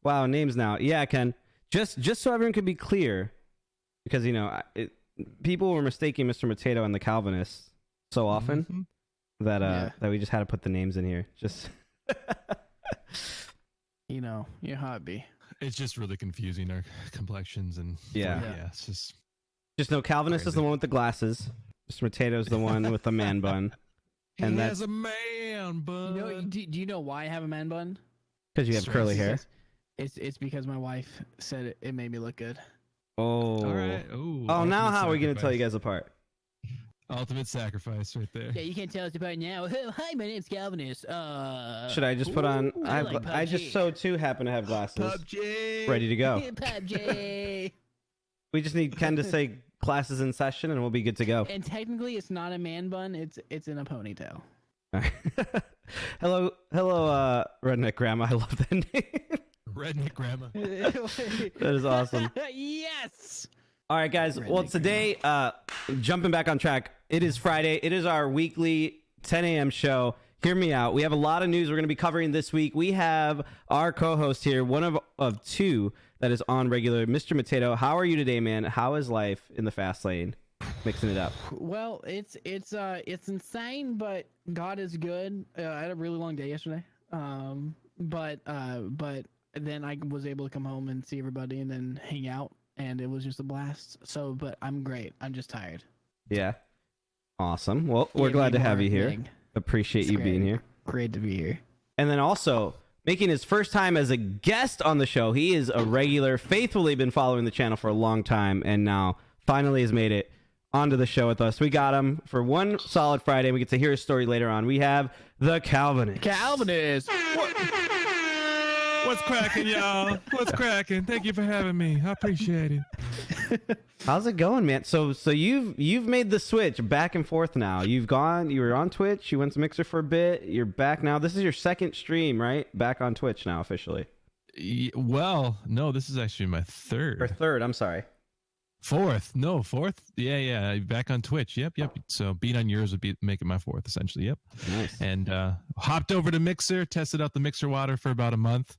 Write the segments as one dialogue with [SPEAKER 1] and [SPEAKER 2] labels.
[SPEAKER 1] Wow, names now. Yeah, Ken. Just so everyone can be clear, because people were mistaking Mr. Potato and the Calvinist so often that we just had to put the names in here. Just
[SPEAKER 2] you know how it be.
[SPEAKER 3] It's just really confusing our complexions and it's
[SPEAKER 1] just know Calvinist
[SPEAKER 3] crazy.
[SPEAKER 1] is the one with the glasses. Mr. Potato's the one with the man bun.
[SPEAKER 3] He has a man bun.
[SPEAKER 2] Do you know why I have a man bun?
[SPEAKER 1] Because you have curly hair.
[SPEAKER 2] It's because my wife said it made me look good.
[SPEAKER 1] Oh.
[SPEAKER 3] All right.
[SPEAKER 1] Now how are we going to tell you guys apart?
[SPEAKER 3] Ultimate sacrifice right there.
[SPEAKER 2] Yeah, you can't tell us apart now. Hi, my name's Calvinist.
[SPEAKER 1] Should I just put on... I just so too happen to have glasses.
[SPEAKER 3] PUBG.
[SPEAKER 1] Ready to go.
[SPEAKER 2] PUBG.
[SPEAKER 1] We just need Ken to say classes in session and we'll be good to go.
[SPEAKER 2] And technically it's not a man bun. It's in a ponytail.
[SPEAKER 1] Hello, Redneck Grandma. I love that name.
[SPEAKER 3] Redneck Grandma.
[SPEAKER 1] That is awesome.
[SPEAKER 2] Yes.
[SPEAKER 1] All right, guys. Well, today, jumping back on track, it is Friday. It is our weekly 10 a.m. show. Hear me out. We have a lot of news we're going to be covering this week. We have our co-host here, one of two that is on regular, Mr. Potato. How are you today, man? How is life in the fast lane? Mixing it up.
[SPEAKER 2] Well, it's insane, but God is good. I had a really long day yesterday. But then I was able to come home and see everybody and then hang out, and it was just a blast. So, but I'm great. I'm just tired.
[SPEAKER 1] Yeah. Awesome. Well, we're glad to have you here. Appreciate you being here.
[SPEAKER 2] Great to be here.
[SPEAKER 1] And then also making his first time as a guest on the show. He is a regular, faithfully been following the channel for a long time, and now finally has made it onto the show with us. We got him for one solid Friday. We get to hear his story later on. We have the Calvinist.
[SPEAKER 2] Calvinist.
[SPEAKER 3] What's cracking, y'all? What's cracking? Thank you for having me. I appreciate it.
[SPEAKER 1] How's it going, man? So you've made the switch back and forth now. You were on Twitch, you went to Mixer for a bit, you're back now. This is your second stream, right? Back on Twitch now officially.
[SPEAKER 3] Well, no, this is actually my third.
[SPEAKER 1] Or third, I'm sorry.
[SPEAKER 3] Fourth. Yeah. Back on Twitch. Yep. So being on yours would be making my fourth essentially. Yep.
[SPEAKER 1] Nice.
[SPEAKER 3] And hopped over to Mixer, tested out the Mixer water for about a month.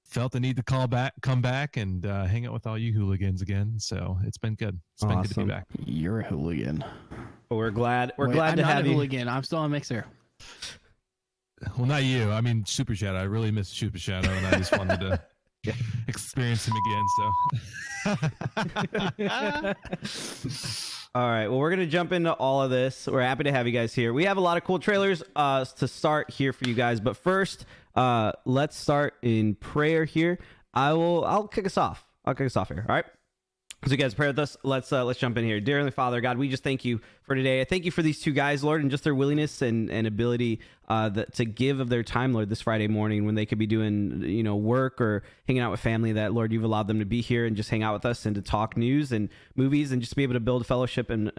[SPEAKER 3] Felt the need to come back and hang out with all you hooligans again. So it's been good. It's been good to be back.
[SPEAKER 2] You're a hooligan.
[SPEAKER 1] Well, we're glad to have you.
[SPEAKER 2] I'm not a hooligan. I'm still on Mixer.
[SPEAKER 3] Well, not you. I mean, Super Shadow. I really miss Super Shadow, and I just wanted to experience him again. So.
[SPEAKER 1] All right. Well, we're going to jump into all of this. We're happy to have you guys here. We have a lot of cool trailers to start here for you guys. But first, let's start in prayer here. I'll kick us off. I'll kick us off here. All right. So you guys pray with us. Let's jump in here. Dear Heavenly Father, God, we just thank you for today. I thank you for these two guys, Lord, and just their willingness and ability to give of their time, Lord, this Friday morning when they could be doing, work or hanging out with family, that, Lord, you've allowed them to be here and just hang out with us and to talk news and movies and just be able to build fellowship and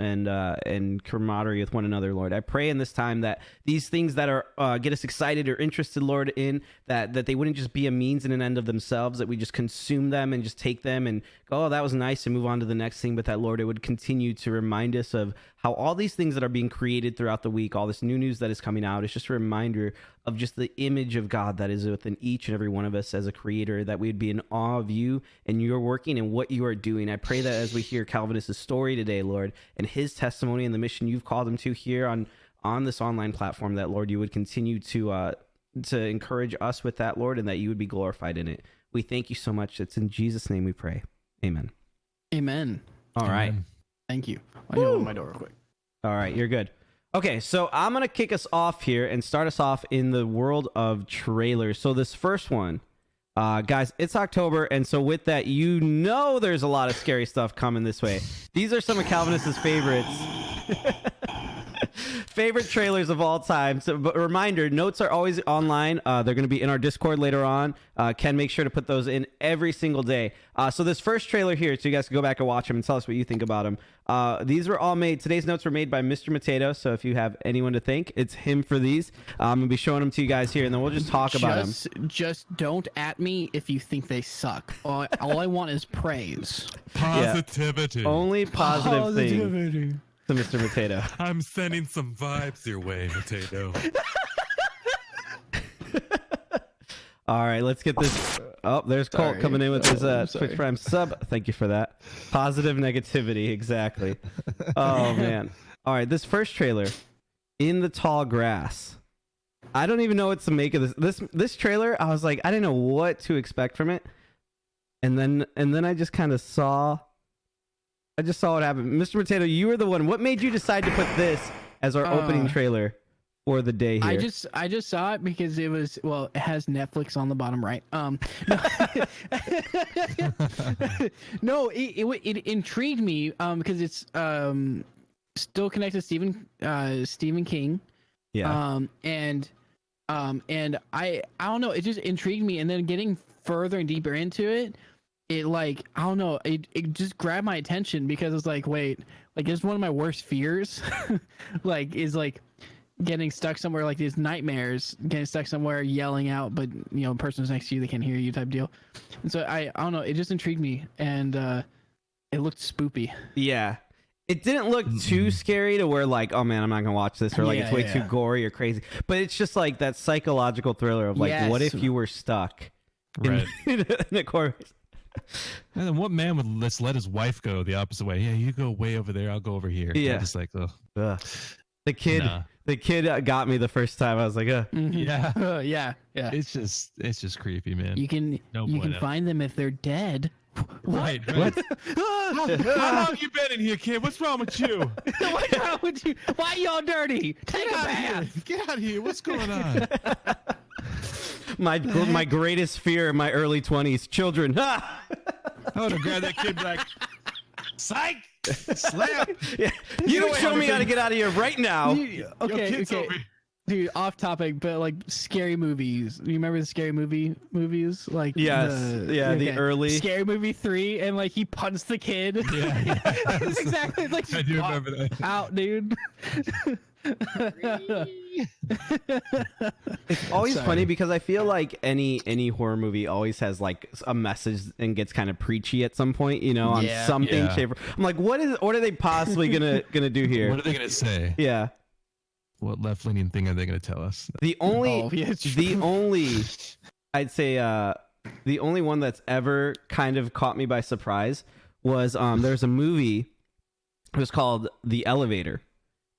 [SPEAKER 1] camaraderie with one another, Lord. I pray in this time that these things that are get us excited or interested, Lord, in that they wouldn't just be a means and an end of themselves, that we just consume them and just take them and go, oh, that was nice, and move on to the next thing, but that, Lord, it would continue to remind us of how all these things that are being created throughout the week, all this new news that is coming out, is just a reminder of just the image of God that is within each and every one of us as a creator, that we'd be in awe of you and you're working and what you are doing. I pray that as we hear Calvinist's story today, Lord, and his testimony and the mission you've called him to here on this online platform, that, Lord, you would continue to encourage us with that, Lord, and that you would be glorified in it. We thank you so much. It's in Jesus' name we pray. Amen.
[SPEAKER 2] Amen.
[SPEAKER 1] All right.
[SPEAKER 2] Thank you. I need to open my door real quick.
[SPEAKER 1] All right, you're good. Okay, so I'm going to kick us off here and start us off in the world of trailers. So this first one, guys, it's October, and so with that, there's a lot of scary stuff coming this way. These are some of Calvinist's favorites. Favorite trailers of all time. So, but a reminder, notes are always online. They're going to be in our Discord later on. Ken, make sure to put those in every single day. So this first trailer here, so you guys can go back and watch them and tell us what you think about them. These were all made. Today's notes were made by Mr. Potato. So if you have anyone to thank, it's him for these. I'm going to be showing them to you guys here, and then we'll just talk about them.
[SPEAKER 2] Just don't at me if you think they suck. All I want is praise.
[SPEAKER 3] Positivity.
[SPEAKER 1] Yeah. Only positive things to Mr. Potato.
[SPEAKER 3] I'm sending some vibes your way, Potato.
[SPEAKER 1] All right, let's get this. Oh, there's Colt
[SPEAKER 2] Sorry.
[SPEAKER 1] coming in with his
[SPEAKER 2] I'm
[SPEAKER 1] Twitch
[SPEAKER 2] sorry.
[SPEAKER 1] Prime sub. Thank you for that. Positive negativity, exactly. Oh man. All right, this first trailer, In the Tall Grass. I don't even know what to make of this trailer. I was like, I didn't know what to expect from it, and then I just kind of saw. I just saw what happened. Mr. Potato, you were the one. What made you decide to put this as our opening trailer for the day here?
[SPEAKER 2] I just saw it because it has Netflix on the bottom right. No, it intrigued me because it's still connected to Stephen King.
[SPEAKER 1] Yeah.
[SPEAKER 2] And I don't know, it just intrigued me, and then getting further and deeper into it, it like, I don't know, it just grabbed my attention because it's like, wait, like it's one of my worst fears like is like getting stuck somewhere, like these nightmares, getting stuck somewhere yelling out, but you know, the person's next to you, they can't hear you type deal. And so I don't know, it just intrigued me, and it looked spoopy.
[SPEAKER 1] Yeah. It didn't look too scary to where like, oh man, I'm not gonna watch this, or like it's way too gory or crazy. But it's just like that psychological thriller of like, what if you were stuck in a corner?
[SPEAKER 3] And then what man would just let his wife go the opposite way? Yeah, you go way over there, I'll go over here.
[SPEAKER 1] Yeah,
[SPEAKER 3] just like, ugh.
[SPEAKER 1] The kid got me the first time. I was like,
[SPEAKER 3] yeah,
[SPEAKER 2] yeah.
[SPEAKER 3] It's just creepy, man.
[SPEAKER 2] You can find them if they're dead.
[SPEAKER 3] Right. What? How long you been in here, kid? What's wrong with you?
[SPEAKER 2] What's wrong with you? Why y'all dirty? Take a bath.
[SPEAKER 3] Get out of here. What's going on?
[SPEAKER 1] My greatest fear in my early 20s, children.
[SPEAKER 3] I would have grabbed that kid like, psych, slap.
[SPEAKER 1] Yeah. You show me how to get out of here right now.
[SPEAKER 2] Okay. Dude, off topic, but like scary movies. You remember the scary movies? Like
[SPEAKER 1] the early
[SPEAKER 2] Scary Movie 3, and like he punched the kid. Yeah. Exactly. Like,
[SPEAKER 3] I do remember that.
[SPEAKER 2] Out, dude.
[SPEAKER 1] It's always funny because I feel like any horror movie always has like a message and gets kind of preachy at some point, you know, on something shape. I'm like, what are they possibly gonna do here?
[SPEAKER 3] What are they gonna say?
[SPEAKER 1] Yeah.
[SPEAKER 3] What left-leaning thing are they going to tell us?
[SPEAKER 1] The only I'd say the only one that's ever kind of caught me by surprise was there's a movie. It was called The Elevator,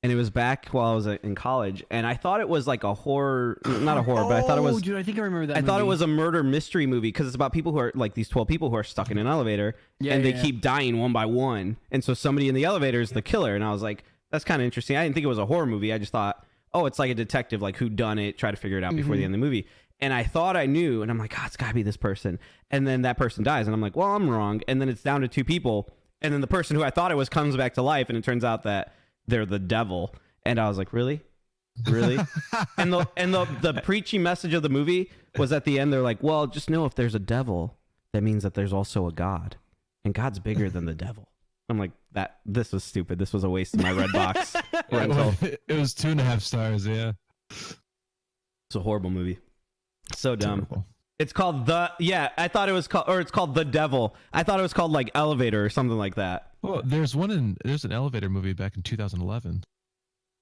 [SPEAKER 1] and it was back while I was in college, and I thought it was like a horror, not a horror, but I thought it was.
[SPEAKER 2] Dude, I think I remember that.
[SPEAKER 1] I thought it was a murder mystery movie because it's about people who are like these 12 people who are stuck in an elevator, and they keep dying one by one, and so somebody in the elevator is the killer, and I was like, that's kind of interesting. I didn't think it was a horror movie. I just thought, oh, it's like a detective, like who done it, try to figure it out before the end of the movie. And I thought I knew, and I'm like, it's gotta be this person. And then that person dies, and I'm like, well, I'm wrong. And then it's down to two people, and then the person who I thought it was comes back to life, and it turns out that they're the devil. And I was like, really? and the preachy message of the movie was at the end. They're like, well, just know if there's a devil, that means that there's also a God, and God's bigger than the devil. I'm like, this was stupid. This was a waste of my Redbox rental.
[SPEAKER 3] It was 2.5 stars. Yeah,
[SPEAKER 1] it's a horrible movie. So dumb.
[SPEAKER 3] Terrible.
[SPEAKER 1] It's called I thought it was called, or it's called The Devil. I thought it was called like Elevator or something like that.
[SPEAKER 3] Well, there's an Elevator movie back in 2011.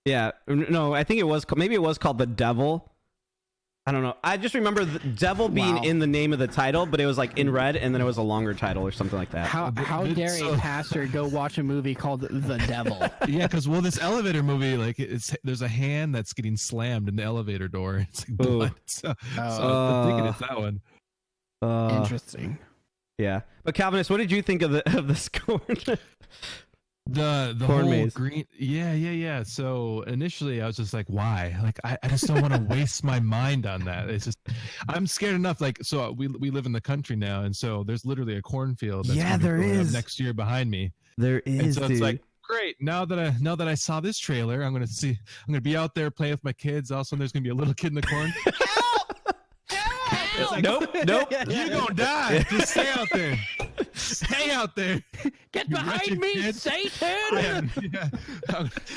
[SPEAKER 1] Yeah, no, I think maybe it was called The Devil. I don't know. I just remember the devil being in the name of the title, but it was like in red, and then it was a longer title or something like that.
[SPEAKER 2] How dare a pastor go watch a movie called The Devil?
[SPEAKER 3] Yeah, because this elevator movie, like there's a hand that's getting slammed in the elevator door. It's like blood. So I'm thinking it's that one.
[SPEAKER 2] Interesting.
[SPEAKER 1] Yeah, but Calvinist, what did you think of the score?
[SPEAKER 3] The
[SPEAKER 1] Corn
[SPEAKER 3] whole
[SPEAKER 1] maze.
[SPEAKER 3] green, yeah. So initially I was just like, why? Like I just don't want to waste my mind on that. It's just I'm scared enough. Like, so we live in the country now, and so there's literally a cornfield. That's
[SPEAKER 1] there is
[SPEAKER 3] next year behind me.
[SPEAKER 1] There is.
[SPEAKER 3] And so it's like, great. Now that I saw this trailer, I'm gonna be out there playing with my kids. Also, there's gonna be a little kid in the corn.
[SPEAKER 1] Like, nope.
[SPEAKER 3] You're gonna die. Just stay out there. Stay out there.
[SPEAKER 2] Get behind me,
[SPEAKER 3] kid.
[SPEAKER 2] Satan!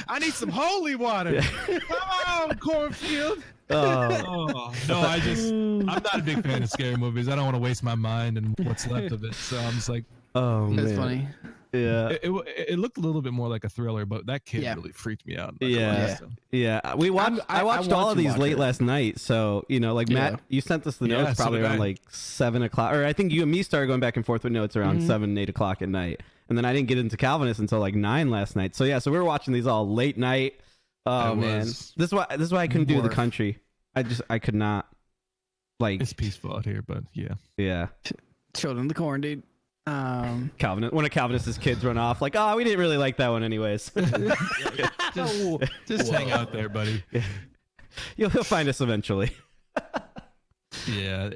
[SPEAKER 3] I need some holy water. Come on, cornfield.
[SPEAKER 1] Oh.
[SPEAKER 3] No, I'm not a big fan of scary movies. I don't want to waste my mind and what's left of it. So I'm just like,
[SPEAKER 1] oh,
[SPEAKER 2] That's
[SPEAKER 1] man.
[SPEAKER 2] funny.
[SPEAKER 1] Yeah.
[SPEAKER 3] It looked a little bit more like a thriller, but that kid
[SPEAKER 2] Yeah.
[SPEAKER 3] really freaked me out.
[SPEAKER 1] Yeah. Yeah. We watched. I watched
[SPEAKER 2] want
[SPEAKER 1] all of
[SPEAKER 2] to
[SPEAKER 1] these
[SPEAKER 2] watch
[SPEAKER 1] late
[SPEAKER 2] it.
[SPEAKER 1] last night. So like
[SPEAKER 2] Yeah.
[SPEAKER 1] Matt, you sent us the
[SPEAKER 3] Yeah,
[SPEAKER 1] notes
[SPEAKER 3] so
[SPEAKER 1] probably
[SPEAKER 3] did
[SPEAKER 1] around
[SPEAKER 3] I.
[SPEAKER 1] like 7 o'clock, or I think you and me started going back and forth with notes around 7, 8 o'clock at night, and then I didn't get into Calvinist until like 9 last night. So so we were watching these all late night. Oh
[SPEAKER 3] It
[SPEAKER 1] man,
[SPEAKER 3] was
[SPEAKER 1] this is why I couldn't do the
[SPEAKER 3] worth-
[SPEAKER 1] country. I could not. Like
[SPEAKER 3] It's peaceful out here, but
[SPEAKER 1] yeah.
[SPEAKER 2] Children of the Corn, dude.
[SPEAKER 1] Calvinist. One of Calvinist's kids run off like, oh, we didn't really like that one anyways.
[SPEAKER 3] just hang out there, buddy.
[SPEAKER 1] You'll find us eventually.
[SPEAKER 3] Yeah,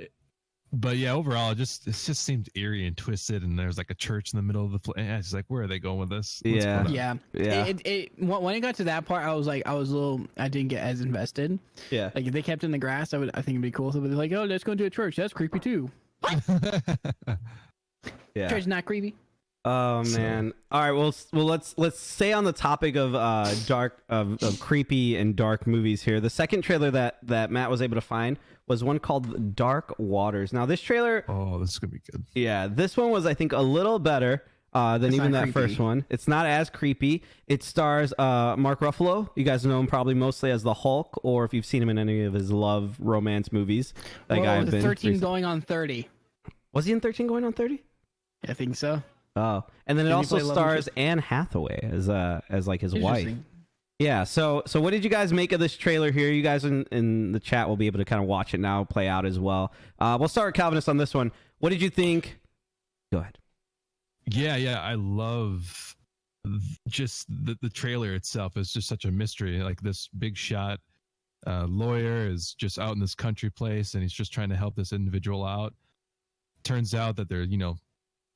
[SPEAKER 3] but yeah, overall, it just seemed eerie and twisted, and there's like a church in the middle of the place. I was like, where are they going with this? What's
[SPEAKER 1] Yeah.
[SPEAKER 3] going on?
[SPEAKER 2] Yeah.
[SPEAKER 1] Yeah.
[SPEAKER 2] When it got to that part, I was a little, I didn't get as invested.
[SPEAKER 1] Yeah.
[SPEAKER 2] Like if they kept it in the grass, I think it'd be cool. So they're like, oh, let's go to a church. That's creepy too.
[SPEAKER 1] Yeah.
[SPEAKER 2] Church not creepy.
[SPEAKER 1] Oh man. All right. Well, let's stay on the topic of dark of creepy and dark movies here. The second trailer that Matt was able to find was one called Dark Waters. Now this trailer,
[SPEAKER 3] Oh, this is gonna be good.
[SPEAKER 1] yeah, this one was I think a little better than
[SPEAKER 2] It's
[SPEAKER 1] even
[SPEAKER 2] not
[SPEAKER 1] that
[SPEAKER 2] creepy.
[SPEAKER 1] first one. It's not as creepy. It stars Mark Ruffalo. You guys know him probably mostly as the Hulk, or if you've seen him in any of his love romance movies. That guy had been
[SPEAKER 2] 13
[SPEAKER 1] recent-
[SPEAKER 2] going on 30.
[SPEAKER 1] Was he in 13 going on 30?
[SPEAKER 2] I think so.
[SPEAKER 1] Oh, and then it
[SPEAKER 2] Did he
[SPEAKER 1] also
[SPEAKER 2] play love
[SPEAKER 1] stars
[SPEAKER 2] interest?
[SPEAKER 1] Anne Hathaway as like his wife.
[SPEAKER 2] Interesting.
[SPEAKER 1] Yeah. So what did you guys make of this trailer here? You guys in the chat will be able to kind of watch it now play out as well. We'll start with Calvinist on this one. What did you think? Go ahead.
[SPEAKER 3] Yeah, I love just the trailer itself is just such a mystery. Like this big shot lawyer is just out in this country place, and he's just trying to help this individual out. Turns out that they're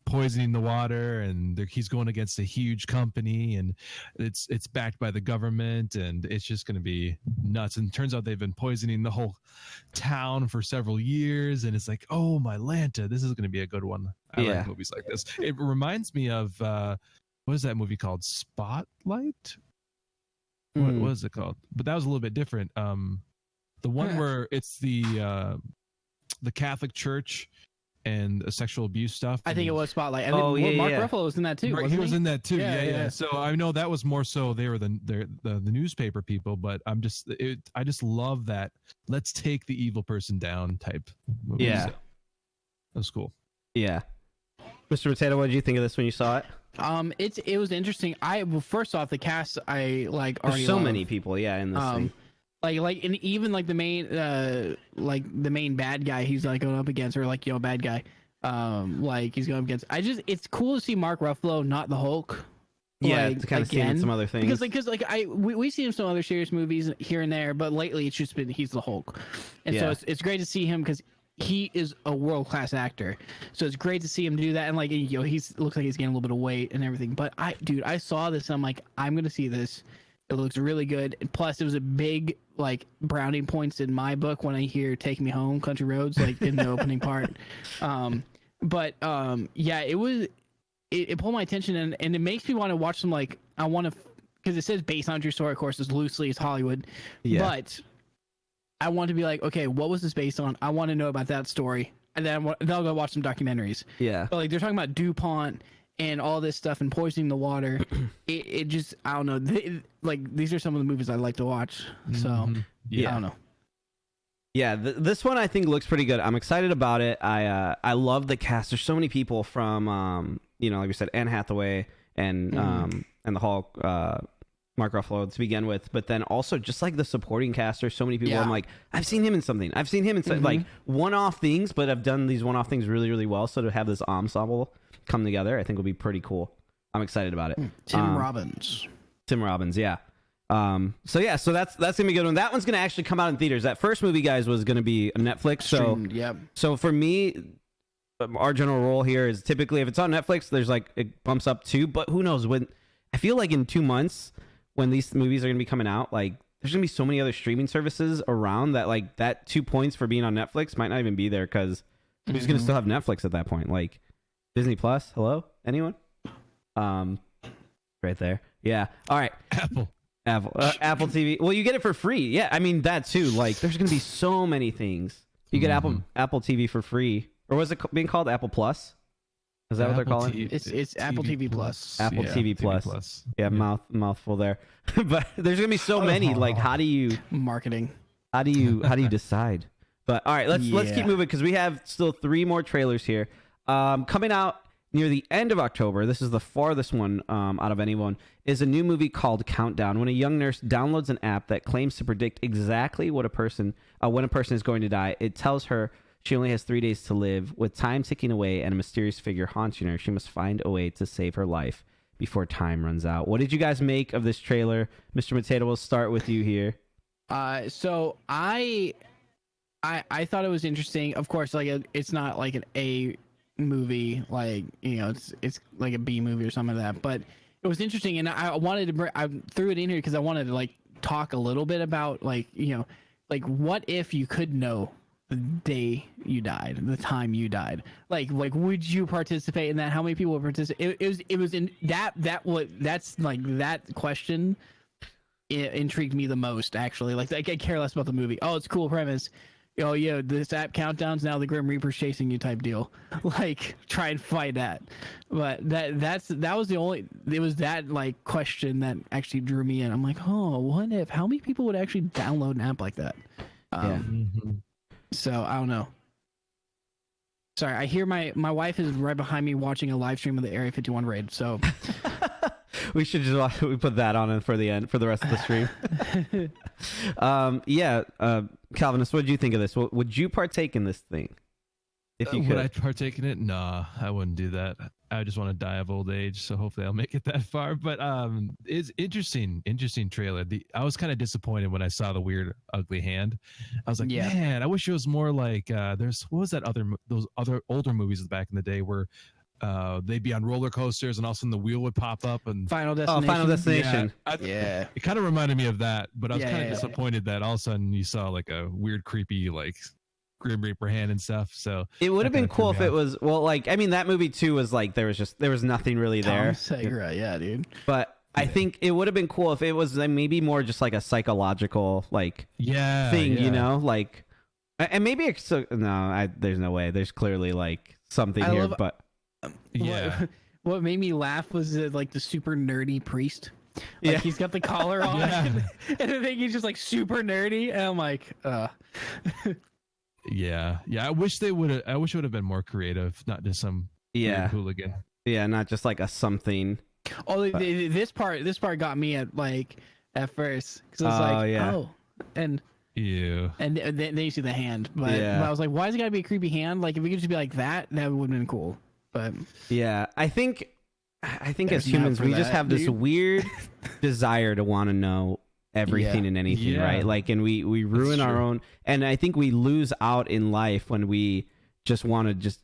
[SPEAKER 3] poisoning the water, and he's going against a huge company, and it's backed by the government, and it's just going to be nuts. And it turns out they've been poisoning the whole town for several years, and it's like, oh my Lanta, this is going to be a good one. I
[SPEAKER 1] Yeah.
[SPEAKER 3] like movies like this. It reminds me of what is that movie called? Spotlight? What was it called? But that was a little bit different. The one where it's the Catholic Church and sexual abuse stuff.
[SPEAKER 2] I think it was Spotlight. I
[SPEAKER 1] Oh,
[SPEAKER 2] think,
[SPEAKER 1] yeah,
[SPEAKER 2] Mark
[SPEAKER 1] yeah.
[SPEAKER 2] Ruffalo was in that too.
[SPEAKER 3] Right, he
[SPEAKER 2] wasn't
[SPEAKER 3] was in that too.
[SPEAKER 2] Yeah,
[SPEAKER 3] Yeah,
[SPEAKER 2] yeah.
[SPEAKER 3] So I know that was more so they were the newspaper people, but I just love that. Let's take the evil person down type movie.
[SPEAKER 1] Yeah.
[SPEAKER 3] So, that was cool.
[SPEAKER 1] Yeah. Mr. Potato, what did you think of this when you saw it?
[SPEAKER 2] It was interesting. Well, first off, the cast I like already
[SPEAKER 1] There's so
[SPEAKER 2] love.
[SPEAKER 1] many people, in this thing.
[SPEAKER 2] And even like the main bad guy he's like going up against, or like bad guy, like he's going up against. It's cool to see Mark Ruffalo, not the Hulk.
[SPEAKER 1] Yeah,
[SPEAKER 2] like,
[SPEAKER 1] to kind of see him in
[SPEAKER 2] again.
[SPEAKER 1] some other things.
[SPEAKER 2] Because we see him in some other serious movies here and there, but lately it's just been he's the Hulk, and
[SPEAKER 1] Yeah.
[SPEAKER 2] so it's great to see him because he is a world class actor. So it's great to see him do that, and like he's looks like he's gaining a little bit of weight and everything. But I saw this and I'm like, I'm gonna see this. It looks really good. And plus, it was a big like brownie points in my book when I hear "Take Me Home, Country Roads" like in the opening part. Yeah, it was. It pulled my attention and it makes me want to watch some like I want to because it says based on a true story, of course, as loosely as Hollywood.
[SPEAKER 1] Yeah.
[SPEAKER 2] But I want to be like, okay, what was this based on? I want to know about that story, and then I'll go watch some documentaries.
[SPEAKER 1] Yeah.
[SPEAKER 2] But like they're talking about DuPont and all this stuff and poisoning the water. it just I don't know. Like these are some of the movies I like to watch. So
[SPEAKER 3] Mhm.
[SPEAKER 2] I don't know.
[SPEAKER 1] Yeah, this one I think looks pretty good. I'm excited about it. I love the cast. There's so many people from like we said, Anne Hathaway and the Hulk, Mark Ruffalo to begin with, but then also just like the supporting cast. There's so many people.
[SPEAKER 2] Yeah.
[SPEAKER 1] I'm like, I've seen him in something. I've seen him in like one-off things, but I've done these one-off things really, really well. So to have this ensemble come together, I think will be pretty cool. I'm excited about it.
[SPEAKER 2] Tim Robbins.
[SPEAKER 1] Tim Robbins, yeah. So that's gonna be a good one. That one's gonna actually come out in theaters. That first movie, guys, was gonna be a Netflix.
[SPEAKER 2] Streamed, yep.
[SPEAKER 1] So for me, our general rule here is typically if it's on Netflix, there's like it bumps up too. But who knows when? I feel like in 2 months when these movies are gonna be coming out, like there's gonna be so many other streaming services around that like that 2 points for being on Netflix might not even be there because who's gonna still have Netflix at that point? Like Disney Plus? Hello, anyone? Right there. Yeah. All right. Apple TV. Well, you get it for free. Yeah, I mean that too. Like, there's gonna be so many things. You get Apple TV for free, or was it being called Apple Plus? Is that what they're calling?
[SPEAKER 2] It's Apple TV Plus.
[SPEAKER 1] Apple
[SPEAKER 3] Yeah,
[SPEAKER 1] TV Plus. Yeah,
[SPEAKER 3] Yeah.
[SPEAKER 1] mouthful there. But there's gonna be so many. Like, how do you
[SPEAKER 2] Marketing.
[SPEAKER 1] decide? But all right, let's keep
[SPEAKER 2] Yeah.
[SPEAKER 1] moving because we have still 3 more trailers here. Coming out near the end of October, this is the farthest one out of anyone, is a new movie called Countdown. When a young nurse downloads an app that claims to predict exactly what when a person is going to die, it tells her she only has 3 days to live. With time ticking away and a mysterious figure haunting her, she must find a way to save her life before time runs out. What did you guys make of this trailer? Mr. Potato, we'll start with you here.
[SPEAKER 2] So I thought it was interesting. Of course, like it's not like an A movie, like it's like a B movie or something like that. But it was interesting, and I wanted to I threw it in here because I wanted to like talk a little bit about like what if you could know the day you died, the time you died, like would you participate in that? How many people would participate? It was in that question. It intrigued me the most, actually. Like I care less about the movie. Oh, it's a cool premise. Oh yeah, this app countdowns, now the Grim Reaper's chasing you type deal. Like try and fight that. But that was the only, it was that like question that actually drew me in. I'm like, oh, what if? How many people would actually download an app like that? So I don't know. Sorry, I hear my wife is right behind me watching a live stream of the Area 51 raid. So
[SPEAKER 1] we should just we put that on for the end for the rest of the stream. Calvinist, what did you think of this? Would you partake in this thing if you could?
[SPEAKER 3] Would I partake in it? Nah, I wouldn't do that. I just want to die of old age, so hopefully I'll make it that far. But it's interesting trailer. I was kind of disappointed when I saw the weird ugly hand. I was like, man, I wish it was more like what was that those other older movies back in the day where they'd be on roller coasters and all of a sudden the wheel would pop up and
[SPEAKER 2] Final Destination.
[SPEAKER 1] Oh, Final Destination.
[SPEAKER 3] Yeah. It kind of reminded me of that, but I was kind of disappointed that all of a sudden you saw like a weird, creepy, like Grim Reaper hand and stuff. So
[SPEAKER 1] it would have been cool if it was that movie too was like there was nothing really there.
[SPEAKER 2] Segura, yeah, dude.
[SPEAKER 1] But I think it would have been cool if it was maybe more just like a psychological thing, like, and maybe it's there's no way. There's clearly like something here, but.
[SPEAKER 2] What made me laugh was like the super nerdy priest. Like he's got the collar on, and I think he's just like super nerdy. And I'm like,
[SPEAKER 3] yeah. I wish it would have been more creative, not just some weird hooligan.
[SPEAKER 1] Yeah, not just like a something.
[SPEAKER 2] Oh, this part got me at first because I was and.
[SPEAKER 3] Ew.
[SPEAKER 2] And then you see the hand, but I was like, why is it gotta be a creepy hand? Like if it could just be like that would have been cool. But
[SPEAKER 1] yeah, I think as humans we just have this weird desire to want to know everything and anything, right? Like, and we ruin our own, and I think we lose out in life when we just want to just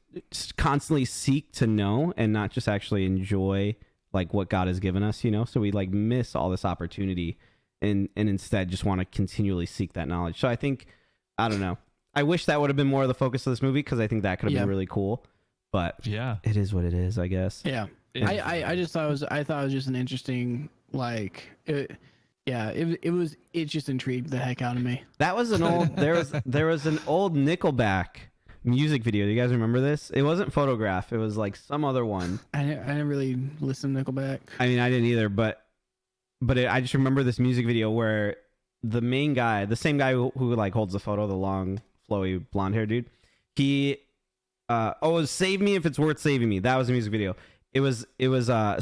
[SPEAKER 1] constantly seek to know and not just actually enjoy like what God has given us, so we like miss all this opportunity and instead just want to continually seek that knowledge. So I think, I don't know, I wish that would have been more of the focus of this movie because I think that could have been really cool. But it is what it is, I guess.
[SPEAKER 2] Yeah, I just thought it was just an interesting it just intrigued the heck out of me.
[SPEAKER 1] That was an old there was an old Nickelback music video. Do you guys remember this? It wasn't Photograph. It was like some other one.
[SPEAKER 2] I didn't really listen to Nickelback.
[SPEAKER 1] I mean, I didn't either, but I just remember this music video where the main guy, the same guy who like holds the photo, the long flowy blonde hair dude, he Save Me If It's Worth Saving Me. That was the music video. It was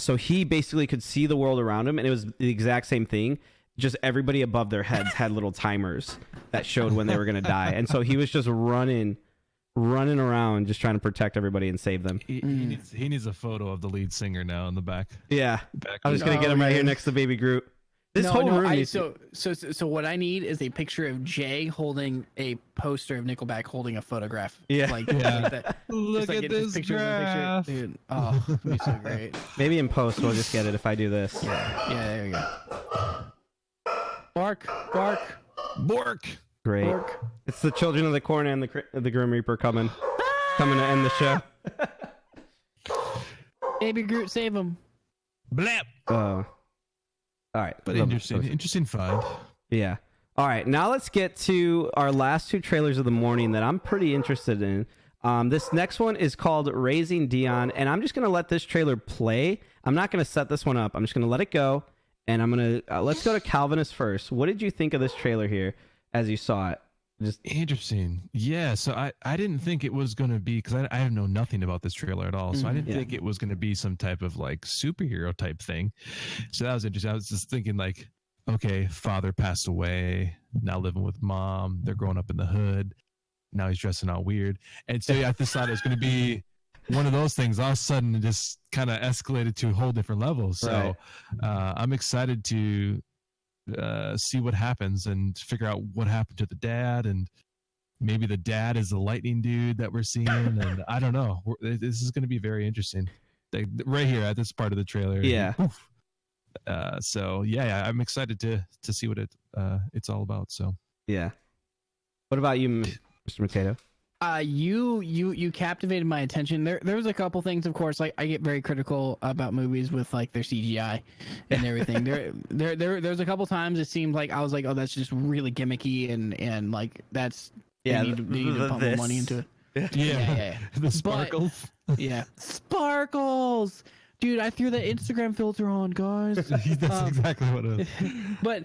[SPEAKER 1] so he basically could see the world around him, and it was the exact same thing. Just everybody above their heads had little timers that showed when they were going to die. And so he was just running around just trying to protect everybody and save them.
[SPEAKER 3] He needs a photo of the lead singer now in the back.
[SPEAKER 1] Yeah. I was going to get him right here next to Baby Groot. This whole room
[SPEAKER 2] so what I need is a picture of Jay holding a poster of Nickelback holding a photograph.
[SPEAKER 1] Yeah.
[SPEAKER 2] Like that.
[SPEAKER 3] Look at this graph.
[SPEAKER 2] Dude. Oh, it'd be so great.
[SPEAKER 1] Maybe in post we'll just get it if I do this.
[SPEAKER 2] Yeah, there you go. Bark.
[SPEAKER 1] Great.
[SPEAKER 2] Bark.
[SPEAKER 1] It's the Children of the Corn and the Grim Reaper coming to end the show.
[SPEAKER 2] Baby Groot, save him.
[SPEAKER 3] Blap.
[SPEAKER 1] Oh. All right.
[SPEAKER 3] But interesting find.
[SPEAKER 1] Yeah. All right. Now let's get to our last 2 trailers of the morning that I'm pretty interested in. This next one is called Raising Dion, and I'm just gonna let this trailer play. I'm not gonna set this one up. I'm just gonna let it go, and I'm gonna let's go to Calvinist first. What did you think of this trailer here as you saw it? Just
[SPEAKER 3] Interesting. Yeah. So I didn't think it was going to be, because I know nothing about this trailer at all. So I didn't
[SPEAKER 1] Yeah.
[SPEAKER 3] think it was going to be some type of like superhero type thing. So that was interesting. I was just thinking like, okay, father passed away, now living with mom. They're growing up in the hood. Now he's dressing all weird. And so I just thought it was going to be one of those things. All of a sudden it just kind of escalated to a whole different level. So I'm excited to see what happens and figure out what happened to the dad, and maybe the dad is the lightning dude that we're seeing, and I don't know. This is going to be very interesting. Like, right here at this part of the trailer.
[SPEAKER 1] Yeah.
[SPEAKER 3] So yeah, I'm excited to see what it's all about. So
[SPEAKER 1] yeah. What about you, Mr. Mateo?
[SPEAKER 2] You captivated my attention. There was a couple things, of course. Like, I get very critical about movies with like their CGI and everything. There's a couple times it seemed like I was like, oh, that's just really gimmicky, and like that's they need to pump more money into it.
[SPEAKER 3] Yeah. The sparkles.
[SPEAKER 2] Yeah, sparkles. Dude, I threw the Instagram filter on, guys.
[SPEAKER 3] That's exactly what it is.
[SPEAKER 2] But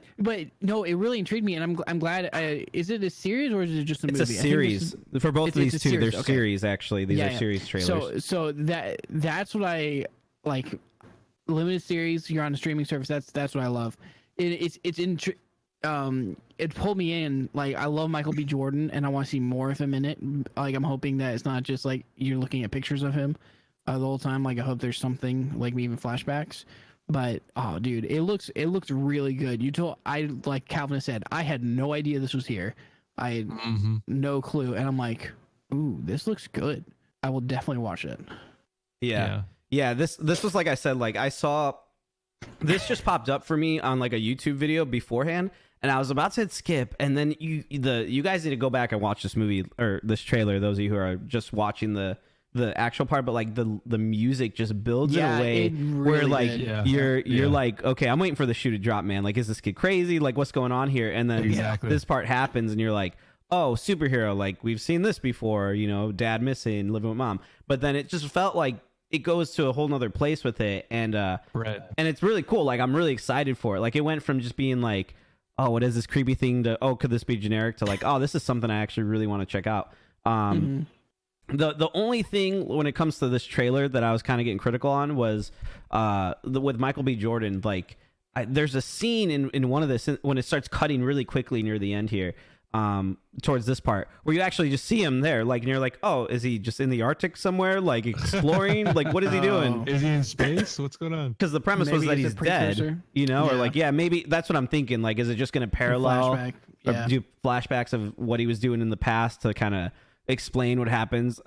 [SPEAKER 2] no, it really intrigued me, and I'm glad. Is it a series or is it just a movie?
[SPEAKER 1] It's a series for both of these two.
[SPEAKER 2] Series.
[SPEAKER 1] They're
[SPEAKER 2] Okay.
[SPEAKER 1] series, actually. These are series trailers.
[SPEAKER 2] So that's what I like. Limited series. You're on a streaming service. That's what I love. It pulled me in. Like, I love Michael B. Jordan, and I want to see more of him in it. Like, I'm hoping that it's not just like you're looking at pictures of him the whole time. Like, I hope there's something, like maybe even flashbacks. But oh, dude, it looks really good. Like Calvin said, I had no idea this was here. I had no clue, and I'm like, ooh, this looks good. I will definitely watch it.
[SPEAKER 1] Yeah. This was, like I said, like I saw this just popped up for me on like a YouTube video beforehand, and I was about to hit skip, and then you guys need to go back and watch this movie or this trailer. Those of you who are just watching the actual part, but like the music just builds in a way where like you're like, okay, I'm waiting for the shoe to drop, man. Like, is this kid crazy? Like, what's going on here? And then this part happens, and you're like, oh, superhero, like we've seen this before, dad missing, living with mom. But then it just felt like it goes to a whole nother place with it, and and it's really cool. Like, I'm really excited for it. Like, it went from just being like, oh, what is this creepy thing, to, oh, could this be generic, to like, oh, this is something I actually really want to check out. The only thing when it comes to this trailer that I was kind of getting critical on was with Michael B. Jordan. Like, there's a scene in one of this when it starts cutting really quickly near the end here, towards this part, where you actually just see him there, like, and you're like, oh, is he just in the Arctic somewhere, like exploring? Like, what is he doing?
[SPEAKER 3] Is he in space? What's going on?
[SPEAKER 1] Because the premise was that he's dead, or like, maybe that's what I'm thinking. Like, is it just going to parallel or do flashbacks of what he was doing in the past to kind of explain what happens?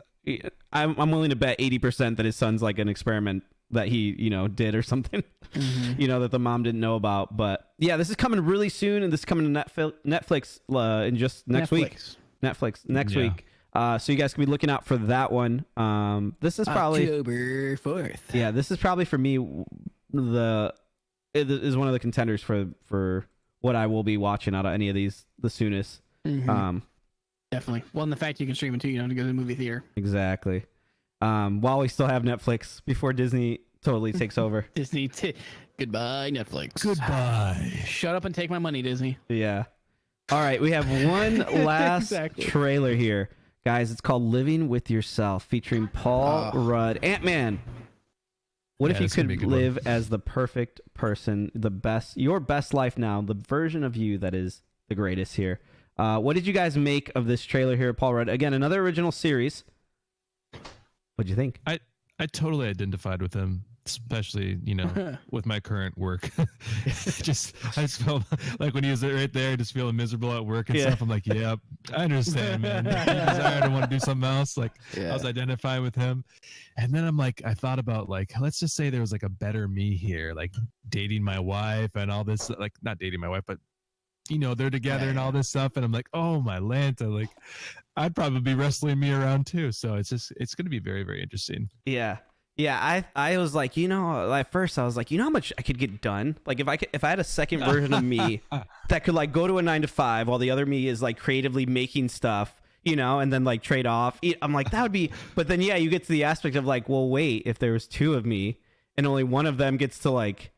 [SPEAKER 1] I'm willing to bet 80% that his son's like an experiment that he did or something, that the mom didn't know about. But yeah, this is coming really soon, and this is coming to Netflix in just next week. Netflix next week. So you guys can be looking out for that one. This is probably
[SPEAKER 2] October 4th.
[SPEAKER 1] Yeah, this is probably for me it is one of the contenders for what I will be watching out of any of these the soonest.
[SPEAKER 2] Definitely. Well, and the fact you can stream it too, you don't have to go to the movie theater.
[SPEAKER 1] Exactly. While we still have Netflix before Disney totally takes over.
[SPEAKER 2] Goodbye, Netflix.
[SPEAKER 3] Goodbye.
[SPEAKER 2] Shut up and take my money, Disney.
[SPEAKER 1] Yeah. All right, we have one last trailer here. Guys, it's called Living with Yourself, featuring Paul Rudd. Ant-Man. What if you could live as the perfect person, your best life now, the version of you that is the greatest here? What did you guys make of this trailer here, Paul Rudd? Again, another original series. What'd you think?
[SPEAKER 3] I totally identified with him, especially, with my current work. I just felt like when he was right there, just feeling miserable at work and stuff. I'm like, yeah, I understand, man. I don't want to do something else. Like, I was identifying with him. And then I thought about, like, let's just say there was like a better me here, like dating my wife and all this, like not dating my wife, but they're together and all this stuff. And I'm like, oh my Lanta, like I'd probably be wrestling me around too. So it's going to be very, very interesting.
[SPEAKER 1] Yeah. Yeah. I was like, at first I was like, how much I could get done? Like if I had a second version of me that could like go to a 9 to 5 while the other me is like creatively making stuff, you know, and then like trade off. I'm like, that would be, but then yeah, you get to the aspect of like, well, wait, if there was two of me and only one of them gets to like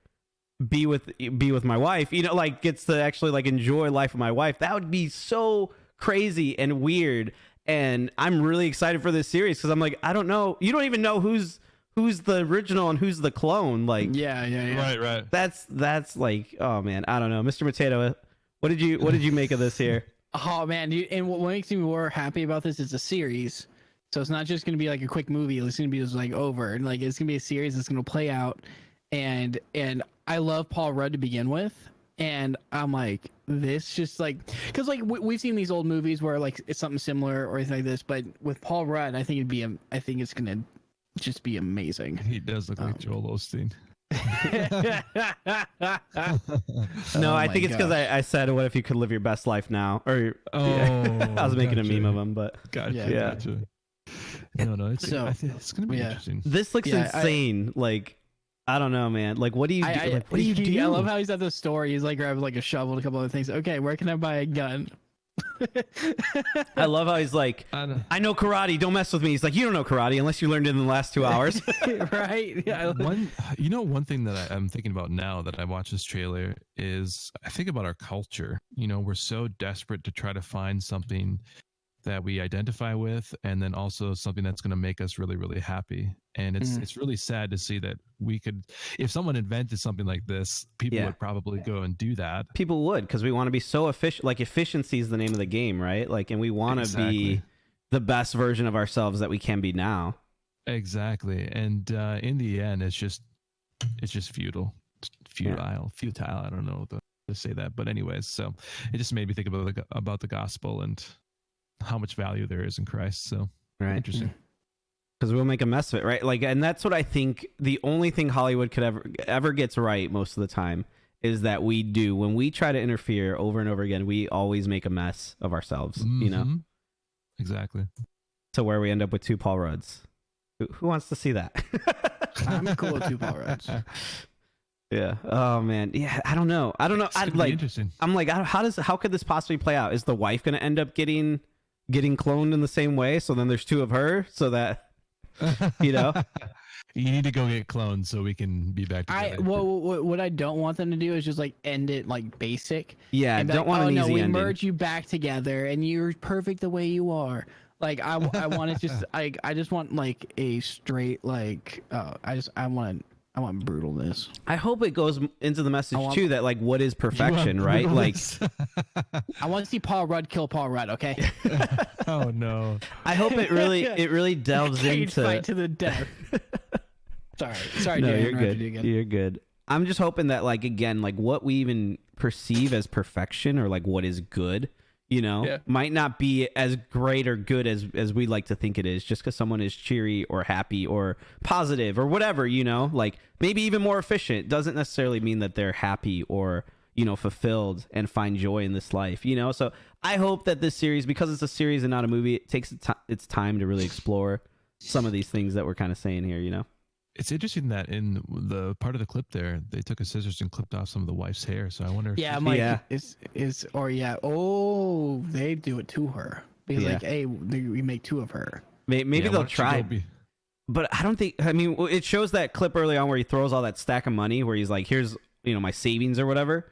[SPEAKER 1] be with my wife, you know, like gets to actually like enjoy life with my wife, that would be so crazy and weird. And I'm really excited for this series because I'm like, I don't know, you don't even know who's the original and who's the clone. Like,
[SPEAKER 2] yeah.
[SPEAKER 3] Right.
[SPEAKER 1] That's like, oh man, I don't know, Mr. Potato, what did you make of this here?
[SPEAKER 2] Oh man, and what makes me more happy about this is a series. So it's not just gonna be like a quick movie. It's gonna be just like over, and like it's gonna be a series that's gonna play out. And I love Paul Rudd to begin with, and I'm like, this just like, because like we've seen these old movies where like it's something similar or anything like this, but with Paul Rudd, I think it's gonna just be amazing.
[SPEAKER 3] He does look like Joel Osteen.
[SPEAKER 1] No, I think it's because I said, what if you could live your best life now? Or I was making a meme of him, but
[SPEAKER 3] gotcha. No, it's gonna be interesting.
[SPEAKER 1] This looks insane. Like, I don't know, man. Like, what do you do? What do you do?
[SPEAKER 2] I love how he's at the store. He's like grabbing like a shovel and a couple other things. Okay, where can I buy a gun?
[SPEAKER 1] I love how he's like, I know karate. Don't mess with me. He's like, you don't know karate unless you learned it in the last 2 hours.
[SPEAKER 2] Right? Yeah.
[SPEAKER 3] One thing that I'm thinking about now that I watch this trailer is I think about our culture. You know, we're so desperate to try to find something that we identify with, and then also something that's going to make us really, really happy. And it's really sad to see that we could, if someone invented something like this, people would probably go and do that.
[SPEAKER 1] People would, because we want to be so efficient. Like, efficiency is the name of the game, right? Like, and we want to be the best version of ourselves that we can be now.
[SPEAKER 3] Exactly. And in the end, it's just futile. I don't know to say that, but anyways, so it just made me think about the gospel and how much value there is in Christ. So interesting.
[SPEAKER 1] Because we'll make a mess of it, right? Like, and that's what I think the only thing Hollywood could ever gets right most of the time is that we do, when we try to interfere over and over again, we always make a mess of ourselves, you know?
[SPEAKER 3] Exactly.
[SPEAKER 1] To where we end up with two Paul Rudds. Who wants to see that?
[SPEAKER 2] I'm cool with two Paul Rudds.
[SPEAKER 1] Yeah. Oh man. Yeah. I don't know. I'd like.
[SPEAKER 3] Interesting.
[SPEAKER 1] I'm like, how could this possibly play out? Is the wife going to end up getting cloned in the same way? So then there's two of her, so that, you know.
[SPEAKER 3] You need to go get cloned so we can be back together.
[SPEAKER 2] What I don't want them to do is just like end it like basic.
[SPEAKER 1] Yeah, I don't want an easy ending.
[SPEAKER 2] We merge you back together and you're perfect the way you are. Like I want it just I just want like a straight like I want brutalness. I
[SPEAKER 1] hope it goes into the message too that like what is perfection, right? Like
[SPEAKER 2] I want to see Paul Rudd kill Paul Rudd, okay?
[SPEAKER 3] Oh no.
[SPEAKER 1] I hope it really delves into
[SPEAKER 2] fight to the death. Sorry,
[SPEAKER 1] no,
[SPEAKER 2] Dan,
[SPEAKER 1] you're good. I'm just hoping that like again, like what we even perceive as perfection or like what is good, you know, might not be as great or good as we like to think it is, just because someone is cheery or happy or positive or whatever, you know, like maybe even more efficient doesn't necessarily mean that they're happy or, you know, fulfilled and find joy in this life, you know. So I hope that this series, because it's a series and not a movie, it takes its time to really explore some of these things that we're kind of saying here, you know.
[SPEAKER 3] It's interesting that in the part of the clip there, they took a scissors and clipped off some of the wife's hair. So I wonder if
[SPEAKER 2] they do it to her. Because like, hey, we make two of her.
[SPEAKER 1] Maybe they'll try. But I don't think, I mean, it shows that clip early on where he throws all that stack of money where he's like, here's, you know, my savings or whatever.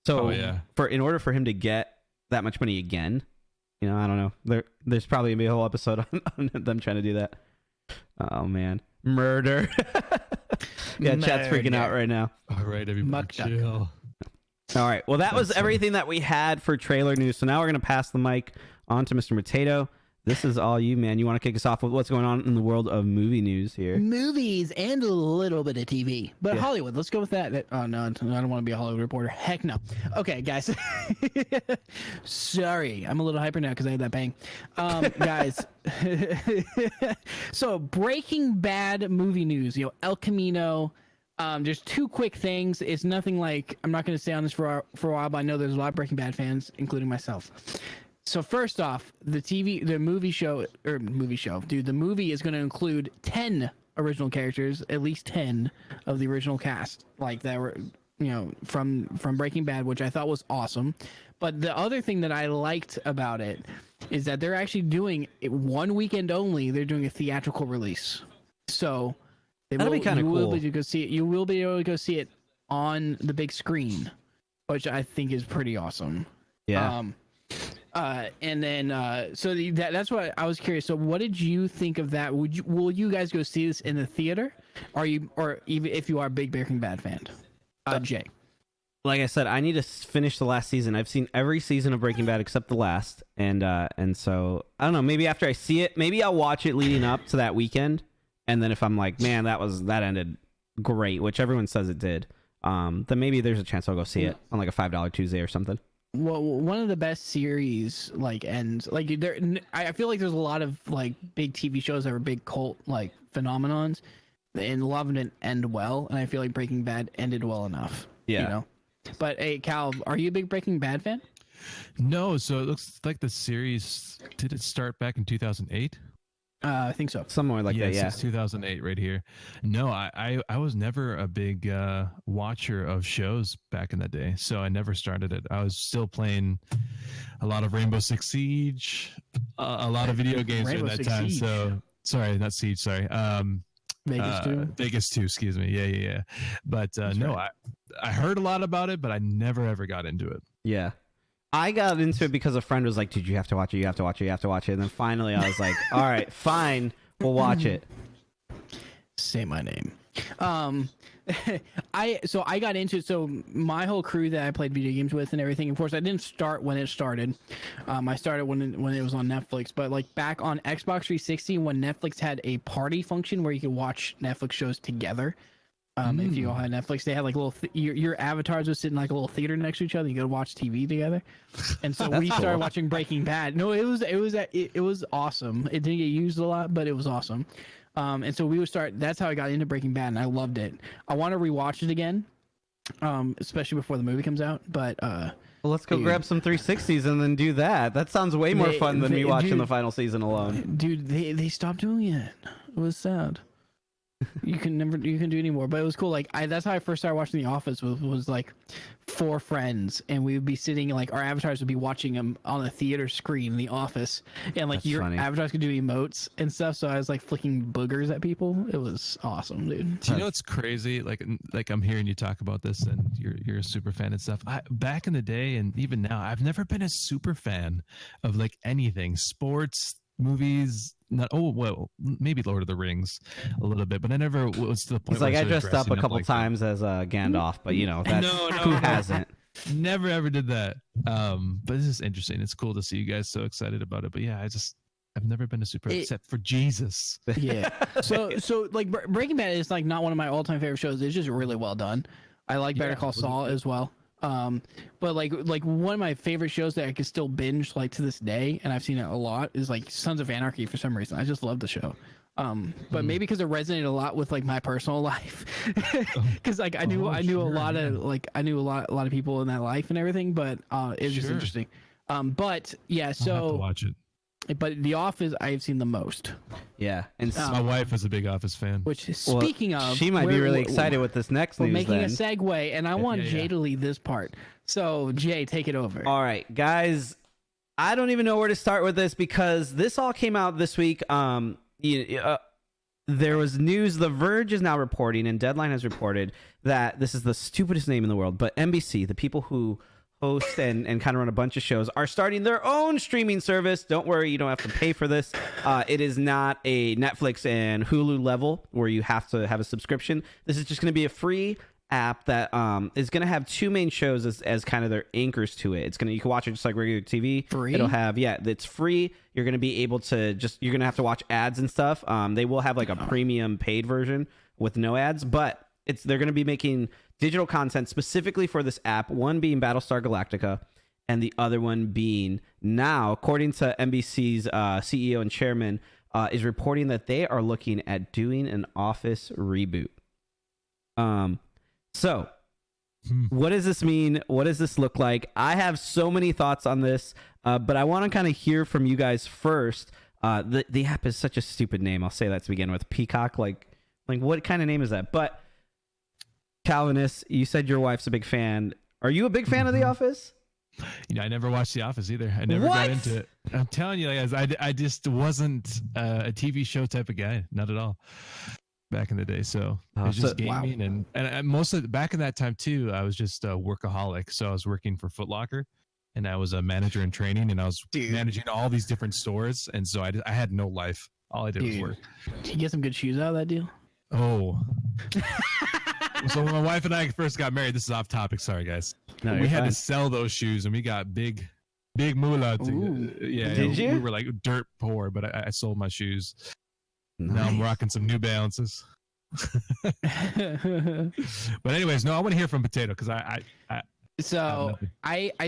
[SPEAKER 1] So in order for him to get that much money again, you know, I don't know. There's probably gonna be a whole episode on them trying to do that. Oh man. Murder. Chat's freaking out right now.
[SPEAKER 3] All right, everybody, chill.
[SPEAKER 1] All right, well, that was everything that we had for trailer news. So now we're going to pass the mic on to Mr. Potato. This is all you, man. You want to kick us off with what's going on in the world of movie news here?
[SPEAKER 2] Movies and a little bit of TV. But Hollywood, let's go with that. Oh, no, I don't want to be a Hollywood reporter. Heck no. Okay, guys. Sorry. I'm a little hyper now because I had that bang. Guys. So, Breaking Bad movie news. You know, El Camino. Just two quick things. It's nothing like, I'm not going to stay on this for a while, but I know there's a lot of Breaking Bad fans, including myself. So first off, the movie is going to include 10 original characters, at least 10 of the original cast, like that were, from Breaking Bad, which I thought was awesome. But the other thing that I liked about it is that they're actually doing it one weekend only. They're doing a theatrical release, so
[SPEAKER 1] That'll be kind of cool.
[SPEAKER 2] You will be able to go see it. You will be able to go see it on the big screen, which I think is pretty awesome.
[SPEAKER 1] Yeah.
[SPEAKER 2] And then that's what I was curious. So what did you think of that? Will you guys go see this in the theater? Or even if you are a big Breaking Bad fan? Jay.
[SPEAKER 1] Like I said, I need to finish the last season. I've seen every season of Breaking Bad except the last, and so I don't know. Maybe after I see it, maybe I'll watch it leading up to that weekend, and then if I'm like, man, that ended great, which everyone says it did, then maybe there's a chance I'll go see it on like a $5 Tuesday or something.
[SPEAKER 2] Well, one of the best series ends I feel like there's a lot of like big TV shows that are big cult like phenomenons, and a lot of them didn't end well, and I feel like Breaking Bad ended well enough.
[SPEAKER 1] Yeah.
[SPEAKER 2] But hey, Cal, are you a big Breaking Bad fan?
[SPEAKER 3] No, so it looks like the series, did it start back in 2008?
[SPEAKER 2] I think so.
[SPEAKER 1] Somewhere like that, yeah.
[SPEAKER 3] It's 2008 right here. No, I was never a big watcher of shows back in the day, so I never started it. I was still playing a lot of Rainbow Six Siege, a lot of video games during that time.
[SPEAKER 2] Siege.
[SPEAKER 3] So sorry, not Siege. Sorry.
[SPEAKER 2] Vegas 2.
[SPEAKER 3] Vegas 2, excuse me. Yeah. But no, right. I heard a lot about it, but I never ever got into it.
[SPEAKER 1] Yeah. I got into it because a friend was like, dude, you have to watch it. You have to watch it. You have to watch it. And then finally I was like, all right, fine. We'll watch it.
[SPEAKER 2] Say my name. I got into it. So my whole crew that I played video games with and everything, of course, I didn't start when it started. I started when it was on Netflix, but like back on Xbox 360 when Netflix had a party function where you could watch Netflix shows together. If you all had Netflix, they had like little your avatars would sit in like a little theater next to each other. You go watch TV together, and so we started watching Breaking Bad. No, it was awesome. It didn't get used a lot, but it was awesome. And so we would start. That's how I got into Breaking Bad, and I loved it. I want to rewatch it again, especially before the movie comes out. But
[SPEAKER 1] well, let's go grab some 360s and then do that. That sounds way more fun than me watching the final season alone.
[SPEAKER 2] Dude, they stopped doing it. It was sad. You can do anymore, but it was cool. Like that's how I first started watching The Office was like 4 friends, and we would be sitting like our avatars would be watching them on a theater screen in The Office, and like your avatars could do emotes and stuff. So I was like flicking boogers at people. It was awesome, dude.
[SPEAKER 3] Do you know what's crazy? Like I'm hearing you talk about this, and you're a super fan and stuff. Back in the day, and even now, I've never been a super fan of like anything, sports, movies. Maybe Lord of the Rings a little bit, but I never was to the point.
[SPEAKER 1] It's like I dressed up a couple times as Gandalf, but that's who hasn't.
[SPEAKER 3] Never ever did that. But this is interesting. It's cool to see you guys so excited about it. But yeah, I've never been a super except for Jesus.
[SPEAKER 2] Yeah. So like Breaking Bad is like not one of my all-time favorite shows. It's just really well done. I like Better Call Saul as well. But like one of my favorite shows that I can still binge like to this day, and I've seen it a lot, is like Sons of Anarchy for some reason. I just love the show. But maybe because it resonated a lot with like my personal life, because like I knew a lot of people in that life and everything. But it was just interesting. But yeah, so
[SPEAKER 3] I'll have to watch it.
[SPEAKER 2] But The Office I've seen the most.
[SPEAKER 1] Yeah, and
[SPEAKER 3] my wife is a big Office fan.
[SPEAKER 2] Which, speaking of,
[SPEAKER 1] she might be really excited with this next news.
[SPEAKER 2] We're making a segue, and I want Jay to lead this part. So, Jay, take it over.
[SPEAKER 1] All right, guys. I don't even know where to start with this because this all came out this week. There was news. The Verge is now reporting, and Deadline has reported that this is the stupidest name in the world, but NBC, the people who host and kind of run a bunch of shows, are starting their own streaming service. Don't worry, you don't have to pay for this. It is not a Netflix and Hulu level where you have to have a subscription. This is just going to be a free app that is going to have 2 main shows as kind of their anchors to it. You can watch it just like regular TV.
[SPEAKER 2] Free?
[SPEAKER 1] It'll have, it's free. You're going to be able to you're going to have to watch ads and stuff. They will have like a premium paid version with no ads, but they're going to be making digital content specifically for this app, one being Battlestar Galactica and the other one being, now according to NBC's CEO and chairman, is reporting that they are looking at doing an Office reboot. So what does this mean? What does this look like? I have so many thoughts on this, but I want to kind of hear from you guys first. The app is such a stupid name. I'll say that to begin with. Peacock, like what kind of name is that? But Calvinist, you said your wife's a big fan. Are you a big fan of The Office?
[SPEAKER 3] I never watched The Office either. I never got into it. I'm telling you, guys, I just wasn't a TV show type of guy, not at all. Back in the day, so it was just gaming, and most of back in that time too. I was just a workaholic, so I was working for Foot Locker, and I was a manager in training, and I was managing all these different stores, and so I had no life. All I did was work.
[SPEAKER 2] Did you get some good shoes out of that deal?
[SPEAKER 3] Oh. So when my wife and I first got married, this is off topic. Sorry, guys. No, we had to sell those shoes, and we got big moolah.
[SPEAKER 1] Did you?
[SPEAKER 3] We were like dirt poor, but I sold my shoes. Nice. Now I'm rocking some New Balances. But anyways, no, I want to hear from Potato because
[SPEAKER 2] I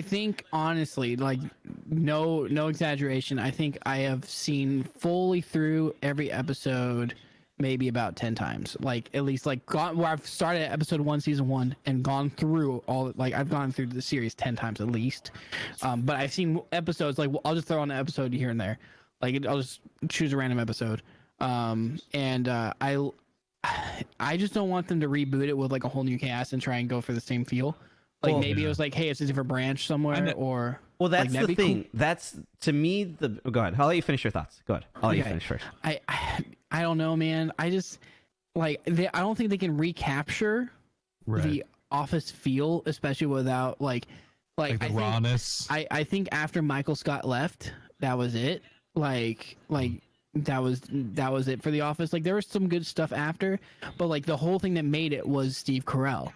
[SPEAKER 2] think honestly, like no exaggeration, I think I have seen fully through every episode maybe about 10 times. Like at least like gone where I've started at episode 1, season 1 and gone through all like I've gone through the series 10 times at least. But I've seen episodes like I'll just throw on an episode here and there. Like I'll just choose a random episode. I just don't want them to reboot it with like a whole new cast and try and go for the same feel. Like maybe it was like, hey, it's a different branch somewhere, or
[SPEAKER 1] that's
[SPEAKER 2] like,
[SPEAKER 1] the thing. Cool. That's to me the. Go ahead. I'll let you finish your thoughts. Go ahead. I'll let you finish first.
[SPEAKER 2] I don't know, man. I just like I don't think they can recapture the Office feel, especially without like
[SPEAKER 3] the rawness.
[SPEAKER 2] I think after Michael Scott left, that was it. Like that was it for The Office. Like there was some good stuff after, but like the whole thing that made it was Steve Carell,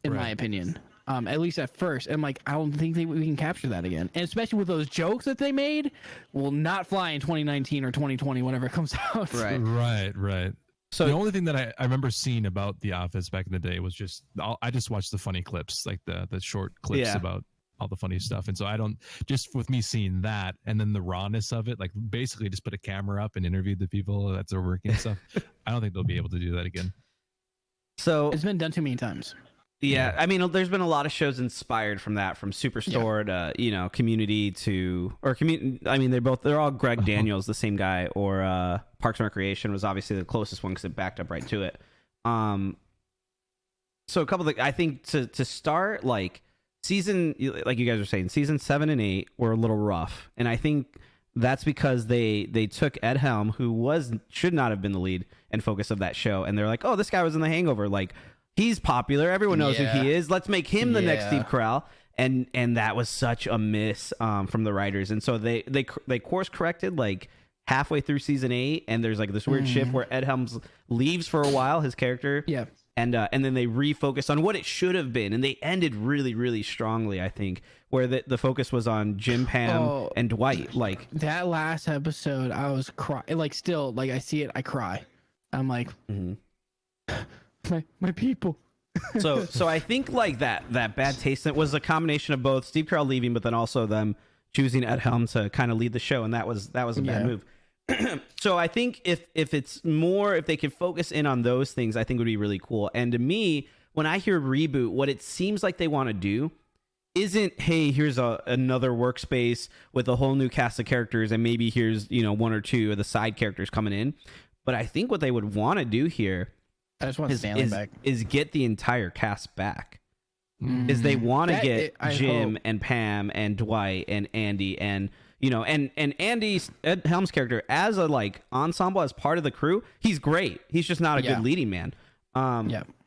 [SPEAKER 2] in my opinion. At least at first. And like I don't think we can capture that again. And especially with those jokes that they made, will not fly in 2019 or 2020 whenever it comes out.
[SPEAKER 3] Right. So the only thing that I remember seeing about The Office back in the day was just I just watched the funny clips, like the short clips about all the funny stuff. And so I don't, just with me seeing that and then the rawness of it, like basically just put a camera up and interviewed the people that's working and stuff. I don't think they'll be able to do that again.
[SPEAKER 1] So
[SPEAKER 2] it's been done too many times.
[SPEAKER 1] Yeah, I mean, there's been a lot of shows inspired from that, from Superstore to Community I mean, they're all Greg Daniels, the same guy, or Parks and Recreation was obviously the closest one because it backed up right to it. So a couple of I think to start like season, like you guys are saying, season 7 and 8 were a little rough, and I think that's because they took Ed Helm, who should not have been the lead and focus of that show, and they're like, oh, this guy was in The Hangover, like. He's popular. Everyone knows who he is. Let's make him the next Steve Carell. And that was such a miss from the writers. And so they course corrected like halfway through season 8. And there's like this weird shift where Ed Helms leaves for a while, his character. Yeah. And then they refocus on what it should have been. And they ended really, really strongly, I think, where the focus was on Jim, Pam, and Dwight. Like
[SPEAKER 2] that last episode, I was crying. Like still, like I see it, I cry. I'm like... My people.
[SPEAKER 1] so I think like that bad taste, it was a combination of both Steve Carell leaving, but then also them choosing Ed Helm to kind of lead the show, and that was a bad move. So I think if they could focus in on those things, I think would be really cool. And to me, when I hear reboot, what it seems like they want to do isn't, hey, here's another workspace with a whole new cast of characters, and maybe here's one or two of the side characters coming in. But I think what they would want to do here.
[SPEAKER 2] I just want Stanley back.
[SPEAKER 1] Is get the entire cast back. Is they want to get Jim and Pam and Dwight and Andy and and Andy's Ed Helms' character as a like ensemble, as part of the crew. He's great. He's just not a good leading man.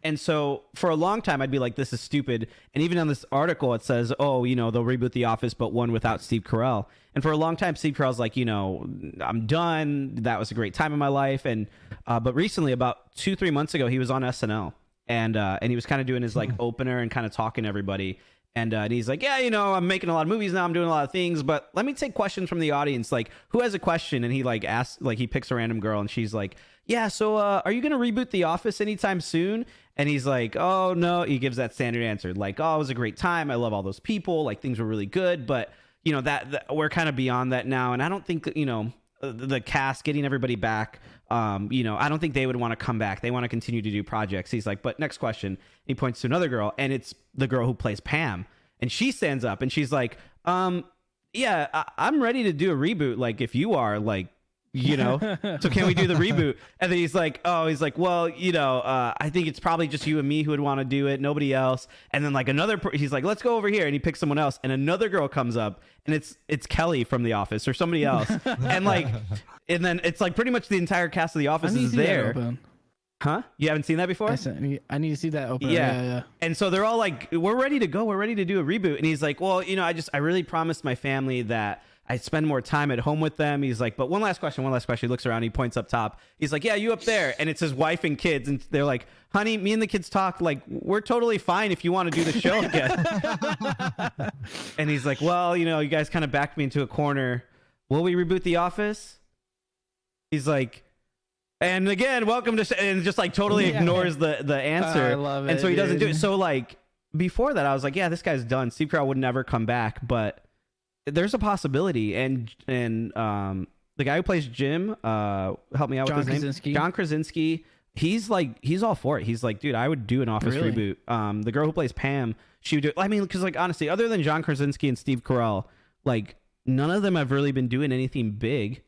[SPEAKER 1] And so for a long time, I'd be like, this is stupid. And even on this article, it says, oh, they'll reboot The Office, but one without Steve Carell. And for a long time, Steve Carell's like, I'm done. That was a great time in my life. And but recently, about 2-3 months ago, he was on SNL, and he was kind of doing his like opener and kind of talking to everybody. And he's like, I'm making a lot of movies now. I'm doing a lot of things, but let me take questions from the audience. Like, who has a question? And he like asks, like he picks a random girl, and she's like, yeah, so are you going to reboot The Office anytime soon? And he's like, oh, no. He gives that standard answer. Like, oh, it was a great time. I love all those people. Like, things were really good. But, that we're kind of beyond that now. And I don't think, the cast, getting everybody back, I don't think they would want to come back. They want to continue to do projects. He's like, but next question. He points to another girl, and it's the girl who plays Pam. And she stands up, and she's like, I'm ready to do a reboot. Like, if you are, like, you know, so can we do the reboot? And then he's like, well, I think it's probably just you and me who would want to do it, nobody else. And then like he's like, let's go over here, and he picks someone else, and another girl comes up, and it's Kelly from The Office or somebody else, and then it's like pretty much the entire cast of The Office is there. Huh? You haven't seen that before?
[SPEAKER 2] I need to see that open.
[SPEAKER 1] Yeah. And so they're all like, we're ready to go. We're ready to do a reboot. And he's like, well, I really promised my family that I'd spend more time at home with them. He's like, but one last question. He looks around. He points up top. He's like, yeah, you up there. And it's his wife and kids. And they're like, honey, me and the kids talk. Like, we're totally fine if you want to do the show again. And he's like, well, you guys kind of backed me into a corner. Will we reboot The Office? He's like, and again, welcome to, and just like totally ignores the answer.
[SPEAKER 2] I love it.
[SPEAKER 1] And so he doesn't do it. So like before that, I was like, yeah, this guy's done. Steve Carell would never come back, but there's a possibility. And the guy who plays Jim, help me out with his name, John Krasinski. He's all for it. He's like, dude, I would do an Office reboot. The girl who plays Pam, she would do it. I mean, because like honestly, other than John Krasinski and Steve Carell, like none of them have really been doing anything big.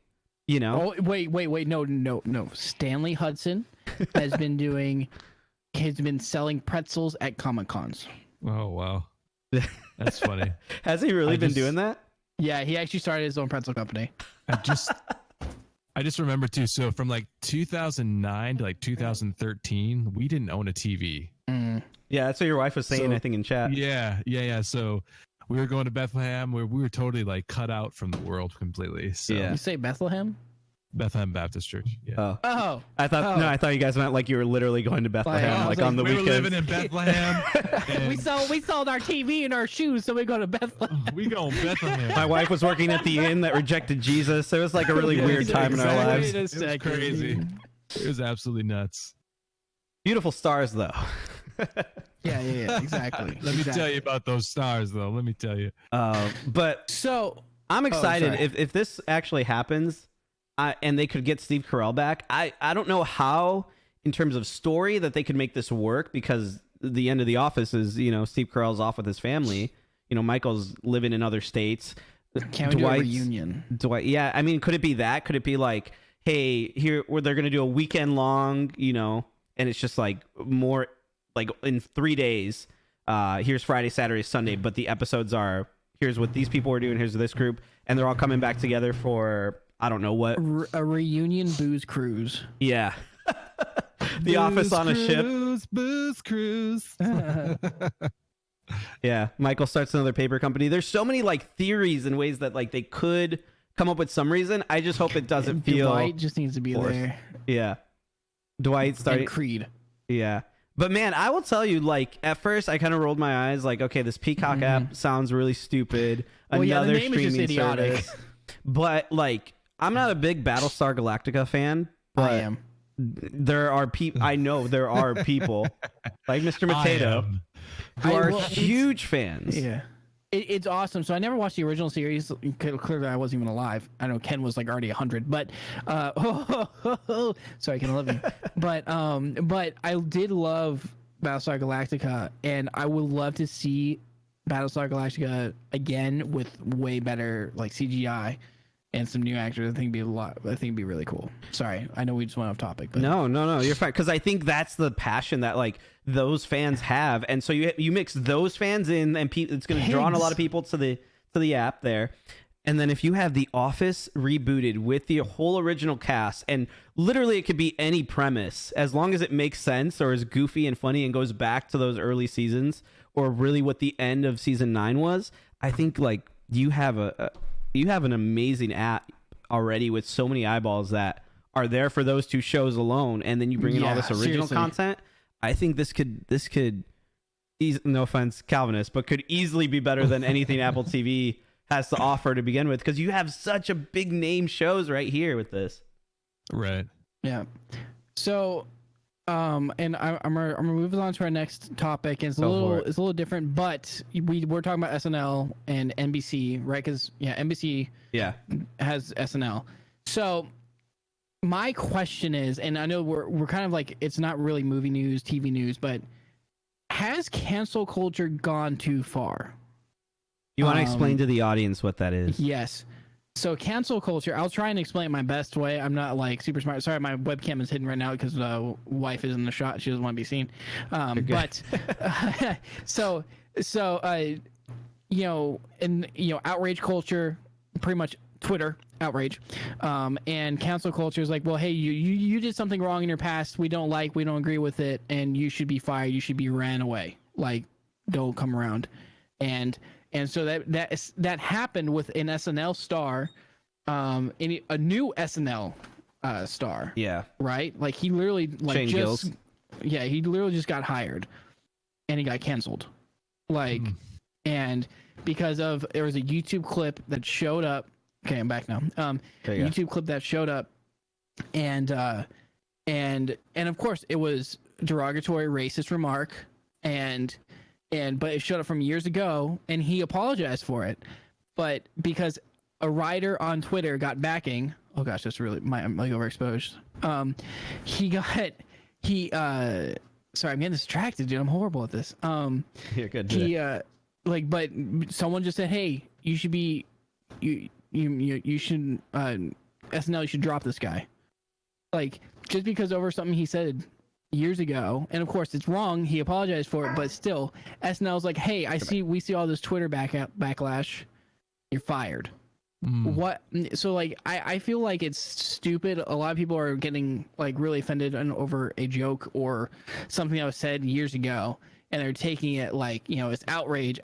[SPEAKER 2] Oh, wait. No. Stanley Hudson has been selling pretzels at Comic-Cons.
[SPEAKER 3] Oh, wow. That's funny.
[SPEAKER 1] Has he really been doing that?
[SPEAKER 2] Yeah, he actually started his own pretzel company.
[SPEAKER 3] I just remember too. So from like 2009 to like 2013, we didn't own a TV.
[SPEAKER 1] Yeah, that's what your wife was saying, I think, in chat.
[SPEAKER 3] Yeah. So we were going to Bethlehem where we were totally like cut out from the world completely. So
[SPEAKER 2] You say Bethlehem?
[SPEAKER 3] Bethlehem Baptist Church. Yeah.
[SPEAKER 2] Oh.
[SPEAKER 1] I thought you guys meant like you were literally going to Bethlehem, like on the
[SPEAKER 3] we
[SPEAKER 1] weekends.
[SPEAKER 3] were living in Bethlehem.
[SPEAKER 2] we sold our TV and our shoes, so we go to Bethlehem.
[SPEAKER 3] We go to Bethlehem.
[SPEAKER 1] My wife was working at the inn that rejected Jesus. It was like a really weird time in our lives.
[SPEAKER 3] It was crazy. It was absolutely nuts.
[SPEAKER 1] Beautiful stars, though.
[SPEAKER 2] Yeah, exactly.
[SPEAKER 3] Let me tell you about those stars, though. Let me tell you.
[SPEAKER 1] But
[SPEAKER 2] so
[SPEAKER 1] I'm excited if this actually happens, and they could get Steve Carell back. I don't know how, in terms of story, that they could make this work, because the end of The Office is, Steve Carell's off with his family. Michael's living in other states.
[SPEAKER 2] Can't we do a reunion?
[SPEAKER 1] Yeah, I mean, could it be that? Could it be like, hey, here where they're gonna do a weekend long, and it's just like more like in 3 days. Here's Friday, Saturday, Sunday, but the episodes are, here's what these people are doing, here's this group, and they're all coming back together for I don't know what,
[SPEAKER 2] a reunion booze cruise.
[SPEAKER 1] Yeah. The Office on a ship.
[SPEAKER 3] Booze cruise.
[SPEAKER 1] Yeah, Michael starts another paper company. There's so many like theories and ways that like they could come up with some reason. I just hope it doesn't feel.
[SPEAKER 2] Dwight just needs to be forced. There.
[SPEAKER 1] Yeah, Dwight started.
[SPEAKER 2] And Creed.
[SPEAKER 1] Yeah, but man, I will tell you, like at first I kind of rolled my eyes, like, okay, this Peacock app sounds really stupid.
[SPEAKER 2] Well,
[SPEAKER 1] Another
[SPEAKER 2] the name
[SPEAKER 1] streaming
[SPEAKER 2] is just idiotic.
[SPEAKER 1] service. But like, I'm not a big Battlestar Galactica fan. But
[SPEAKER 2] I am.
[SPEAKER 1] There are people. I know there are people like Mr. Potato who are huge fans.
[SPEAKER 2] Yeah. It's awesome. So I never watched the original series. Clearly, I wasn't even alive. I know Ken was like already 100, but sorry, Ken, I love you. But I did love Battlestar Galactica, and I would love to see Battlestar Galactica again with way better like CGI and some new actors. I think it'd be really cool. Sorry, I know we just went off topic. But
[SPEAKER 1] No, you're fine. Because I think that's the passion that like those fans have, and so you mix those fans in, and it's going to draw on a lot of people to the app there. And then if you have The Office rebooted with the whole original cast, and literally it could be any premise, as long as it makes sense or is goofy and funny and goes back to those early seasons, or really what the end of season 9 was, I think like you have an amazing app already with so many eyeballs that are there for those two shows alone, and then you bring in all this original content. I think this could no offense, Calvinist, but could easily be better than anything Apple TV has to offer to begin with, because you have such a big name shows right here with this.
[SPEAKER 3] Right.
[SPEAKER 2] Yeah. So, and I'm gonna move on to our next topic. And it's a little different, but we're talking about SNL and NBC, right? Because NBC has SNL. So my question is, and I know we're kind of like, it's not really movie news, TV news, but has cancel culture gone too far?
[SPEAKER 1] You want to explain to the audience what that is?
[SPEAKER 2] Yes. So cancel culture, I'll try and explain it my best way. I'm not like super smart. Sorry, my webcam is hidden right now because wife is in the shot. She doesn't want to be seen. But so outrage culture, pretty much Twitter outrage, and cancel culture is like, well, hey, you did something wrong in your past. We don't agree with it, and you should be fired. You should be ran away. Like, don't come around. And so that happened with an SNL star, a new SNL star.
[SPEAKER 1] Yeah.
[SPEAKER 2] Right. Like he literally
[SPEAKER 1] Shane Gillis.
[SPEAKER 2] he literally just got hired, and he got canceled. Like, and because there was a YouTube clip that showed up. Okay, I'm back now. YouTube clip that showed up, and of course it was derogatory, racist remark, but it showed up from years ago, and he apologized for it. But because a writer on Twitter got backing, oh gosh, that's really I'm like overexposed. Sorry, I'm getting distracted, dude. I'm horrible at this.
[SPEAKER 1] You're good.
[SPEAKER 2] But someone just said, hey, you should be, you should SNL, you should drop this guy. Like, just because over something he said years ago, and of course it's wrong, he apologized for it, but still SNL's like, hey, we see all this Twitter backlash, you're fired. What? So like I feel like it's stupid. A lot of people are getting like really offended over a joke or something that was said years ago, and they're taking it like, it's outrage.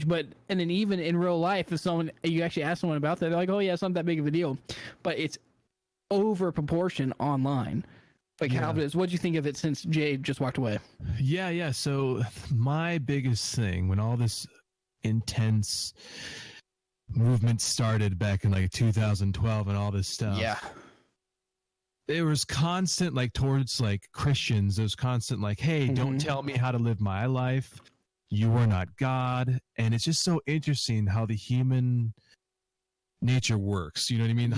[SPEAKER 2] But and then even in real life, if you actually ask someone about that, they're like, oh yeah, it's not that big of a deal, but it's over proportion online. Like, Calvinist, what do you think of it since Jay just walked away?
[SPEAKER 3] Yeah. So my biggest thing when all this intense movement started back in like 2012 and all this stuff.
[SPEAKER 2] Yeah.
[SPEAKER 3] There was constant, like, towards like Christians, there was constant like, hey, don't tell me how to live my life. You are not God. And it's just so interesting how the human nature works. You know what I mean?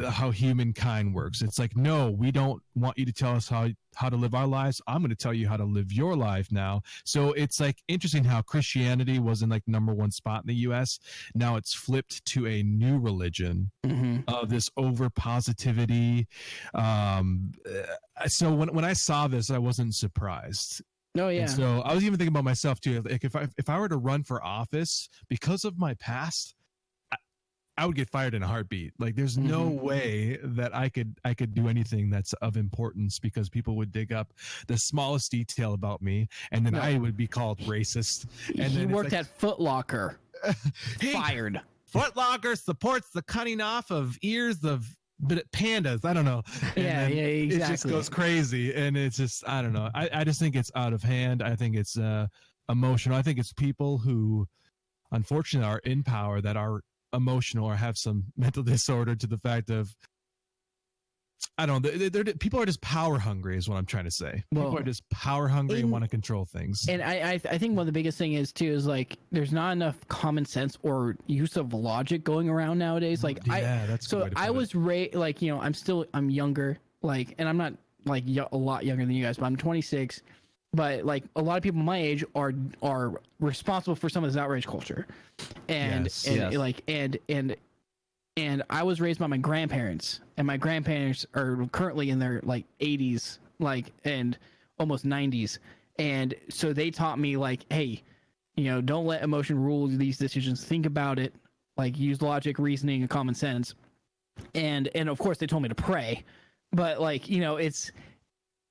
[SPEAKER 3] How humankind works. It's like, no, we don't want you to tell us how to live our lives. I'm going to tell you how to live your life now. So it's like interesting how Christianity was in like #1 spot in the US. Now it's flipped to a new religion of this over positivity. So when I saw this, I wasn't surprised.
[SPEAKER 2] Oh yeah.
[SPEAKER 3] And so I was even thinking about myself too. Like if I were to run for office because of my past, I would get fired in a heartbeat. Like, there's no way that I could do anything that's of importance, because people would dig up the smallest detail about me, and then I would be called racist. And
[SPEAKER 2] he worked at Foot Locker. Fired.
[SPEAKER 3] Foot Locker supports the cutting off of ears of pandas. I don't know. And
[SPEAKER 2] exactly.
[SPEAKER 3] It just goes crazy, and it's just, I don't know. I just think it's out of hand. I think it's emotional. I think it's people who, unfortunately, are in power that are emotional or have some mental disorder to the fact of, I don't know, people are just power hungry is what I'm trying to say. People are just power hungry and want to control things.
[SPEAKER 2] And I think one of the biggest thing is too, is like, there's not enough common sense or use of logic going around nowadays. Like,
[SPEAKER 3] that's so
[SPEAKER 2] I was raised, like, I'm younger, like, and I'm not like a lot younger than you guys, but I'm 26. But like a lot of people my age are responsible for some of this outrage culture, and I was raised by my grandparents, and my grandparents are currently in their like 80s, like, and almost 90s, and so they taught me like, hey, don't let emotion rule these decisions. Think about it, like, use logic, reasoning, and common sense, and of course they told me to pray, but like, it's.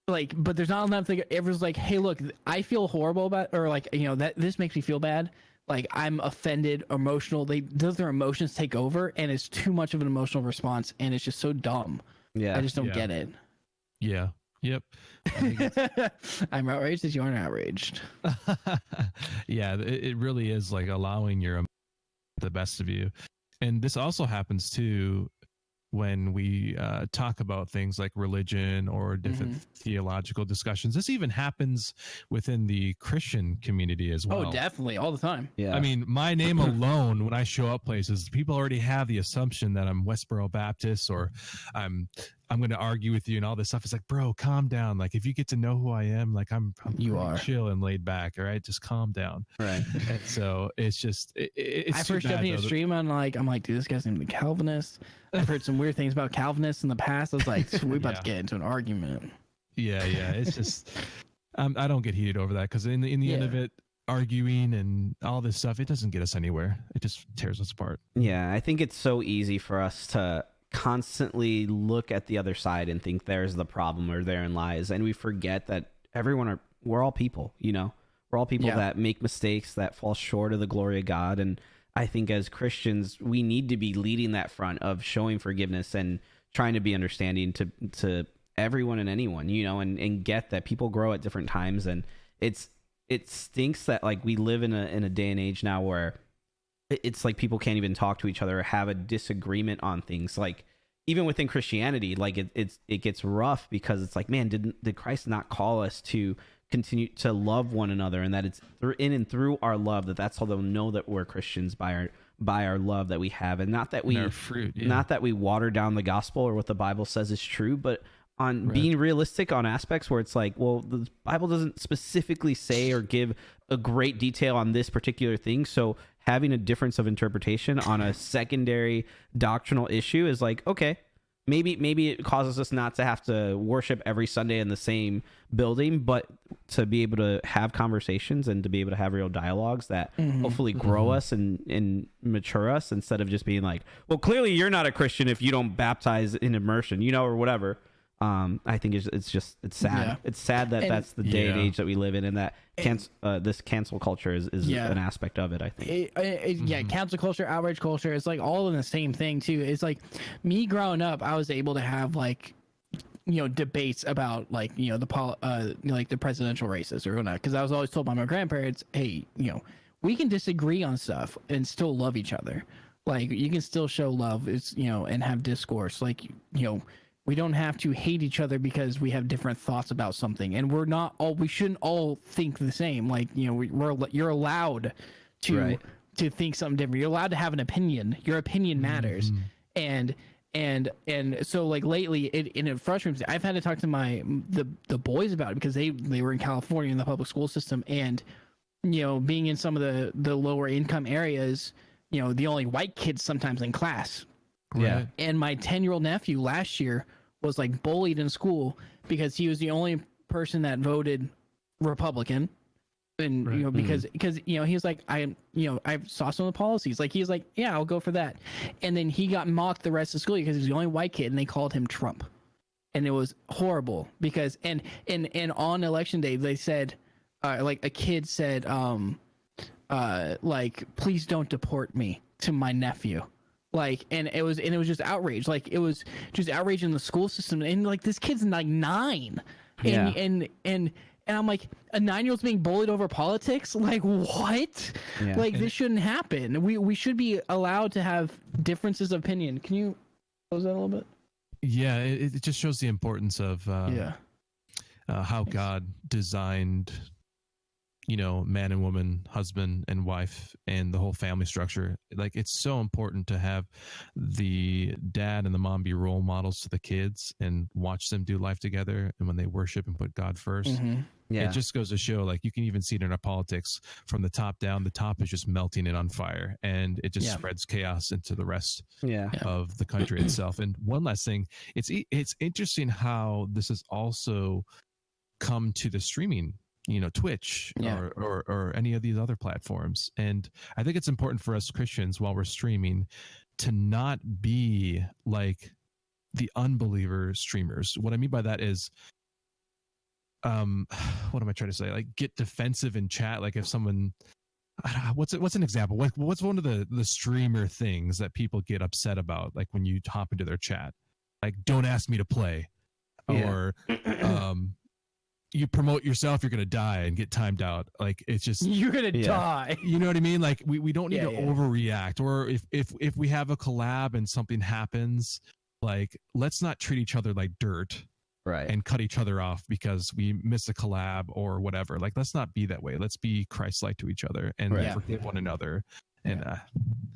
[SPEAKER 2] Like, but there's not enough. Everyone's like, hey, look, I feel horrible about, or like, that this makes me feel bad. Like, I'm offended, emotional. Does their emotions take over, and it's too much of an emotional response, and it's just so dumb.
[SPEAKER 1] Yeah,
[SPEAKER 2] I just don't get it.
[SPEAKER 3] Yeah. Yep.
[SPEAKER 2] I'm outraged that you aren't outraged.
[SPEAKER 3] Yeah, it really is like allowing the best of you, and this also happens too when we talk about things like religion or different theological discussions. This even happens within the Christian community as well.
[SPEAKER 2] Oh, definitely, all the time.
[SPEAKER 1] Yeah.
[SPEAKER 3] I mean, my name alone, when I show up places, people already have the assumption that I'm Westboro Baptist, or I'm I'm going to argue with you and all this stuff. It's like, bro, calm down. Like, if you get to know who I am, like I'm
[SPEAKER 2] You are
[SPEAKER 3] chill and laid back. All right. Just calm down.
[SPEAKER 1] Right.
[SPEAKER 3] And so it's just, it's
[SPEAKER 2] I first jumped in a stream and I'm like, dude, this guy's named the Calvinist. I've heard some weird things about Calvinists in the past. I was like, we're about to get into an argument.
[SPEAKER 3] Yeah. It's just, I don't get heated over that because in the end of it, arguing and all this stuff, it doesn't get us anywhere. It just tears us apart.
[SPEAKER 1] Yeah. I think it's so easy for us to constantly look at the other side and think there's the problem or therein lies, and we forget that we're all people, we're all people that make mistakes, that fall short of the glory of God. And I think as Christians, we need to be leading that front of showing forgiveness and trying to be understanding to everyone and anyone, and get that people grow at different times. And it stinks that like we live in a day and age now where it's like people can't even talk to each other or have a disagreement on things. Like even within Christianity, like it gets rough because it's like, man, did Christ not call us to continue to love one another, and that it's in and through our love that's how they'll know that we're Christians, by our love that we have, and not that we not that we water down the gospel or what the Bible says is true, but on being realistic on aspects where it's like, well, the Bible doesn't specifically say or give a great detail on this particular thing. So having a difference of interpretation on a secondary doctrinal issue is like, okay, maybe it causes us not to have to worship every Sunday in the same building, but to be able to have conversations and to be able to have real dialogues that hopefully grow us and mature us, instead of just being like, well, clearly you're not a Christian if you don't baptize in immersion, or whatever. I think it's sad. Yeah. It's sad that that's the day and age that we live in, and that this cancel culture is an aspect of it, I think.
[SPEAKER 2] Cancel culture, outrage culture, it's like all in the same thing too. It's like me growing up, I was able to have like, debates about like, like the presidential races or whatnot, because I was always told by my grandparents, hey, we can disagree on stuff and still love each other. Like you can still show love, and have discourse. Like, we don't have to hate each other because we have different thoughts about something, and we shouldn't all think the same. Like, you're allowed to think something different. You're allowed to have an opinion. Your opinion matters. And so like lately it frustrates me. I've had to talk to the boys about it because they were in California in the public school system, and being in some of the lower income areas, the only white kids sometimes in class.
[SPEAKER 1] Yeah.
[SPEAKER 2] And my 10-year-old nephew last year was like bullied in school because he was the only person that voted Republican. And, because he was like, I saw some of the policies. Like, he's like, yeah, I'll go for that. And then he got mocked the rest of school because he was the only white kid, and they called him Trump. And it was horrible because, and on election day, they said, like a kid said, like, please don't deport me to my nephew. Like, and it was just outrage. Like, it was just outrage in the school system. And like, this kid's like 9, and I'm like, a 9-year-old's being bullied over politics. Like, what? Yeah. Like, this shouldn't happen. We should be allowed to have differences of opinion. Can you close that a little bit?
[SPEAKER 3] Yeah, it just shows the importance of how God designed, man and woman, husband and wife, and the whole family structure. Like, it's so important to have the dad and the mom be role models to the kids and watch them do life together. And when they worship and put God first, it just goes to show, like, you can even see it in our politics from the top down. The top is just melting and on fire, and it just spreads chaos into the rest of the country itself. And one last thing, it's interesting how this has also come to the streaming, Twitch or any of these other platforms. And I think it's important for us Christians, while we're streaming, to not be like the unbeliever streamers. What I mean by that is, what am I trying to say? Like, get defensive in chat. Like, if someone, what's an example? What's one of the streamer things that people get upset about? Like, when you hop into their chat, like, don't ask me to play, or you promote yourself, you're gonna die and get timed out. Like, it's just,
[SPEAKER 2] you're gonna die.
[SPEAKER 3] You know what I mean? Like, we don't need to overreact. Or if we have a collab and something happens, like, let's not treat each other like dirt, right? And cut each other off because we miss a collab or whatever. Like, let's not be that way. Let's be Christ-like to each other and forgive one another. And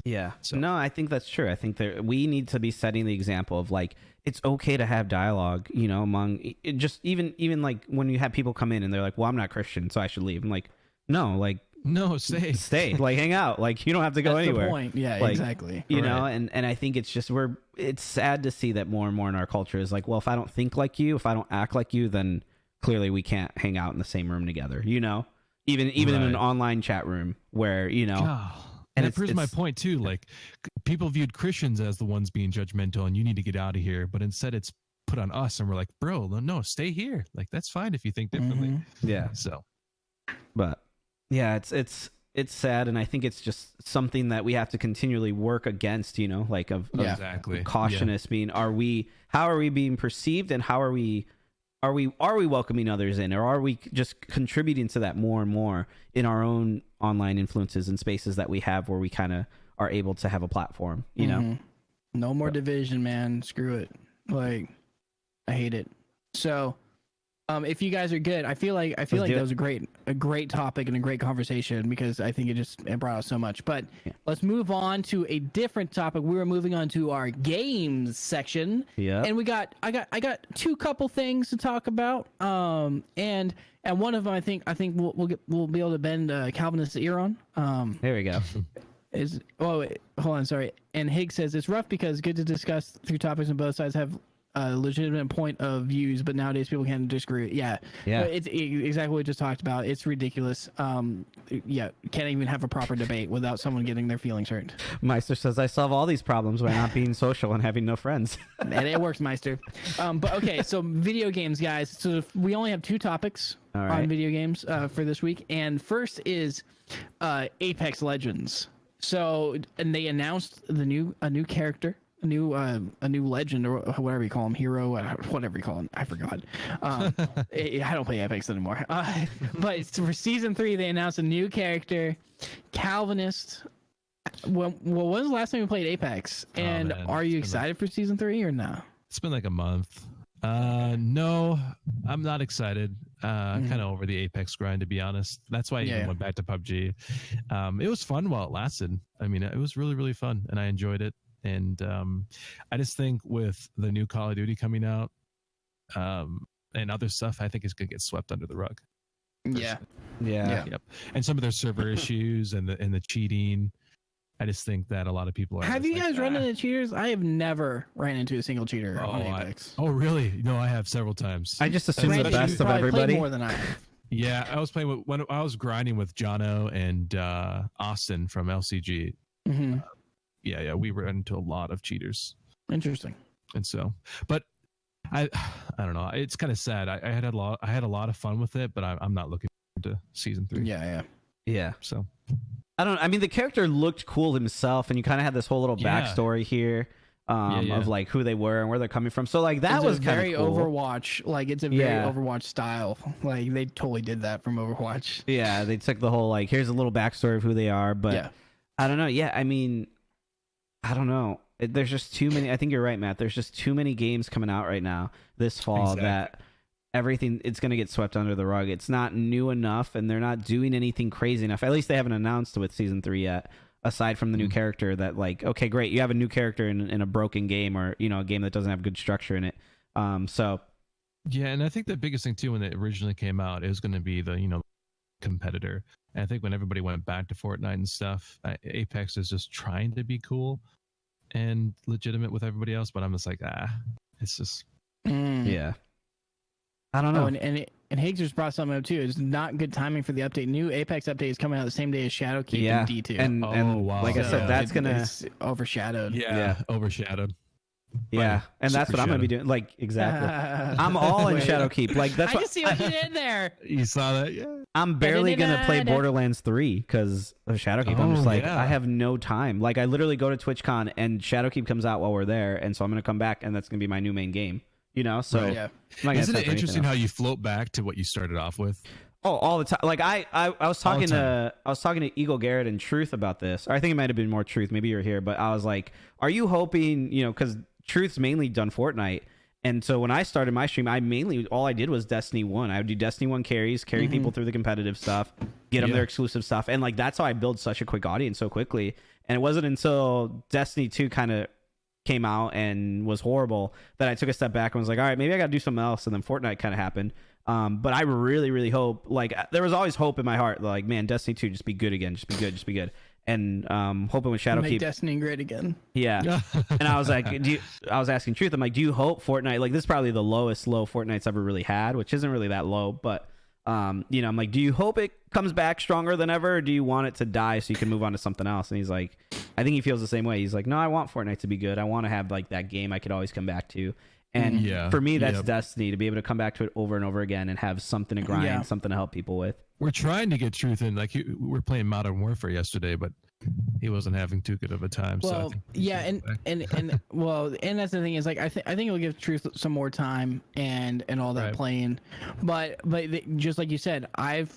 [SPEAKER 1] yeah.
[SPEAKER 3] So-
[SPEAKER 1] No, I think that's true. I think that we need to be setting the example of like it's okay to have dialogue, you know, among just even like when you have people come in and they're like, "Well, I'm not Christian, so I should leave." I'm like, "No, like
[SPEAKER 3] no, stay.
[SPEAKER 1] like hang out. Like you don't have to go
[SPEAKER 2] That's
[SPEAKER 1] anywhere."
[SPEAKER 2] the point. Yeah,
[SPEAKER 1] Like,
[SPEAKER 2] exactly.
[SPEAKER 1] You know,
[SPEAKER 3] Right.
[SPEAKER 1] and I think it's just it's sad to see that more and more in our culture is like, well, if I don't think like you, if I don't act like you, then clearly we can't hang out in the same room together, you know? Even in an
[SPEAKER 3] Right.
[SPEAKER 1] online chat room where, you know,
[SPEAKER 3] And it
[SPEAKER 1] it's-
[SPEAKER 3] proves my
[SPEAKER 1] it's-
[SPEAKER 3] point too. Like people viewed Christians as the ones being judgmental and you need to get out of here, but instead it's put on us and we're like, bro, no, stay here. Like that's fine if you think differently.
[SPEAKER 2] Mhm.
[SPEAKER 1] yeah.
[SPEAKER 3] So
[SPEAKER 1] But yeah, it's sad, and I think it's just something that we have to continually work against, you know, like of
[SPEAKER 2] Yeah.
[SPEAKER 3] exactly.
[SPEAKER 1] cautiousness being how are we being perceived, and how are we welcoming others in, or are we just contributing to that more and more in our own online influences and spaces that we have where we kind of are able to have a platform, you know?
[SPEAKER 2] Mhm. No more division, man. Screw it. Like, I hate it. So, if you guys are good, I feel like
[SPEAKER 1] do
[SPEAKER 2] that
[SPEAKER 1] it.
[SPEAKER 2] was a great topic and a great conversation because I think it brought out so much. But let's move on to a different topic. We were moving on to our games section.
[SPEAKER 1] Yeah.
[SPEAKER 2] And I got two couple things to talk about. And one of them I think we'll be able to bend Calvinist's ear on.
[SPEAKER 1] There we go.
[SPEAKER 2] Wait, hold on, sorry. And Higgs says it's rough because good to discuss through topics on both sides have a legitimate point of views, but nowadays people can disagree. Yeah. It's exactly what we just talked about. It's ridiculous. Yeah, can't even have a proper debate without someone getting their feelings hurt.
[SPEAKER 1] Meister says I solve all these problems by not being social and having no friends.
[SPEAKER 2] And it works, Meister. But okay, so video games, guys. So we only have two topics
[SPEAKER 1] All right.
[SPEAKER 2] on video games for this week, and first is Apex Legends. So, and they announced a new character, a new legend, or whatever you call him, hero, whatever you call him. I forgot. I don't play Apex anymore. But it's for season 3. They announced a new character, Calvinist. Well, when was the last time we played Apex? And
[SPEAKER 3] man,
[SPEAKER 2] are you
[SPEAKER 3] it's been
[SPEAKER 2] excited for season 3 or no?
[SPEAKER 3] it's been like a month. No, I'm not excited. Kind of over the Apex grind, to be honest. That's why I even went back to PUBG. It was fun while it lasted. I mean, it was really, really fun, and I enjoyed it. And I just think with the new Call of Duty coming out and other stuff, I think it's gonna get swept under the rug.
[SPEAKER 2] Yeah.
[SPEAKER 1] Yeah.
[SPEAKER 3] Yep. And some of their server issues and the cheating. I just think that a lot of people are.
[SPEAKER 2] Have
[SPEAKER 3] just
[SPEAKER 2] you
[SPEAKER 3] like,
[SPEAKER 2] guys run into cheaters? I have never ran into a single cheater on Apex.
[SPEAKER 3] Oh, really? No, I have several times.
[SPEAKER 1] I just assume the
[SPEAKER 2] Granted,
[SPEAKER 1] best
[SPEAKER 2] you've
[SPEAKER 1] of
[SPEAKER 2] probably played
[SPEAKER 1] everybody.
[SPEAKER 2] more than I have.
[SPEAKER 3] Yeah, I was playing with when I was grinding with Jono and Austin from LCG.
[SPEAKER 2] Mm-hmm.
[SPEAKER 3] Yeah, we ran into a lot of cheaters,
[SPEAKER 2] Interesting.
[SPEAKER 3] and so, but I don't know. It's kind of sad. I had a lot of fun with it, but I'm not looking forward to season 3.
[SPEAKER 2] Yeah.
[SPEAKER 1] Yeah.
[SPEAKER 3] So
[SPEAKER 1] I mean, the character looked cool himself, and you kind of had this whole little
[SPEAKER 3] Yeah.
[SPEAKER 1] backstory here
[SPEAKER 3] Yeah.
[SPEAKER 1] of like who they were and where they're coming from. So like that
[SPEAKER 2] It's
[SPEAKER 1] was
[SPEAKER 2] a
[SPEAKER 1] kind
[SPEAKER 2] very
[SPEAKER 1] of cool.
[SPEAKER 2] Overwatch. Like it's a very
[SPEAKER 1] Yeah.
[SPEAKER 2] Overwatch style. Like they totally did that from Overwatch.
[SPEAKER 1] Yeah, they took the whole like here's a little backstory of who they are, but
[SPEAKER 2] Yeah.
[SPEAKER 1] I don't know. Yeah, I mean, I don't know. There's just too many. I think you're right, Matt. There's just too many games coming out right now this fall
[SPEAKER 3] Exactly.
[SPEAKER 1] that everything it's going to get swept under the rug. It's not new enough, and they're not doing anything crazy enough. At least they haven't announced with season 3 yet. Aside from the new character, that like, okay, great, you have a new character in a broken game, or you know, a game that doesn't have good structure in it. So
[SPEAKER 3] yeah, and I think the biggest thing too when it originally came out, it was going to be the competitor. And I think when everybody went back to Fortnite and stuff, Apex is just trying to be cool and legitimate with everybody else. But I'm just like, it's just
[SPEAKER 1] yeah, I don't know.
[SPEAKER 2] Oh, and Higgs just brought something up too. It's not good timing for the update. New Apex update is coming out the same day as Shadowkeep
[SPEAKER 1] Yeah,
[SPEAKER 2] and D2.
[SPEAKER 1] and
[SPEAKER 3] wow.
[SPEAKER 1] like I said, that's gonna
[SPEAKER 2] it's overshadowed.
[SPEAKER 3] yeah, overshadowed.
[SPEAKER 1] yeah, and that's what I'm gonna be doing. Like exactly, I'm all in
[SPEAKER 2] Wait.
[SPEAKER 1] Shadowkeep. Like that's
[SPEAKER 2] I
[SPEAKER 1] what
[SPEAKER 2] just see what you did there.
[SPEAKER 3] You saw that? Yeah.
[SPEAKER 1] I'm barely gonna play
[SPEAKER 2] Da-da-da-da.
[SPEAKER 1] Borderlands 3 because of Shadowkeep. I'm just
[SPEAKER 3] Oh,
[SPEAKER 1] like,
[SPEAKER 3] yeah.
[SPEAKER 1] I have no time. Like, I literally go to TwitchCon and Shadowkeep comes out while we're there, and so I'm gonna come back, and that's gonna be my new main game. You know, so
[SPEAKER 3] Right.
[SPEAKER 2] Yeah.
[SPEAKER 1] I'm not gonna
[SPEAKER 3] Isn't
[SPEAKER 1] touch
[SPEAKER 3] it
[SPEAKER 1] anything
[SPEAKER 3] interesting
[SPEAKER 1] else.
[SPEAKER 3] how you float back to what you started off with?
[SPEAKER 1] Oh, all the time. Like I was
[SPEAKER 3] All the
[SPEAKER 1] talking to Eagle Garrett and Truth about this. Or I think it might have been more Truth. Maybe you're here, but I was like, are you hoping? You know, because Truth's mainly done Fortnite. And so when I started my stream, all I did was Destiny 1. I would do Destiny 1 carries, carry people through the competitive stuff, get them their exclusive stuff. And like, that's how I build such a quick audience so quickly. And it wasn't until Destiny 2 kind of came out and was horrible that I took a step back and was like, all right, maybe I got to do something else. And then Fortnite kind of happened. But I really, really hope, like, there was always hope in my heart, like, man, Destiny 2, just be good again. Just be good. Just be good. And hoping with Shadowkeep.
[SPEAKER 2] Make Destiny great again.
[SPEAKER 1] Yeah. And I was like, I was asking Truth. I'm like, do you hope Fortnite, like, this is probably the lowest low Fortnite's ever really had, which isn't really that low, but you know, I'm like, do you hope it comes back stronger than ever, or do you want it to die so you can move on to something else? And he's like, I think he feels the same way. He's like, no, I want Fortnite to be good. I want to have like that game I could always come back to. And for me, that's Destiny, to be able to come back to it over and over again and have something to grind, something to help people with. We're
[SPEAKER 3] trying to get Truth in. Like, we were playing Modern Warfare yesterday, but he wasn't having too good of a time.
[SPEAKER 2] Well,
[SPEAKER 3] so
[SPEAKER 2] and well, and that's the thing is, like, I think it'll give Truth some more time and all that playing, but just like you said, I've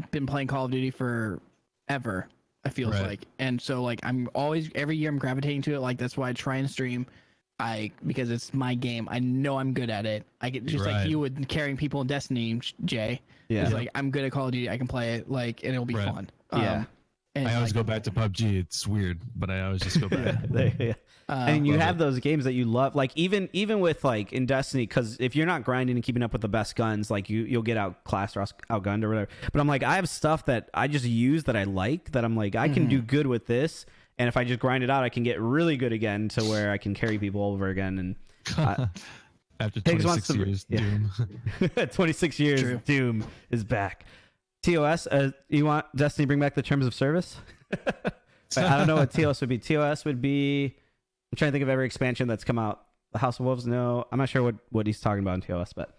[SPEAKER 2] been playing Call of Duty forever. I feels like, and so like I'm always every year I'm gravitating to it. Like that's why I try and stream. Because it's my game. I know I'm good at it. I get just like you with carrying people in Destiny, Jay. Yeah. It's like I'm good at Call of Duty. I can play it like and it'll be fun.
[SPEAKER 1] Yeah.
[SPEAKER 2] And
[SPEAKER 3] I always go back to PUBG. It's weird, but I always just go back.
[SPEAKER 1] And you have those games that you love, like even with like in Destiny, because if you're not grinding and keeping up with the best guns, like you'll get outclassed or outgunned or whatever. But I'm like, I have stuff that I just use that I like, that I'm like, I can do good with this. And if I just grind it out, I can get really good again to where I can carry people over again. And
[SPEAKER 3] after 26 years, Doom.
[SPEAKER 1] 26 years, Doom is back. TOS, you want Destiny to bring back the terms of service? I don't know what TOS would be. TOS would be, I'm trying to think of every expansion that's come out. The House of Wolves, no. I'm not sure what he's talking about in TOS, but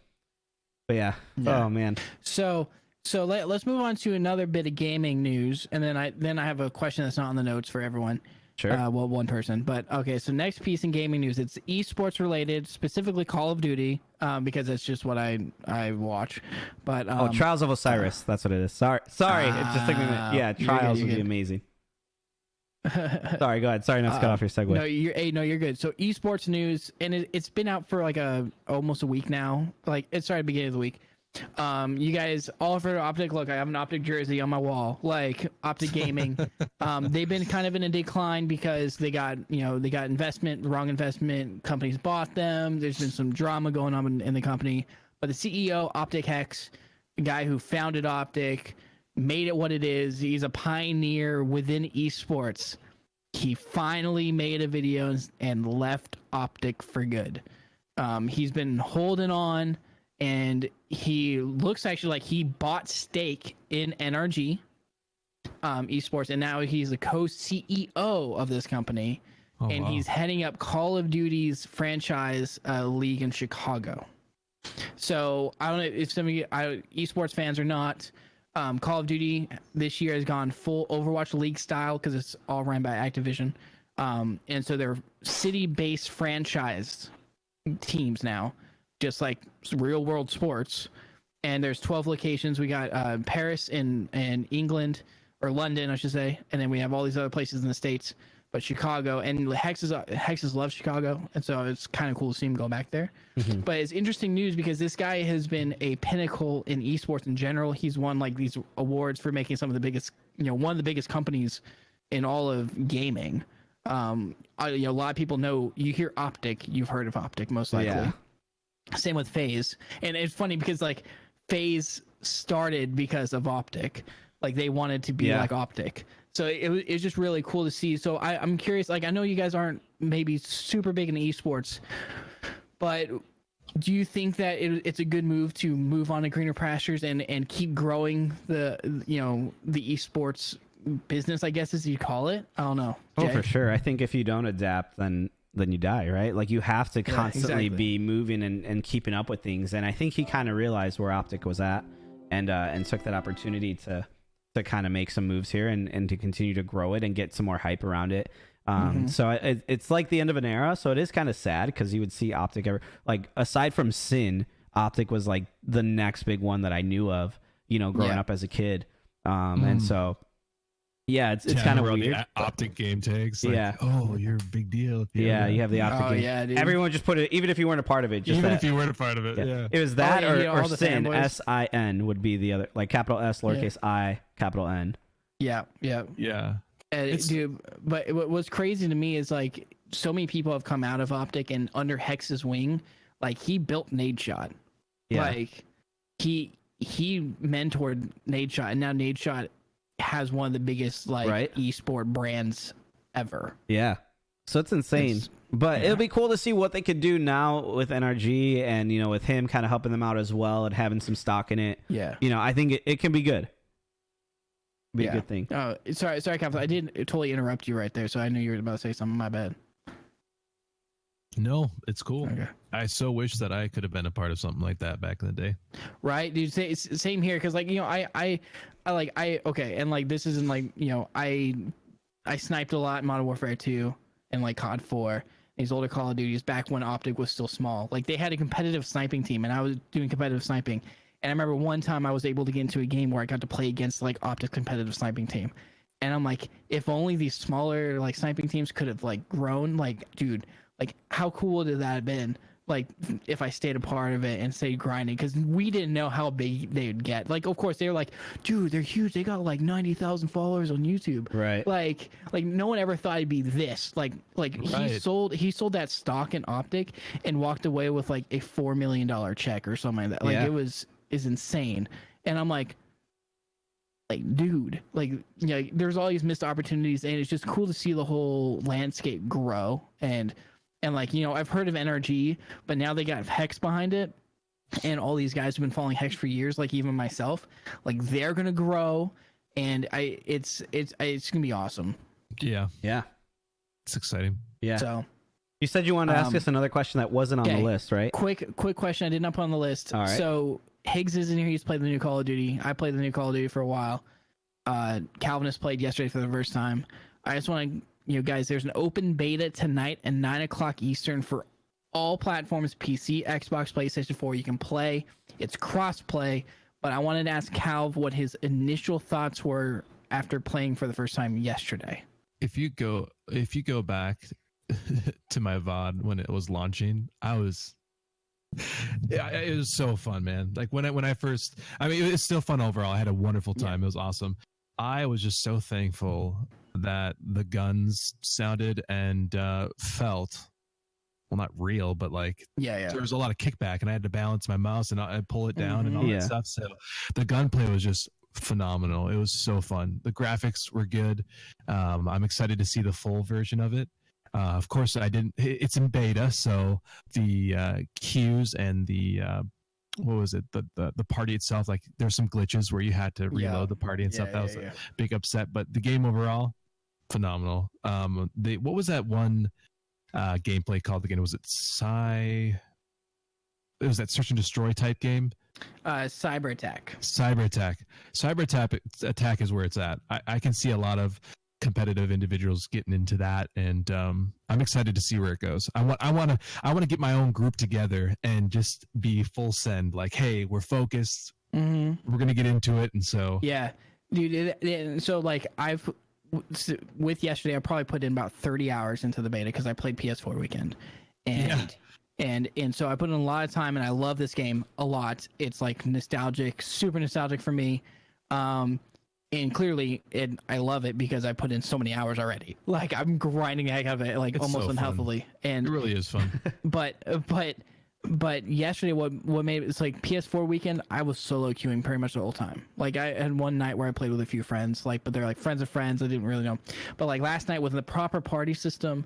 [SPEAKER 1] yeah. Oh, man.
[SPEAKER 2] So let's move on to another bit of gaming news, and then I have a question that's not on the notes for everyone.
[SPEAKER 1] Sure.
[SPEAKER 2] Well, one person, but okay. So next piece in gaming news, it's esports related, specifically Call of Duty, because that's just what I watch. But
[SPEAKER 1] Trials of Osiris, that's what it is. Sorry, it just took me a minute. Yeah, Trials would be amazing. Sorry, go ahead. Sorry, not to cut off your segue.
[SPEAKER 2] You're good. So esports news, and it's been out for like almost a week now. Like it started beginning of the week. You guys all for Optic. Look, I have an Optic jersey on my wall, like Optic Gaming. They've been kind of in a decline because they got wrong investment. Companies bought them. There's been some drama going on in the company. But the CEO, Optic Hex, the guy who founded Optic, made it what it is. He's a pioneer within esports. He finally made a video and left Optic for good. He's been holding on. And he looks actually like he bought stake in NRG esports, and now he's the co-CEO of this company, he's heading up Call of Duty's franchise league in Chicago. So I don't know if some of you esports fans or not. Call of Duty this year has gone full Overwatch League style because it's all run by Activision, and so they're city-based franchise teams now. Just like real world sports, and there's 12 locations. We got Paris and England, or London, I should say, and then we have all these other places in the States. But Chicago, and Hexes love Chicago, and so it's kind of cool to see him go back there. But it's interesting news because this guy has been a pinnacle in esports in general. He's won like these awards for making some of the biggest, one of the biggest companies in all of gaming. A lot of people know, you hear Optic, you've heard of Optic most likely. Yeah. Same with FaZe, and it's funny because like FaZe started because of Optic, like they wanted to be like Optic, so it's just really cool to see. So I'm curious, like I know you guys aren't maybe super big in esports, but do you think that it's a good move to move on to greener pastures and keep growing the esports business, I guess as you call it? I don't know.
[SPEAKER 1] Jay? Oh, for sure. I think if you don't adapt, then you die, right? Like you have to constantly be moving and keeping up with things. And I think he kind of realized where Optic was at and took that opportunity to kind of make some moves here and to continue to grow it and get some more hype around it. So it's like the end of an era. So it is kind of sad because you would see Optic like aside from Sin, Optic was like the next big one that I knew of, growing up as a kid. And so Yeah, it's
[SPEAKER 3] Yeah,
[SPEAKER 1] kind of
[SPEAKER 3] remember all
[SPEAKER 1] weird.
[SPEAKER 3] the optic game tags. Like,
[SPEAKER 1] Yeah.
[SPEAKER 3] oh, you're a big deal.
[SPEAKER 1] Yeah, you have the optic
[SPEAKER 2] Oh
[SPEAKER 1] game.
[SPEAKER 2] yeah, dude.
[SPEAKER 1] Everyone just put it, even if you weren't a part of it, just
[SPEAKER 3] Even
[SPEAKER 1] that.
[SPEAKER 3] if you weren't a part of it. Yeah.
[SPEAKER 1] It was that
[SPEAKER 2] yeah,
[SPEAKER 1] or
[SPEAKER 2] all the
[SPEAKER 1] sin,
[SPEAKER 2] fanboys.
[SPEAKER 1] S-I-N would be the other, like capital S, lowercase I, capital N.
[SPEAKER 2] Yeah.
[SPEAKER 3] Yeah.
[SPEAKER 2] Dude, but what's crazy to me is like so many people have come out of Optic and under Hex's wing, like he built Nade Shot.
[SPEAKER 1] Yeah.
[SPEAKER 2] Like he mentored Nade Shot, and now Nade Shot has one of the biggest like esport brands ever.
[SPEAKER 1] Yeah. So it's insane. But it'll be cool to see what they could do now with NRG and, you know, with him kind of helping them out as well and having some stock in it.
[SPEAKER 2] Yeah.
[SPEAKER 1] You know, I think it can be good. Be a good thing.
[SPEAKER 2] Oh, sorry, Captain. I did totally interrupt you right there, so I knew you were about to say something. My bad.
[SPEAKER 3] No, it's cool.
[SPEAKER 2] Okay.
[SPEAKER 3] I so wish that I could have been a part of something like that back in the day.
[SPEAKER 2] Right, dude. Same here, because like, you know, I okay, and like this isn't like, you know, I sniped a lot in Modern Warfare 2 and like COD 4. These older Call of Duties back when Optic was still small. Like they had a competitive sniping team, and I was doing competitive sniping. And I remember one time I was able to get into a game where I got to play against like Optic competitive sniping team. And I'm like, if only these smaller like sniping teams could have like grown, like, dude, like how cool would that have been? Like if I stayed a part of it and stayed grinding, because we didn't know how big they would get. Like, of course, they were like, dude, they're huge. They got like 90,000 followers on YouTube.
[SPEAKER 1] Right.
[SPEAKER 2] Like no one ever thought it'd be this. Like he sold that stock in Optic and walked away with like a $4 million check or something like that. Like is insane. And I'm like, dude, like, you know, there's all these missed opportunities, and it's just cool to see the whole landscape grow. And like, you know, I've heard of NRG, but now they got Hex behind it, and all these guys have been following Hex for years, like even myself. Like they're gonna grow, and it's gonna be awesome.
[SPEAKER 3] Yeah.
[SPEAKER 1] Yeah.
[SPEAKER 3] It's exciting.
[SPEAKER 1] Yeah.
[SPEAKER 2] So
[SPEAKER 1] you said you wanted to ask us another question that wasn't on the list, right?
[SPEAKER 2] Quick question I did not put on the list.
[SPEAKER 1] All right.
[SPEAKER 2] So Higgs isn't here. He's played the new Call of Duty. I played the new Call of Duty for a while. Calvinist played yesterday for the first time. I just want to, you know, guys, there's an open beta tonight at 9 o'clock Eastern for all platforms, PC, Xbox, PlayStation 4. You can play. It's cross-play. But I wanted to ask Calv what his initial thoughts were after playing for the first time yesterday.
[SPEAKER 3] If you go back to my VOD when it was launching, it was so fun, man. Like when I first, I mean, it was still fun overall. I had a wonderful time. It was awesome. I was just so thankful that the guns sounded and felt, well, not real, but like there was a lot of kickback, and I had to balance my mouse and I pull it down and all that stuff. So the gunplay was just phenomenal. It was so fun. The graphics were good. I'm excited to see the full version of it. Of course, it's in beta, so the queues and the what was it? The party itself, like there's some glitches where you had to reload the party and stuff. That was a big upset. But the game overall, phenomenal. What was that one gameplay called again? Was it It was that search and destroy type game.
[SPEAKER 2] Cyber attack
[SPEAKER 3] is where it's at. I can see a lot of competitive individuals getting into that, and I'm excited to see where it goes. I want to get my own group together and just be full send, like, hey, we're focused, we're gonna get into it. And so
[SPEAKER 2] dude, so like with yesterday I probably put in about 30 hours into the beta because I played PS4 weekend, and so I put in a lot of time, and I love this game a lot. It's like nostalgic, super nostalgic for me. And clearly, I love it because I put in so many hours already. Like I'm grinding the heck out of it, like it's almost so unhealthily. And
[SPEAKER 3] it really is fun.
[SPEAKER 2] But yesterday, what made it's like PS4 weekend, I was solo queuing pretty much the whole time. Like I had one night where I played with a few friends, like, but they're like friends of friends. I didn't really know. But like last night with the proper party system,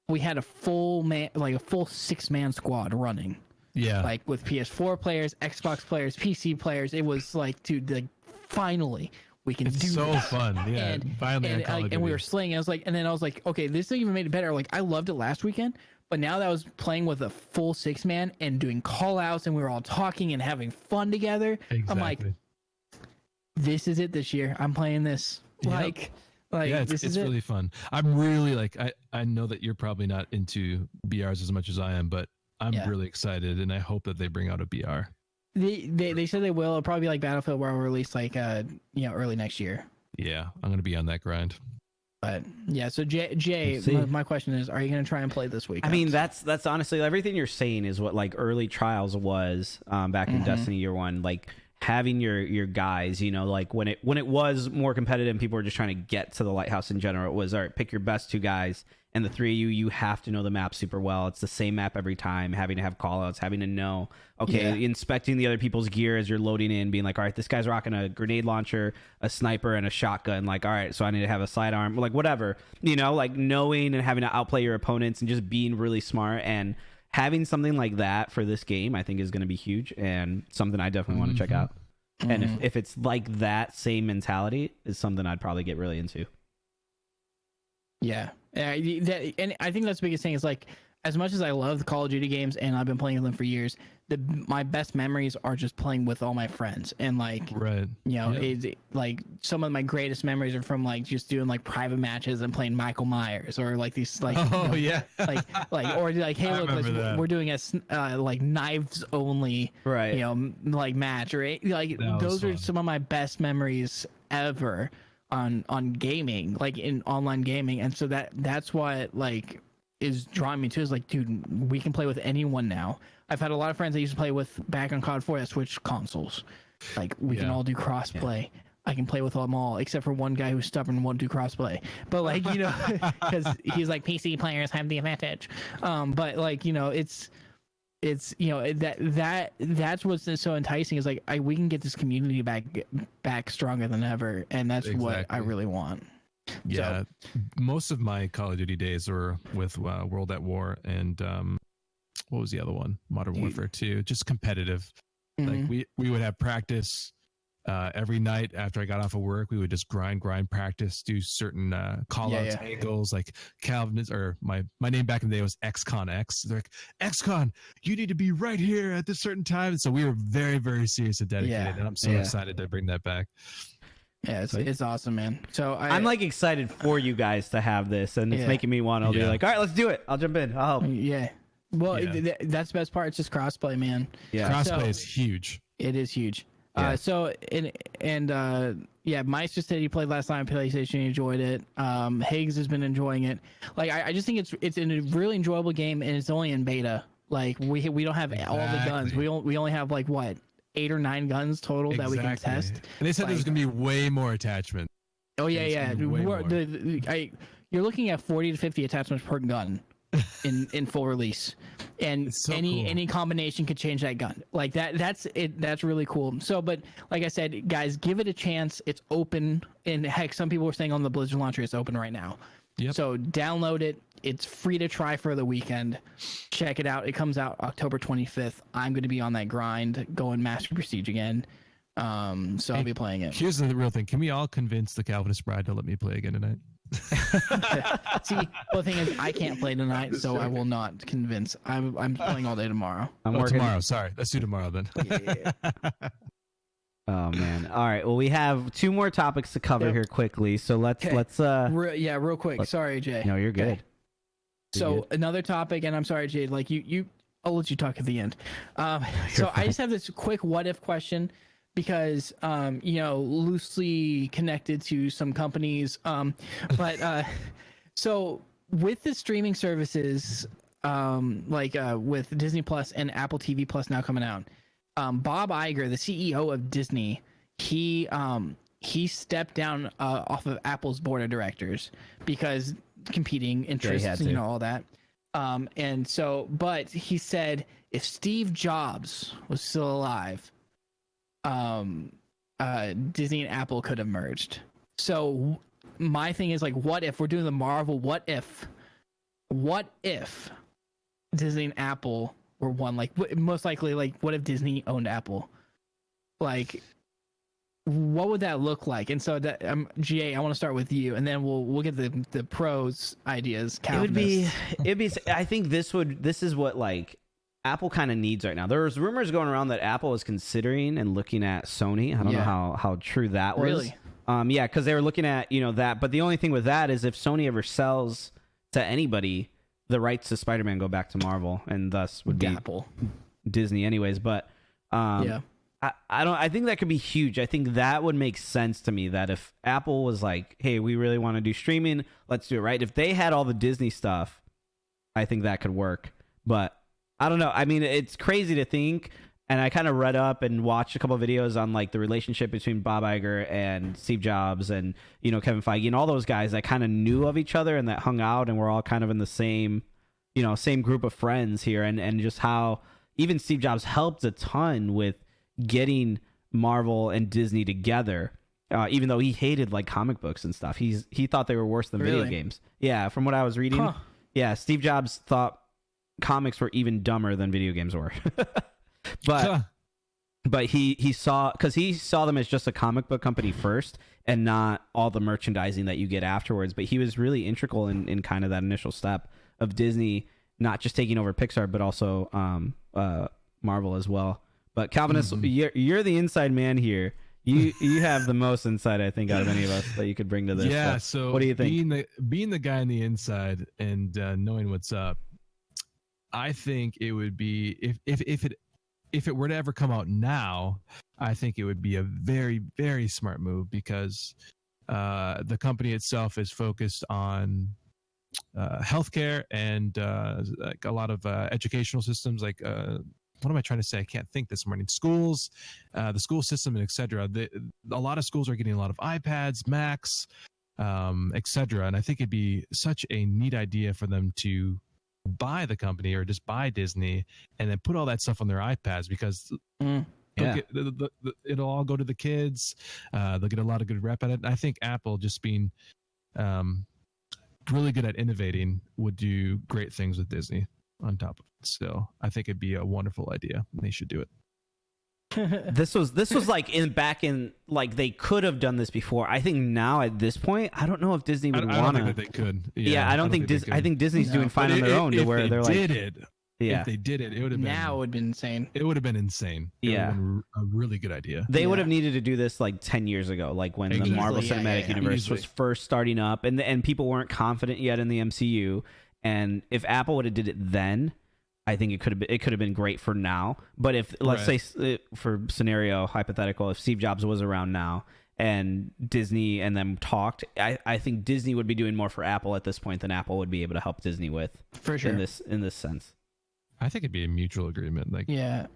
[SPEAKER 2] we had a full 6-man squad running.
[SPEAKER 3] Yeah.
[SPEAKER 2] Like with PS4 players, Xbox players, PC players. It was like, dude, like finally. We can do
[SPEAKER 3] so
[SPEAKER 2] that.
[SPEAKER 3] fun, yeah. Finally,
[SPEAKER 2] and we were slaying. I was like, okay, this even made it better. Like, I loved it last weekend, but now that I was playing with a full 6-man and doing call outs, and we were all talking and having fun together. Exactly. I'm like, this is it this year. I'm playing this. Yep.
[SPEAKER 3] Yeah, it's really fun. I'm really like, I know that you're probably not into BRs as much as I am, but I'm really excited, and I hope that they bring out a BR.
[SPEAKER 2] They said they will. It'll probably be like Battlefield, where it'll release like early next year.
[SPEAKER 3] Yeah, I'm gonna be on that grind.
[SPEAKER 2] But yeah, so Jay, my question is, are you going to try and play this weekend?
[SPEAKER 1] I mean, that's honestly everything you're saying is what like early trials was back in Destiny Year One, like having your guys, you know, like when it was more competitive and people were just trying to get to the lighthouse in general, it was all right, pick your best 2 guys, and the 3 of you have to know the map super well. It's the same map every time, having to have callouts, having to know, inspecting the other people's gear as you're loading in, being like, all right, this guy's rocking a grenade launcher, a sniper, and a shotgun. Like, all right, so I need to have a sidearm, like whatever, you know, like knowing and having to outplay your opponents and just being really smart. And having something like that for this game, I think is going to be huge and something I definitely want to check out. And if it's like that same mentality, is something I'd probably get really into.
[SPEAKER 2] Yeah. And I think that's the biggest thing is like, as much as I love the Call of Duty games and I've been playing them for years, my best memories are just playing with all my friends. And like,
[SPEAKER 3] right,
[SPEAKER 2] you know, like some of my greatest memories are from like just doing like private matches and playing Michael Myers or like these like, like or like, hey, look, we're doing a like knives only,
[SPEAKER 1] right,
[SPEAKER 2] you know, like match, or like those are some of my best memories ever on gaming, like in online gaming. And so that's what like is drawing me to is like, dude, we can play with anyone now. I've had a lot of friends I used to play with back on COD 4 that switched consoles. Like we can all do crossplay. Yeah. I can play with them all except for one guy who's stubborn and won't do crossplay. But like, you know, because he's like, PC players have the advantage. But like, you know, it's you know, that's what's so enticing is like we can get this community back stronger than ever, and that's what I really want.
[SPEAKER 3] Yeah, so, most of my Call of Duty days were with World at War and what was the other one? Modern Warfare 2. Just competitive. Like we would have practice every night after I got off of work. We would just grind practice, do certain call outs, angles, like Calvinist, or my name back in the day was XCon X. They're like, XCon, you need to be right here at this certain time. And so we were very, very serious and dedicated, and I'm so excited to bring that back.
[SPEAKER 2] Yeah, it's awesome, man. So
[SPEAKER 1] I'm like excited for you guys to have this, and it's making me want to be like, all right, let's do it. I'll jump in. I'll help.
[SPEAKER 2] Yeah. Well, that's the best part. It's just crossplay, man.
[SPEAKER 3] Yeah, crossplay is huge.
[SPEAKER 2] It is huge. Yeah. Meister said he played last night on PlayStation. He enjoyed it. Higgs has been enjoying it. Like I just think it's a really enjoyable game, and it's only in beta. Like we don't have all the guns. We only have like what 8 or 9 guns total that we can test.
[SPEAKER 3] And they said there's gonna be way more attachment.
[SPEAKER 2] Oh yeah. You're looking at 40 to 50 attachments per gun in full release, and so any combination could change that gun. Like that's it. That's really cool. So, but like I said, guys, give it a chance. It's open, and heck, some people were saying on the Blizzard launcher it's open right now. Yep. So download it. It's free to try for the weekend. Check it out. It comes out October 25th. I'm going to be on that grind, going Master Prestige again. So I'll be playing it.
[SPEAKER 3] Here's the real thing. Can we all convince the Calvinist bride to let me play again tonight?
[SPEAKER 2] See, well, the thing is, I can't play tonight, so I will not convince. I'm playing all day tomorrow.
[SPEAKER 3] I'm working tomorrow. Sorry, let's do tomorrow then.
[SPEAKER 2] Yeah.
[SPEAKER 1] Oh man! All right. Well, we have 2 more topics to cover here quickly, so let's
[SPEAKER 2] real quick. Sorry, Jay.
[SPEAKER 1] No, you're good.
[SPEAKER 2] Okay. So another topic, and I'm sorry, Jay. Like you, I'll let you talk at the end. So I just have this quick what if question, because loosely connected to some companies. So with the streaming services, with Disney Plus and Apple TV Plus now coming out, Bob Iger, the CEO of Disney, he stepped down off of Apple's board of directors because competing interests, all that. But he said if Steve Jobs was still alive, Disney and Apple could have merged. So my thing is like, what if we're doing the Marvel? What if Disney and Apple were one? Like, most likely, like, what if Disney owned Apple? Like, what would that look like? And so that GA, I want to start with you, and then we'll get the pros ideas.
[SPEAKER 1] It'd be. I think this is what like Apple kind of needs right now. There's rumors going around that Apple is considering and looking at Sony. I don't know how true that was.
[SPEAKER 2] Really?
[SPEAKER 1] Yeah, because they were looking at that. But the only thing with that is if Sony ever sells to anybody, the rights to Spider-Man go back to Marvel, and thus would be
[SPEAKER 2] Apple,
[SPEAKER 1] Disney, anyways. But I I think that could be huge. I think that would make sense to me, that if Apple was like, hey, we really want to do streaming, let's do it, right? If they had all the Disney stuff, I think that could work. But I don't know. I mean, it's crazy to think. And I kind of read up and watched a couple of videos on like the relationship between Bob Iger and Steve Jobs and, you know, Kevin Feige and all those guys that kind of knew of each other and that hung out and were all kind of in the same, you know, same group of friends here. And just how even Steve Jobs helped a ton with getting Marvel and Disney together, even though he hated like comic books and stuff. He thought they were worse than video games. Yeah, from what I was reading. Yeah, Steve Jobs thought comics were even dumber than video games were. But he saw, because he saw them as just a comic book company first and not all the merchandising that you get afterwards. But he was really integral in kind of that initial step of Disney not just taking over Pixar, but also Marvel as well. But Calvinist, you're the inside man here. You have the most insight, I think, out of any of us that you could bring to this.
[SPEAKER 3] Yeah. So
[SPEAKER 1] what do you think?
[SPEAKER 3] Being the guy on the inside and knowing what's up, I think it would be if it were to ever come out now, I think it would be a very, very smart move, because the company itself is focused on healthcare and like a lot of educational systems, like what am I trying to say? I can't think this morning. Schools, the school system, and etc. A lot of schools are getting a lot of iPads, Macs, etc. And I think it'd be such a neat idea for them to buy the company or just buy Disney and then put all that stuff on their iPads, because it'll all go to the kids. They'll get a lot of good rep at it. And I think Apple, just being really good at innovating, would do great things with Disney on top of it. So I think it'd be a wonderful idea. They should do it.
[SPEAKER 1] This was like back in like they could have done this before. I think now at this point, I don't know if Disney would want to.
[SPEAKER 3] I don't think that they could.
[SPEAKER 1] Yeah, I don't think Disney. I think Disney's doing fine on their own. To where they're like,
[SPEAKER 3] if they did it would have been.
[SPEAKER 2] Now it would have been insane.
[SPEAKER 3] It would have been insane. It would have been a really good idea.
[SPEAKER 1] They would have needed to do this like 10 years ago, like when the Marvel Cinematic Universe was first starting up, and people weren't confident yet in the MCU. And if Apple would have did it then, I think it could have been great for now. But if let's say for scenario hypothetical, if Steve Jobs was around now and Disney and them talked, I think Disney would be doing more for Apple at this point than Apple would be able to help Disney with, for sure, in this sense.
[SPEAKER 3] I think it'd be a mutual agreement. Like, yeah,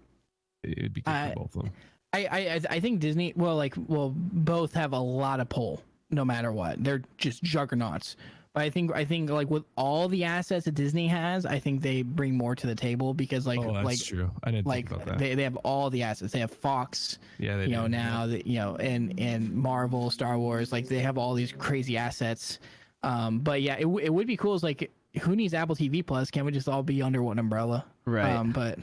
[SPEAKER 3] it'd be good for both of them.
[SPEAKER 2] I think Disney both have a lot of pull no matter what. They're just juggernauts. But I think like with all the assets that Disney has, I think they bring more to the table, because that's
[SPEAKER 3] true. I didn't think about that.
[SPEAKER 2] They have all the assets. They have Fox,
[SPEAKER 3] they
[SPEAKER 2] do. Now that and Marvel, Star Wars, like they have all these crazy assets. But yeah, it would be cool. Is like, who needs Apple TV Plus? Can't we just all be under one umbrella?
[SPEAKER 1] Right.
[SPEAKER 2] But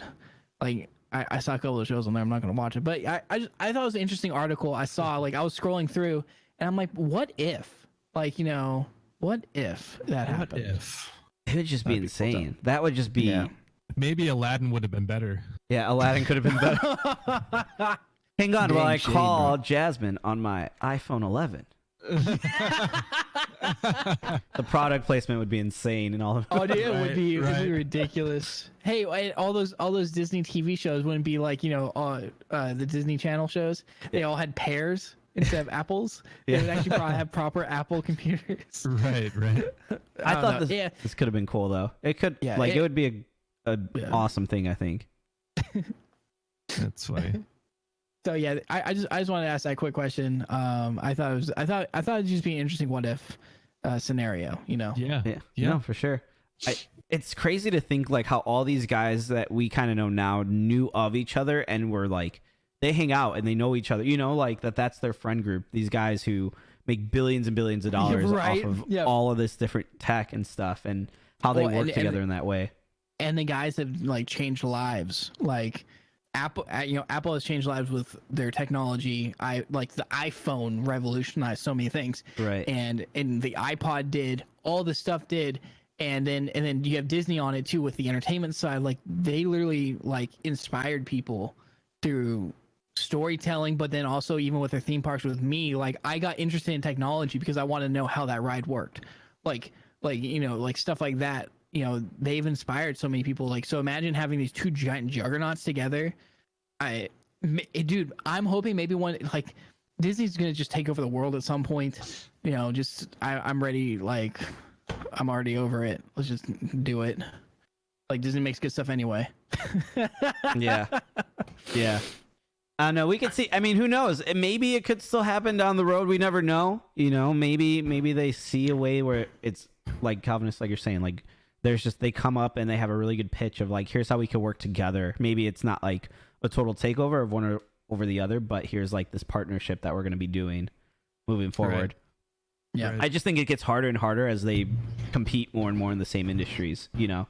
[SPEAKER 2] like I saw a couple of shows on there. I'm not gonna watch it. But I thought it was an interesting article. I saw, like, I was scrolling through and I'm like, what if, like, what if that happened?
[SPEAKER 1] It would just be insane. That would just be...
[SPEAKER 3] Maybe Aladdin would have been better.
[SPEAKER 1] Yeah, Aladdin could have been better. Hang on while I call Jasmine on my iPhone 11. The product placement would be insane and all of
[SPEAKER 2] it would be ridiculous. Hey, all those Disney TV shows wouldn't be like, the Disney Channel shows. They all had pears instead of apples. They would actually probably have proper Apple computers.
[SPEAKER 3] Right.
[SPEAKER 1] I thought this could have been cool though. It could, it would be a awesome thing, I think.
[SPEAKER 3] That's funny.
[SPEAKER 2] So yeah, I just wanted to ask that quick question. I thought it'd just be an interesting what if scenario.
[SPEAKER 1] Yeah, no, for sure. It's crazy to think like how all these guys that we kind of know now knew of each other and were like, they hang out and they know each other, like that's their friend group. These guys who make billions and billions of dollars off of all of this different tech and stuff, and how they work together in that way.
[SPEAKER 2] And the guys have like changed lives. Like Apple has changed lives with their technology. Like the iPhone revolutionized so many things.
[SPEAKER 1] Right.
[SPEAKER 2] And the iPod did, all this stuff did. And then you have Disney on it too with the entertainment side. Like they literally like inspired people through storytelling, but then also even with their theme parks. With me, like I got interested in technology because I wanted to know how that ride worked. Like stuff like that. They've inspired so many people. Like, so imagine having these two giant juggernauts together. I Dude, I'm hoping maybe one like Disney's gonna just take over the world at some point. You know, just I'm ready. Like, I'm already over it. Let's just do it. Like Disney makes good stuff anyway.
[SPEAKER 1] Yeah. Yeah. I know. We could see. I mean, who knows? Maybe it could still happen down the road. We never know. You know, maybe they see a way where it's like Calvinist, like you're saying, like there's just they come up and they have a really good pitch of like, here's how we could work together. Maybe it's not like a total takeover of one or over the other, but here's like this partnership that we're going to be doing moving forward.
[SPEAKER 2] Right. Yeah.
[SPEAKER 3] Right.
[SPEAKER 1] I just think it gets harder and harder as they compete more and more in the same industries, you know,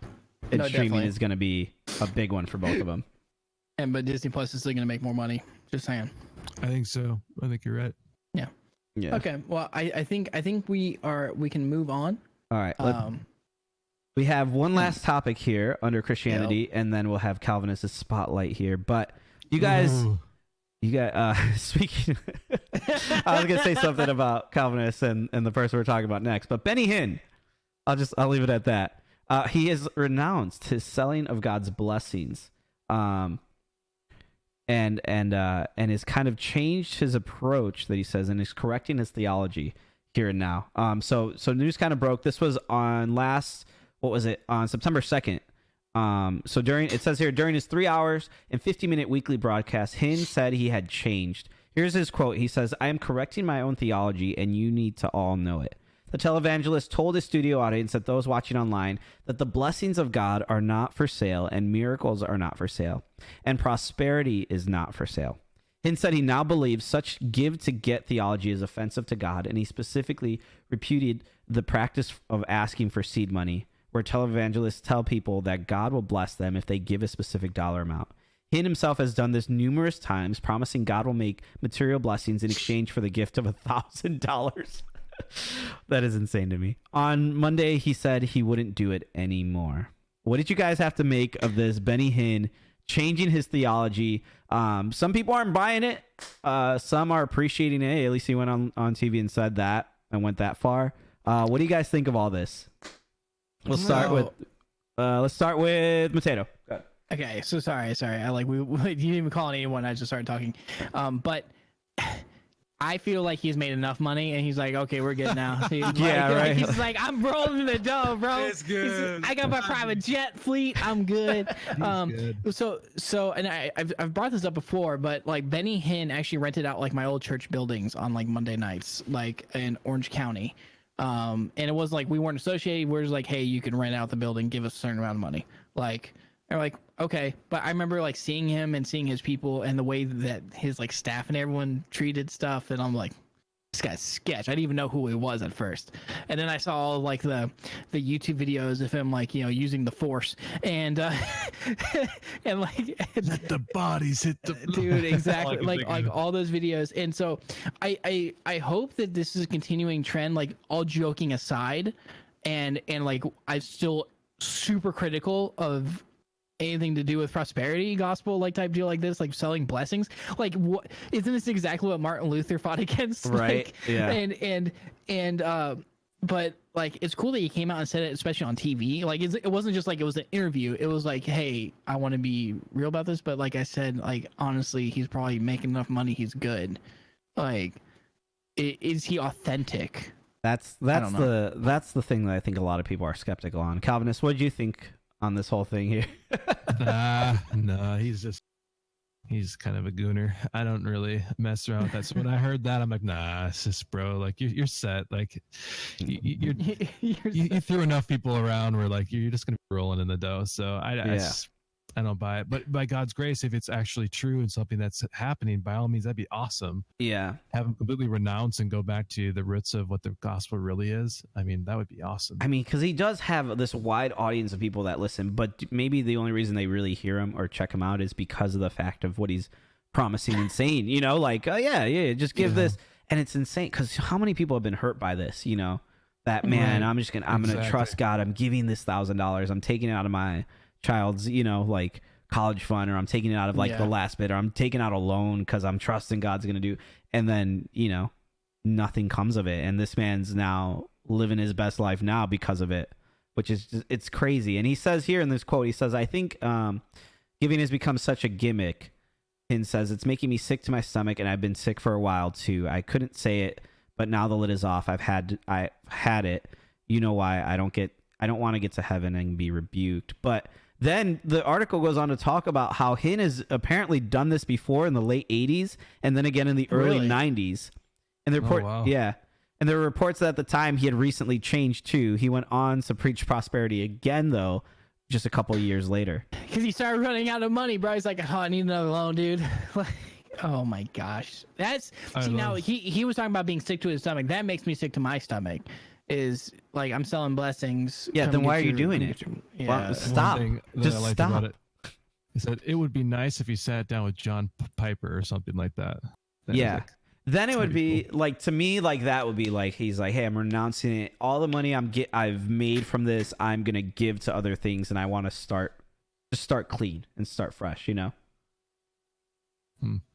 [SPEAKER 1] and
[SPEAKER 2] No,
[SPEAKER 1] streaming
[SPEAKER 2] definitely.
[SPEAKER 1] is going to be a big one for both of them.
[SPEAKER 2] But Disney Plus is still gonna make more money. Just saying.
[SPEAKER 3] I think so. I think you're right.
[SPEAKER 1] Yeah.
[SPEAKER 2] Okay. Well, I think we can move on.
[SPEAKER 1] All right. We have one last topic here under Christianity, and then we'll have Calvinist's spotlight here. But you guys,
[SPEAKER 3] Ooh.
[SPEAKER 1] speaking, I was gonna say something about Calvinists and the person we're talking about next, but Benny Hinn, I'll leave it at that. He has renounced his selling of God's blessings, and has kind of changed his approach that he says, and is correcting his theology here and now. So news kind of broke. This was on on September 2nd. So it says here, during his 3 hours and 50-minute weekly broadcast, Hinn said he had changed. Here's his quote. He says, "I am correcting my own theology, and you need to all know it." The televangelist told his studio audience that those watching online that the blessings of God are not for sale, and miracles are not for sale, and prosperity is not for sale. Hinn said he now believes such give-to-get theology is offensive to God, and he specifically repudiated the practice of asking for seed money, where televangelists tell people that God will bless them if they give a specific dollar amount. Hinn himself has done this numerous times, promising God will make material blessings in exchange for the gift of $1,000. That is insane to me. On Monday, he said he wouldn't do it anymore. What did you guys have to make of this Benny Hinn changing his theology? Some people aren't buying it. Some are appreciating it. At least he went on TV and said that and went that far. What do you guys think of all this? Let's start with Mateo.
[SPEAKER 2] Okay, so sorry. I we you didn't even call anyone. I just started talking. But I feel like he's made enough money, and he's like, okay, we're good now.
[SPEAKER 1] Yeah, right.
[SPEAKER 2] He's like, I'm rolling in the dough, bro.
[SPEAKER 3] It's good.
[SPEAKER 2] I got my private jet fleet. I'm good.
[SPEAKER 3] Good.
[SPEAKER 2] So, and I've brought this up before, but like Benny Hinn actually rented out like my old church buildings on like Monday nights, like in Orange County. And it was like we weren't associated. We're just like, hey, you can rent out the building, give us a certain amount of money. Like, they're like, okay. But I remember like seeing him and seeing his people and the way that his like staff and everyone treated stuff, and I'm like, this guy's sketch. I didn't even know who he was at first, and then I saw all like the YouTube videos of him like using the force and and like
[SPEAKER 3] Let the bodies hit the
[SPEAKER 2] dude, exactly.
[SPEAKER 3] All I can
[SPEAKER 2] like
[SPEAKER 3] think of.
[SPEAKER 2] all those videos. And so I hope that this is a continuing trend, like all joking aside, and like I'm still super critical of anything to do with prosperity gospel like type deal like this, like selling blessings. Like, what isn't this exactly what Martin Luther fought against?
[SPEAKER 1] Right.
[SPEAKER 2] Like,
[SPEAKER 1] Yeah.
[SPEAKER 2] And but like it's cool that he came out and said it, especially on TV. Like it wasn't just like it was an interview. It was like, hey, I want to be real about this, but like I said, like honestly, he's probably making enough money. He's good. Like, is he authentic?
[SPEAKER 1] That's the thing that I think a lot of people are skeptical on. Calvinist, what did you think on this whole thing here?
[SPEAKER 3] No, he's kind of a gooner. I don't really mess around with that. So when I heard that, I'm like, nah, it's just bro, like you're set. Like you threw enough people around where like you're just gonna be rolling in the dough. So I don't buy it. But by God's grace, if it's actually true and something that's happening, by all means, that'd be awesome.
[SPEAKER 1] Yeah.
[SPEAKER 3] Have him completely renounce and go back to the roots of what the gospel really is. I mean, that would be awesome.
[SPEAKER 1] I mean, because he does have this wide audience of people that listen, but maybe the only reason they really hear him or check him out is because of the fact of what he's promising and saying, like, oh, yeah, just give this. And it's insane because how many people have been hurt by this, that, man,
[SPEAKER 3] Right.
[SPEAKER 1] I'm going to trust God. I'm giving this $1,000. I'm taking it out of my child's, like college fund, or I'm taking it out of like the last bit, or I'm taking out a loan because I'm trusting God's going to do. And then, nothing comes of it. And this man's now living his best life now because of it, which is just, it's crazy. And he says here in this quote, he says, I think giving has become such a gimmick Hin says, it's making me sick to my stomach, and I've been sick for a while too. I couldn't say it, but now the lid is off. I've had it. You know why? I don't want to get to heaven and be rebuked. But then the article goes on to talk about how Hin has apparently done this before in the late 80s and then again in the early 90s. And the report, yeah. And there were reports that at the time he had recently changed too. He went on to preach prosperity again, though, just a couple of years later.
[SPEAKER 2] Because he started running out of money, bro. He's like, oh, I need another loan, dude. Like, oh my gosh. Now he was talking about being sick to his stomach. That makes me sick to my stomach. Is like, I'm selling blessings.
[SPEAKER 1] Yeah, then why are you doing it?
[SPEAKER 2] Yeah.
[SPEAKER 1] Well, stop. Just stop.
[SPEAKER 3] He said it would be nice if you sat down with John Piper or something like that.
[SPEAKER 1] Yeah. Then it would be cool. Like, to me, like, that would be like, he's like, hey, I'm renouncing it. All the money I've made from this, I'm going to give to other things. And I want to start clean and start fresh, you know?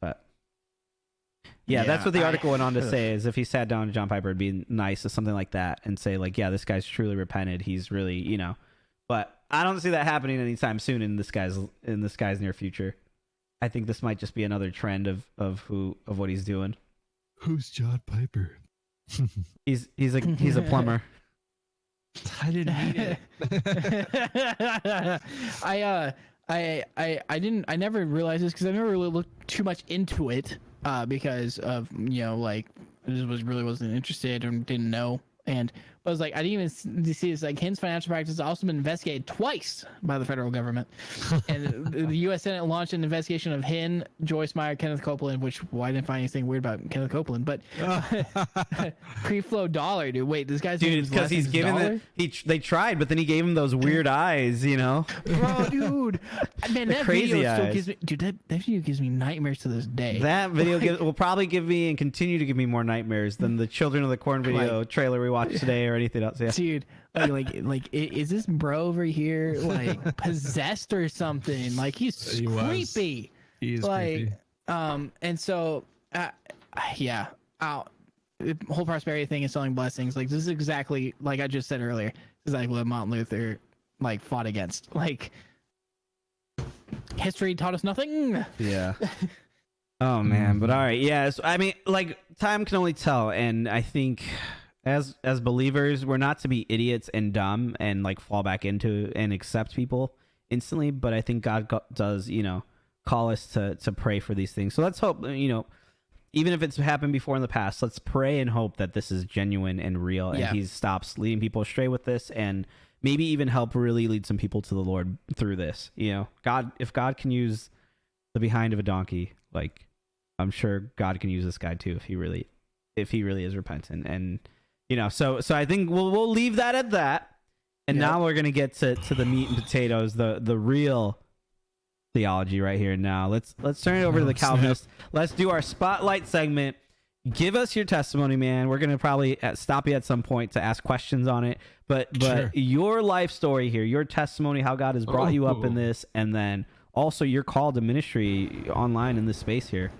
[SPEAKER 1] But yeah, that's what the article went on to say, is if he sat down with John Piper, it'd be nice or something like that, and say like, yeah, this guy's truly repented. He's really, you know, but I don't see that happening anytime soon in this guy's near future. I think this might just be another trend of what he's doing.
[SPEAKER 3] Who's John Piper?
[SPEAKER 1] He's a plumber.
[SPEAKER 3] I didn't mean it.
[SPEAKER 2] I never realized this because I never really looked too much into it because of, you know, like, I just wasn't interested or didn't know. And I was like, I didn't even see this. Like, Hin's financial practice has also been investigated twice by the federal government. And the U.S. Senate launched an investigation of Hin, Joyce Meyer, Kenneth Copeland, which, well, I didn't find anything weird about Kenneth Copeland, but pre-flow dollar, dude. Wait, this guy's
[SPEAKER 1] dude, because he's given they tried, but then he gave him those weird eyes, you know?
[SPEAKER 2] Bro, dude. Man, that
[SPEAKER 1] crazy
[SPEAKER 2] video still
[SPEAKER 1] eyes.
[SPEAKER 2] gives me, dude, that video gives me nightmares to this day.
[SPEAKER 1] That video will probably give me and continue to give me more nightmares than the Children of the Corn video trailer we watched today or anything else. Yeah.
[SPEAKER 2] Dude, like, is this bro over here like possessed or something? Like, he's creepy.
[SPEAKER 3] He's
[SPEAKER 2] like,
[SPEAKER 3] creepy.
[SPEAKER 2] And so, yeah, the whole prosperity thing is selling blessings. Like, this is exactly like I just said earlier. This is like what Martin Luther like fought against. Like, history taught us nothing.
[SPEAKER 1] Yeah. Oh man, but all right, yeah. So, I mean, like, time can only tell, and I think as believers, we're not to be idiots and dumb and like fall back into and accept people instantly. But I think God does, you know, call us to pray for these things. So let's hope, you know, even if it's happened before in the past, let's pray and hope that this is genuine and real, and he stops leading people astray with this, and maybe even help really lead some people to the Lord through this. You know, if God can use the behind of a donkey, like, I'm sure God can use this guy too if he really is repentant. And you know, so I think we'll leave that at that. And now we're gonna get to the meat and potatoes, the real theology right here. Now let's turn it over to the Calvinist. Let's do our spotlight segment. Give us your testimony, man. We're gonna probably stop you at some point to ask questions on it, but
[SPEAKER 3] Sure.
[SPEAKER 1] Your life story here, your testimony, how God has brought you up in this, and then also your call to ministry online in this space here.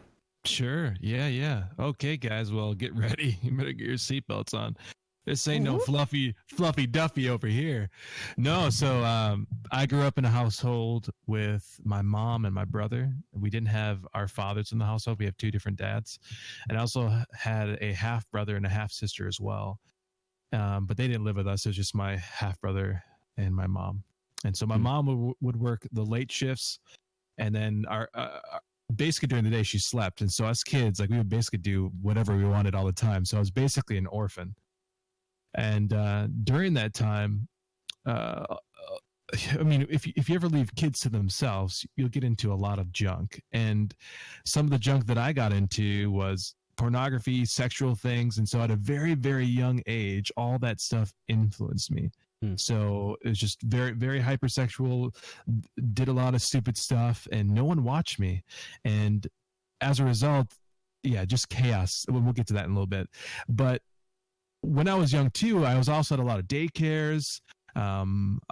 [SPEAKER 3] Sure. Yeah. Okay, guys. Well, get ready. You better get your seatbelts on. This ain't no fluffy duffy over here. No. So I grew up in a household with my mom and my brother. We didn't have our fathers in the household. We have two different dads. And I also had a half brother and a half sister as well. But they didn't live with us. It was just my half brother and my mom. And so my mom would work the late shifts. And then our basically during the day she slept, and so us kids, like, we would basically do whatever we wanted all the time. So I was basically an orphan. And during that time, I mean, if you ever leave kids to themselves, you'll get into a lot of junk. And some of the junk that I got into was pornography, sexual things. And so at a very, very young age, all that stuff influenced me. So it was just very, very hypersexual, did a lot of stupid stuff, and no one watched me. And as a result, just chaos. We'll get to that in a little bit. But when I was young too, I was also at a lot of daycares, a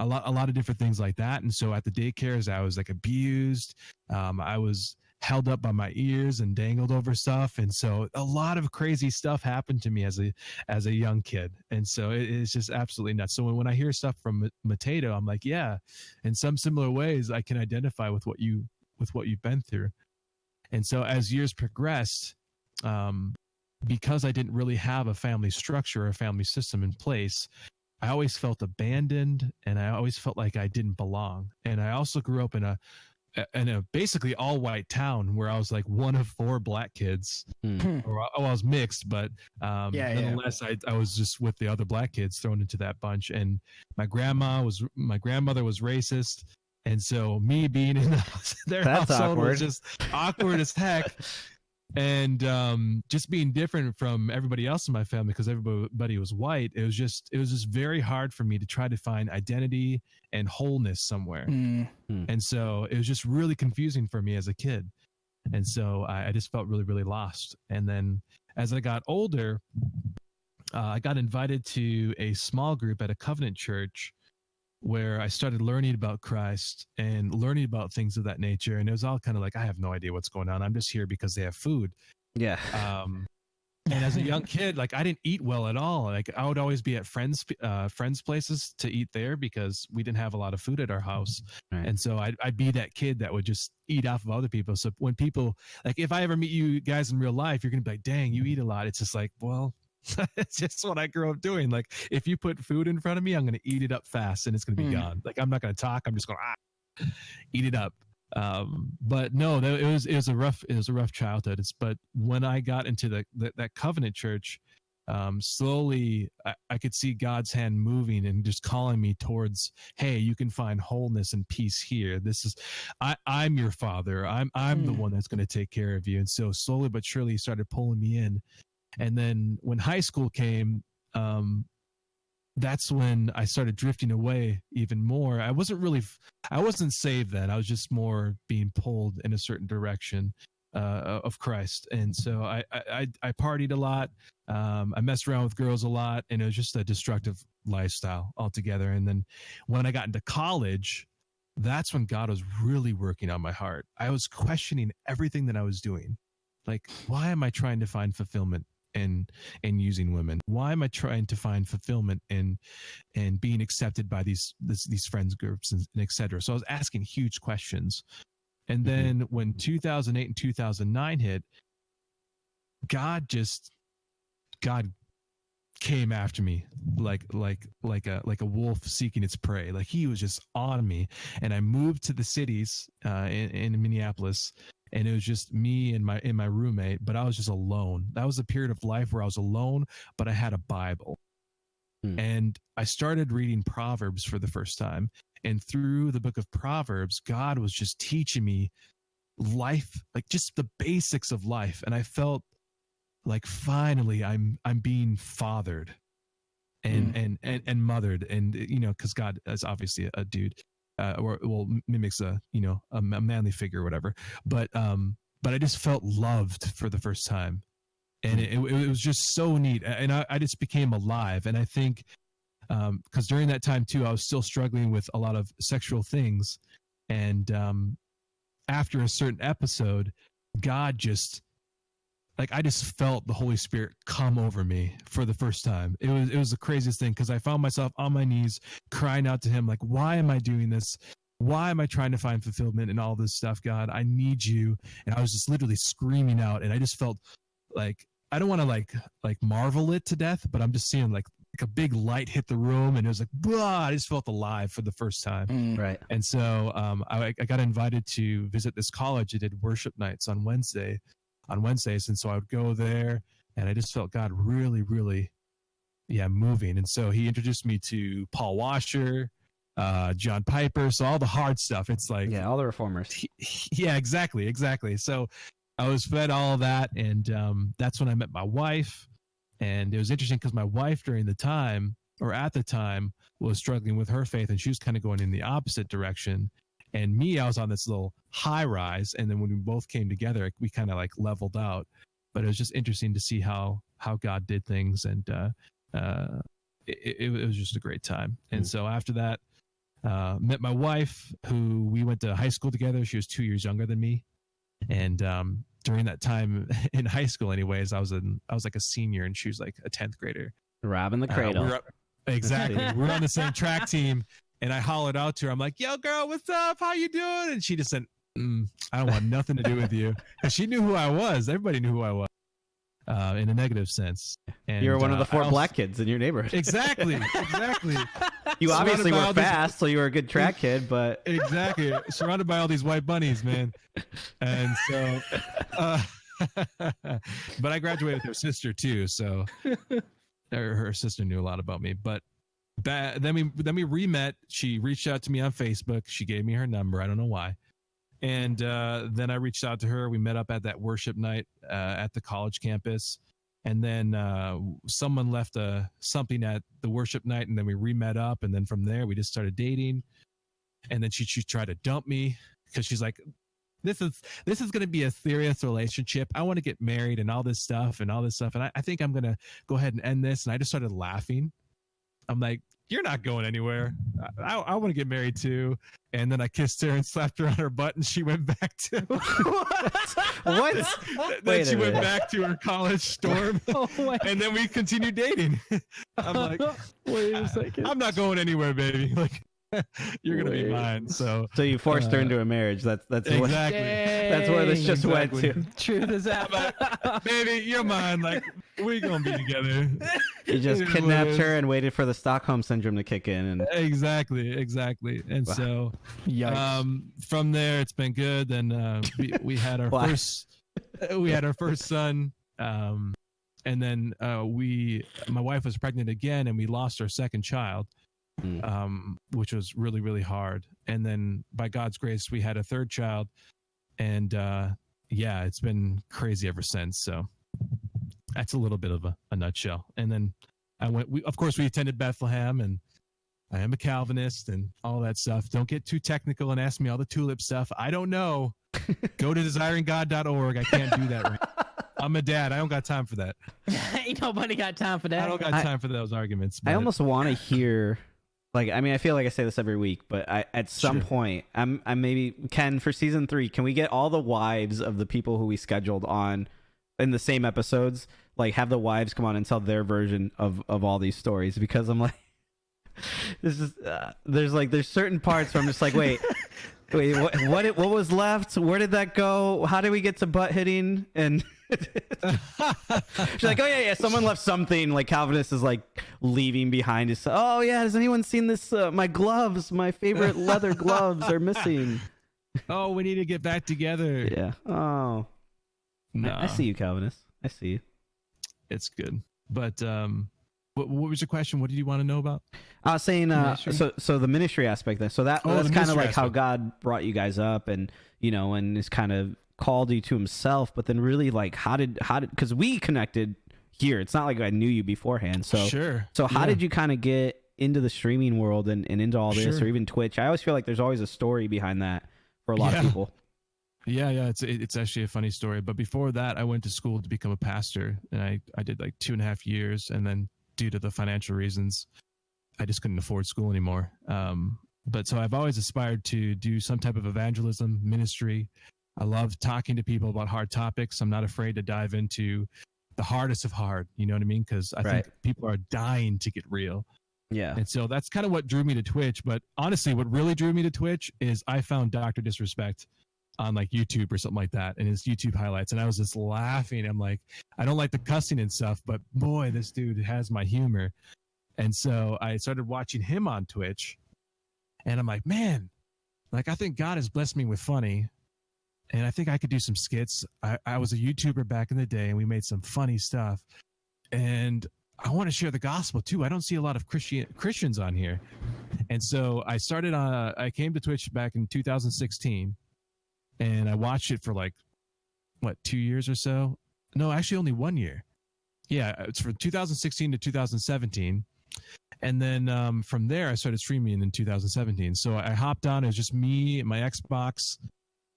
[SPEAKER 3] lot of different things like that. And so at the daycares, I was like abused. I was held up by my ears and dangled over stuff. And so a lot of crazy stuff happened to me as a young kid. And so it's just absolutely nuts. So when I hear stuff from Mateto, I'm like, yeah, in some similar ways, I can identify with what you've been through. And so as years progressed, because I didn't really have a family structure or a family system in place, I always felt abandoned, and I always felt like I didn't belong. And I also grew up in a basically all white town where I was like one of 4 black kids. Or I was mixed, but nonetheless, I was just with the other black kids thrown into that bunch. And my grandmother was racist, and so me being in their household was just awkward as heck. And just being different from everybody else in my family, because everybody was white, it was just very hard for me to try to find identity and wholeness somewhere. And so it was just really confusing for me as a kid. And so I just felt really, really lost. And then as I got older, I got invited to a small group at a Covenant church where I started learning about Christ and learning about things of that nature. And it was all kind of like, I have no idea what's going on. I'm just here because they have food.
[SPEAKER 1] Yeah.
[SPEAKER 3] And as a young kid, like I didn't eat well at all. Like I would always be at friends' places to eat there because we didn't have a lot of food at our house.
[SPEAKER 1] Right.
[SPEAKER 3] And so I'd be that kid that would just eat off of other people. So when people, like if I ever meet you guys in real life, you're going to be like, dang, you eat a lot. It's just like, well, it's just what I grew up doing. Like if you put food in front of me, I'm going to eat it up fast and it's going to be gone. Like I'm not going to talk. I'm just going to eat it up. But no, it was a rough childhood. But when I got into that Covenant church, slowly I could see God's hand moving and just calling me towards, hey, you can find wholeness and peace here. This is, I'm your father. I'm the one that's going to take care of you. And so slowly but surely he started pulling me in. And then when high school came, that's when I started drifting away even more. I wasn't saved then. I was just more being pulled in a certain direction of Christ. And so I partied a lot. I messed around with girls a lot, and it was just a destructive lifestyle altogether. And then when I got into college, that's when God was really working on my heart. I was questioning everything that I was doing. Like, why am I trying to find fulfillment and using women? Why am I trying to find fulfillment and being accepted by these friends groups and et cetera? So I was asking huge questions. And then when 2008 and 2009 hit, God came after me like a wolf seeking its prey. Like he was just on me. And I moved to the cities in Minneapolis. And it was just me and my roommate, but I was just alone. That was a period of life where I was alone, but I had a Bible. And I started reading Proverbs for the first time. And through the book of Proverbs, God was just teaching me life, like just the basics of life. And I felt like finally I'm being fathered and mothered. And, you know, because God is obviously a dude. Mimics a manly figure or whatever, but I just felt loved for the first time, and it was just so neat, and I just became alive. And I think because during that time too, I was still struggling with a lot of sexual things, and after a certain episode, God just, like, I just felt the Holy Spirit come over me for the first time. It was the craziest thing, because I found myself on my knees crying out to him, like, why am I doing this? Why am I trying to find fulfillment in all this stuff, God? I need you. And I was just literally screaming out, and I just felt like, I don't want to like marvel it to death, but I'm just seeing like a big light hit the room, and it was like, blah, I just felt alive for the first time.
[SPEAKER 1] Right.
[SPEAKER 3] And so I got invited to visit this college. It did worship nights on Wednesdays. And so I would go there, and I just felt God really, really, moving. And so he introduced me to Paul Washer, John Piper. So all the hard stuff. It's like,
[SPEAKER 1] all the reformers.
[SPEAKER 3] Yeah, exactly. So I was fed all of that. And that's when I met my wife. And it was interesting because my wife at the time was struggling with her faith, and she was kind of going in the opposite direction. And me, I was on this little high rise. And then when we both came together, we kind of like leveled out. But it was just interesting to see how God did things. And it was just a great time. And so after that, met my wife, who we went to high school together. She was 2 years younger than me. And during that time in high school anyways, I was like a senior, and she was like a 10th grader.
[SPEAKER 1] Robbing the cradle.
[SPEAKER 3] Exactly. We're on the same track team. And I hollered out to her. I'm like, yo, girl, what's up? How you doing? And she just said, I don't want nothing to do with you. Because she knew who I was. Everybody knew who I was in a negative sense. And,
[SPEAKER 1] you were one of the 4 black kids in your neighborhood.
[SPEAKER 3] Exactly.
[SPEAKER 1] You obviously were fast,
[SPEAKER 3] these,
[SPEAKER 1] so you were a good track kid, but...
[SPEAKER 3] Exactly. Surrounded by all these white bunnies, man. And so... but I graduated with her sister, too, so... Her sister knew a lot about me. But then we re-met. She reached out to me on Facebook. She gave me her number. I don't know why. And then I reached out to her. We met up at that worship night at the college campus. And then someone left something at the worship night, and then we re-met up. And then from there, we just started dating. And then she tried to dump me because she's like, this is going to be a serious relationship. I want to get married and all this stuff. And I think I'm going to go ahead and end this. And I just started laughing. I'm like, you're not going anywhere. I want to get married too. And then I kissed her and slapped her on her butt, and she went back to
[SPEAKER 1] what?
[SPEAKER 3] Then she went back to her college dorm, and then we continued dating. I'm like,
[SPEAKER 2] wait a second.
[SPEAKER 3] I'm not going anywhere, baby. Like, you're gonna be mine. So
[SPEAKER 1] you forced her into a marriage. That's
[SPEAKER 3] exactly.
[SPEAKER 1] That's where this just went to.
[SPEAKER 2] Truth is out.
[SPEAKER 3] Baby, you're mine. Like, we're gonna be together.
[SPEAKER 1] You just kidnapped her and waited for the Stockholm syndrome to kick in. And
[SPEAKER 3] exactly. And
[SPEAKER 1] wow.
[SPEAKER 3] So from there, it's been good. Then we had our first son. And then my wife was pregnant again, and we lost our second child. Which was really, really hard. And then by God's grace, we had a third child, and it's been crazy ever since. So that's a little bit of a nutshell. And then we attended Bethlehem, and I am a Calvinist and all that stuff. Don't get too technical and ask me all the tulip stuff. I don't know. Go to desiringgod.org. I can't do that right now. I'm a dad. I don't got time for that.
[SPEAKER 2] Ain't nobody got time for that.
[SPEAKER 3] I don't got time for those arguments.
[SPEAKER 1] I almost want to hear... I feel like I say this every week, but at some point, I'm maybe, Ken, for season 3, can we get all the wives of the people who we scheduled on in the same episodes? Like, have the wives come on and tell their version of all these stories, because I'm like, this is there's certain parts where I'm just like, wait, what was left? Where did that go? How did we get to butt hitting? And she's like, oh yeah, someone left something. Like, Calvinist is like leaving behind his. Oh yeah, has anyone seen this? My gloves, my favorite leather gloves, are missing.
[SPEAKER 3] Oh, we need to get back together.
[SPEAKER 1] Yeah. Oh. No. I see you, Calvinist. I see you.
[SPEAKER 3] It's good. But what was your question? What did you want to know about?
[SPEAKER 1] I was saying, so the ministry aspect there. So that's kind of like how God brought you guys up, and and is kind of called you to Himself. But then really, like, how did because we connected here. It's not like I knew you beforehand. So
[SPEAKER 3] sure.
[SPEAKER 1] So how did you kind of get into the streaming world and into all this, or even Twitch? I always feel like there's always a story behind that for a lot of people.
[SPEAKER 3] Yeah. It's actually a funny story. But before that, I went to school to become a pastor, and I did like 2.5 years, and then due to the financial reasons, I just couldn't afford school anymore. But so I've always aspired to do some type of evangelism ministry. I love talking to people about hard topics. I'm not afraid to dive into the hardest of hard. You know what I mean? Because I think people are dying to get real.
[SPEAKER 1] Yeah.
[SPEAKER 3] And so that's kind of what drew me to Twitch. But honestly, what really drew me to Twitch is I found Dr. Disrespect on like YouTube or something like that, and his YouTube highlights. And I was just laughing. I'm like, I don't like the cussing and stuff, but boy, this dude has my humor. And so I started watching him on Twitch, and I'm like, man, like, I think God has blessed me with funny, and I think I could do some skits. I was a YouTuber back in the day, and we made some funny stuff, and I want to share the gospel too. I don't see a lot of Christians on here. And so I came to Twitch back in 2016, and I watched it for like, 2 years or so? No, actually only 1 year. Yeah, it's from 2016 to 2017. And then from there, I started streaming in 2017. So I hopped on. It was just me and my Xbox.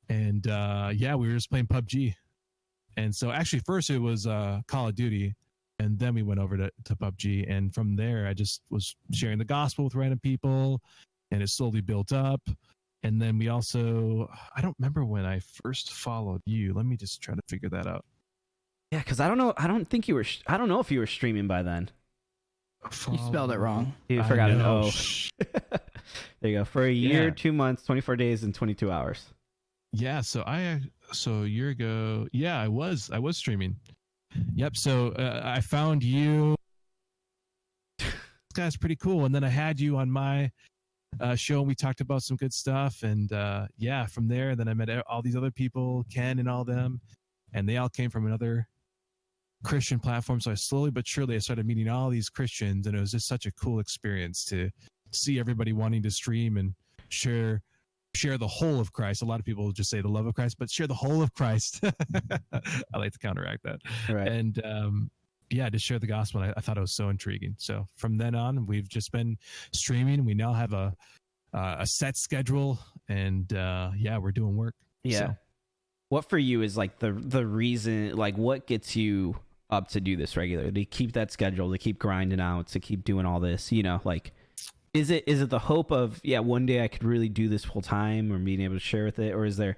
[SPEAKER 3] And we were just playing PUBG. And so actually first it was Call of Duty. And then we went over to PUBG. And from there, I just was sharing the gospel with random people. And it slowly built up. And then we also, I don't remember when I first followed you. Let me just try to figure that out.
[SPEAKER 1] Yeah, because I don't know. I don't know if you were streaming by then.
[SPEAKER 2] You spelled it wrong.
[SPEAKER 1] You forgot an O. There you go. For a year, 2 months, 24 days, and 22 hours.
[SPEAKER 3] Yeah, so a year ago, yeah, I was streaming. Yep. So I found you. This guy's pretty cool, and then I had you on my show, and we talked about some good stuff. And yeah, from there, then I met all these other people, Ken and all them, and they all came from another Christian platform. So I slowly but surely I started meeting all these Christians, and it was just such a cool experience to see everybody wanting to stream and share the whole of Christ. A lot of people just say the love of Christ, but share the whole of Christ. I like to counteract that.
[SPEAKER 1] Right.
[SPEAKER 3] And yeah, to share the gospel. I thought it was so intriguing. So from then on, we've just been streaming. We now have a set schedule, and yeah, we're doing work.
[SPEAKER 1] Yeah.
[SPEAKER 3] So.
[SPEAKER 1] What for you is like the reason, like what gets you up to do this regularly, to keep that schedule, to keep grinding out, to keep doing all this, you know, like, is it the hope of, yeah, one day I could really do this full time, or being able to share with it? Or is there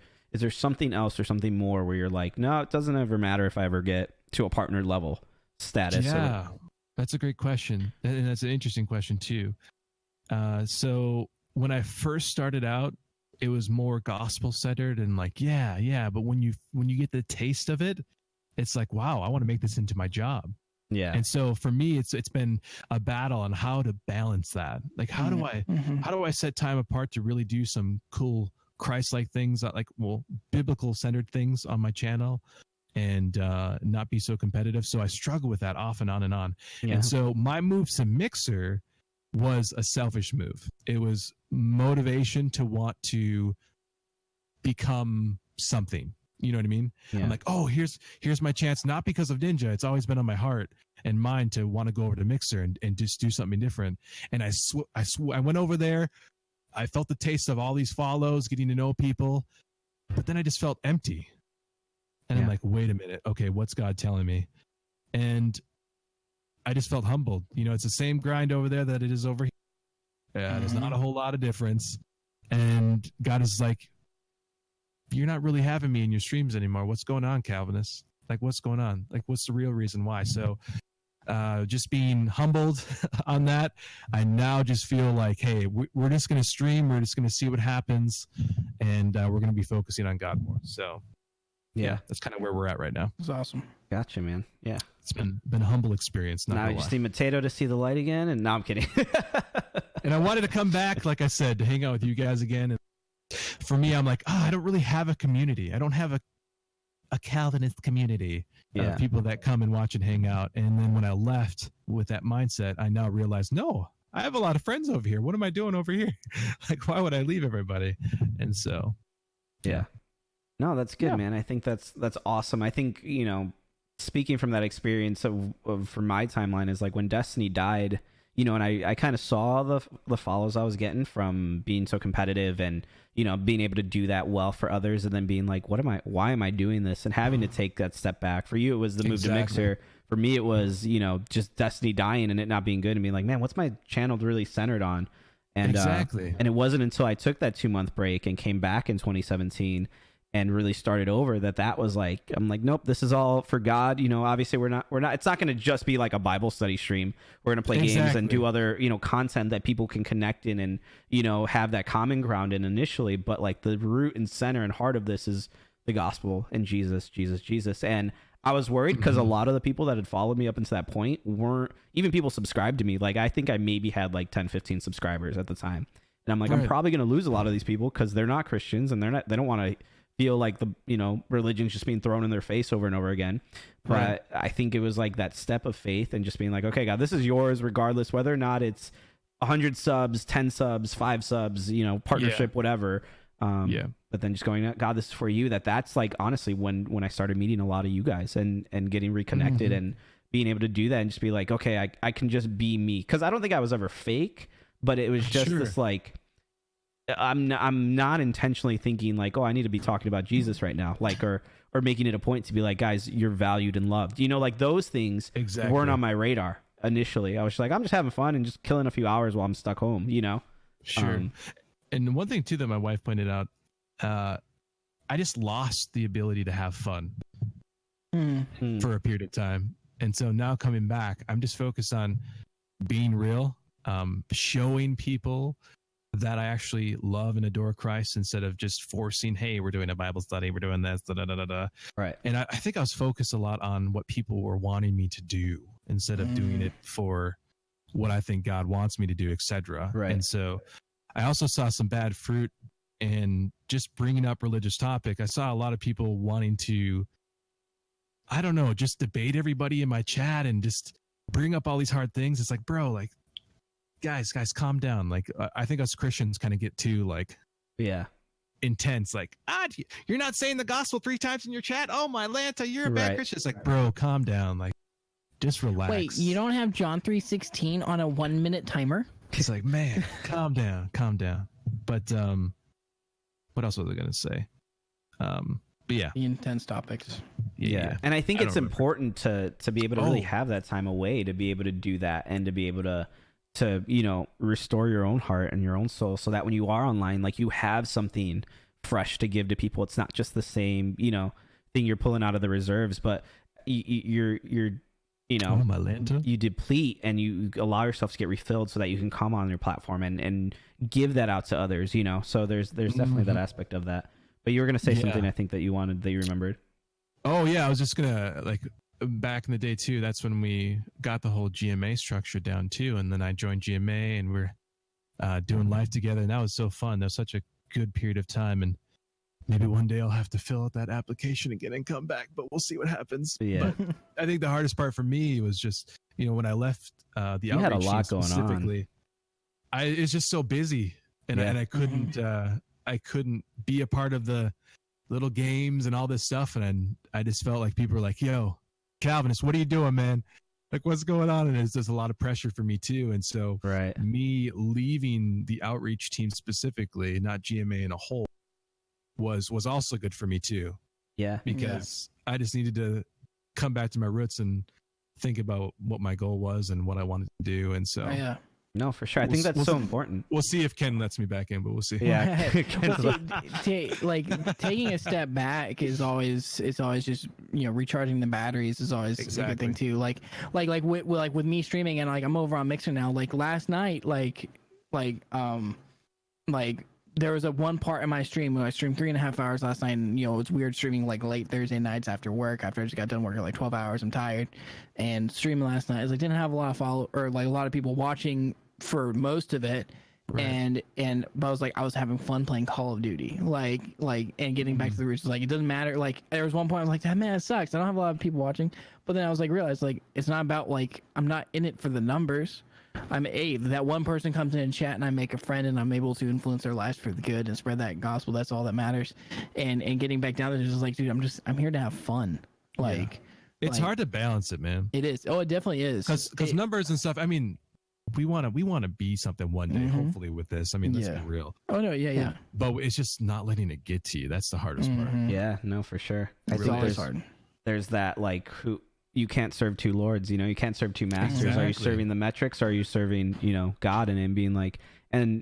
[SPEAKER 1] something else or something more where you're like, no, it doesn't ever matter if I ever get to a partner level status?
[SPEAKER 3] Yeah, that's a great question. And that's an interesting question too. So when I first started out, it was more gospel centered and like, yeah. But when you get the taste of it, it's like, wow, I want to make this into my job.
[SPEAKER 1] Yeah.
[SPEAKER 3] And so for me, it's been a battle on how to balance that. Like, how do I set time apart to really do some cool Christ-like things, like, well, biblical centered things on my channel, and not be so competitive. So I struggle with that off and on and on.
[SPEAKER 1] Yeah.
[SPEAKER 3] And so my move to Mixer was a selfish move. It was motivation to want to become something. You know what I mean? Yeah. I'm like, oh, here's my chance. Not because of Ninja. It's always been on my heart and mind to want to go over to Mixer and just do something different. And I went over there. I felt the taste of all these follows, getting to know people, but then I just felt empty. And I'm like, wait a minute. Okay, what's God telling me? And I just felt humbled. You know, it's the same grind over there that it is over here. There's not a whole lot of difference. And God is like, you're not really having me in your streams anymore. What's going on, Calvinist? Like, what's going on? Like, what's the real reason why? So just being humbled on that, I now just feel like, hey, we're just going to stream. We're just going to see what happens. And we're going to be focusing on God more. So yeah, that's kind of where we're at right now.
[SPEAKER 2] That's awesome.
[SPEAKER 1] Gotcha, man. Yeah.
[SPEAKER 3] It's been a humble experience.
[SPEAKER 1] Now you just need Mateo to see the light again. And now I'm kidding.
[SPEAKER 3] And I wanted to come back, like I said, to hang out with you guys again. And for me, I'm like, I don't really have a community. I don't have a Calvinist community of people that come and watch and hang out. And then when I left with that mindset, I now realize, no, I have a lot of friends over here. What am I doing over here? Like, why would I leave everybody? And so,
[SPEAKER 1] yeah. No, that's good, man. I think that's awesome. I think, you know, speaking from that experience of from my timeline is like when Destiny died, you know, and I kind of saw the follows I was getting from being so competitive and, you know, being able to do that well for others, and then being like, why am I doing this? And having to take that step back. For you, it was the move to Mixer. For me, it was, you know, just Destiny dying and it not being good and being like, man, what's my channel really centered on? And and it wasn't until I took that 2-month break and came back in 2017 and really started over that was like, I'm like, nope, this is all for God. You know, obviously we're not, it's not going to just be like a Bible study stream. We're going to play games and do other, you know, content that people can connect in and, you know, have that common ground in initially. But like the root and center and heart of this is the gospel and Jesus. And I was worried because a lot of the people that had followed me up until that point weren't even people subscribed to me. Like, I think I maybe had like 10, 15 subscribers at the time. And I'm like, I'm probably going to lose a lot of these people because they're not Christians and they don't want to feel like the, you know, religion's just being thrown in their face over and over again. But I think it was like that step of faith and just being like, okay, God, this is yours, regardless whether or not it's 100 subs, 10 subs, 5 subs, you know, partnership, whatever. But then just going, God, this is for you. That's like, honestly, when I started meeting a lot of you guys and getting reconnected and being able to do that and just be like, okay, I can just be me. Cause I don't think I was ever fake, but it was just this like, I'm not intentionally thinking like, oh, I need to be talking about Jesus right now, like, or making it a point to be like, guys, you're valued and loved. You know, like those things weren't on my radar initially. I was just like, I'm just having fun and just killing a few hours while I'm stuck home, you know?
[SPEAKER 3] Sure. And one thing too that my wife pointed out, I just lost the ability to have fun for a period of time. And so now coming back, I'm just focused on being real, showing people that I actually love and adore Christ instead of just forcing, hey, we're doing a Bible study, we're doing this, da da da da da.
[SPEAKER 1] Right.
[SPEAKER 3] And I think I was focused a lot on what people were wanting me to do instead of doing it for what I think God wants me to do, etc.
[SPEAKER 1] Right.
[SPEAKER 3] And so I also saw some bad fruit in just bringing up religious topic. I saw a lot of people wanting to, I don't know, just debate everybody in my chat and just bring up all these hard things. It's like, bro, like, guys, calm down. Like, I think us Christians kind of get too like, intense. Like, you're not saying the gospel 3 times in your chat. Oh my Lanta, you're a bad Christian. It's like, bro, calm down. Like, just relax.
[SPEAKER 2] Wait, you don't have John 3:16 on a 1-minute timer?
[SPEAKER 3] It's like, man, calm down. But what else was I gonna say? But yeah,
[SPEAKER 2] The intense topics.
[SPEAKER 1] Yeah. And I think it's important to be able to really have that time away to be able to do that and to be able to you know, restore your own heart and your own soul so that when you are online, like, you have something fresh to give to people. It's not just the same, you know, thing you're pulling out of the reserves, but you're you know,
[SPEAKER 3] my Lanta.
[SPEAKER 1] You deplete and you allow yourself to get refilled so that you can come on your platform and give that out to others, you know. So there's definitely that aspect of that. But you were going to say something, I think, that you remembered.
[SPEAKER 3] Oh yeah, I was just gonna, like, back in the day too, that's when we got the whole GMA structure down too, and then I joined GMA and we're doing life together, and that was so fun. That was such a good period of time, and maybe one day I'll have to fill out that application again and come back, but we'll see what happens.
[SPEAKER 1] Yeah.
[SPEAKER 3] But I think the hardest part for me was just, you know, when I left the
[SPEAKER 1] you had a lot going
[SPEAKER 3] specifically, it's just so busy, and I couldn't be a part of the little games and all this stuff, and I just felt like people were like, yo, Calvinist, what are you doing, man? Like, what's going on? And there's a lot of pressure for me too. And so me leaving the outreach team specifically, not GMA in a whole, was also good for me too. Yeah. Because I just needed to come back to my roots and think about what my goal was and what I wanted to do. And so
[SPEAKER 1] no, for sure. I think that's so important.
[SPEAKER 3] We'll see if Ken lets me back in, but we'll see.
[SPEAKER 1] Yeah.
[SPEAKER 2] Like, taking a step back is always just, you know, recharging the batteries is always a good thing too. Like with me streaming, and like I'm over on Mixer now. Like last night, like there was a one part in my stream where I streamed 3.5 hours last night, and you know, it's weird streaming like late Thursday nights after work, after I just got done working like 12 hours. I'm tired, and streaming last night is like didn't have a lot of a lot of people watching for most of it. But I was like, I was having fun playing Call of Duty, like and getting back to the roots. Like, it doesn't matter. Like, there was one point I was like, that, man, it sucks, I don't have a lot of people watching. But then I was like, realized, like, it's not about, like, I'm not in it for the numbers. That one person comes in and chat, and I make a friend, and I'm able to influence their lives for the good and spread that gospel. That's all that matters. And getting back down to just like, dude, I'm here to have fun. Like,
[SPEAKER 3] it's hard to balance it, man.
[SPEAKER 2] It is. Oh, it definitely is.
[SPEAKER 3] Because numbers and stuff. I mean, we want to be something one day, hopefully, with this. I mean, let's be real.
[SPEAKER 2] Oh no, yeah.
[SPEAKER 3] But it's just not letting it get to you. That's the hardest part.
[SPEAKER 1] Yeah, no, for sure.
[SPEAKER 2] It's always hard.
[SPEAKER 1] There's that, like, you can't serve two lords, you know, you can't serve two masters. Exactly. Are you serving the metrics, or are you serving, you know, God, and being like, and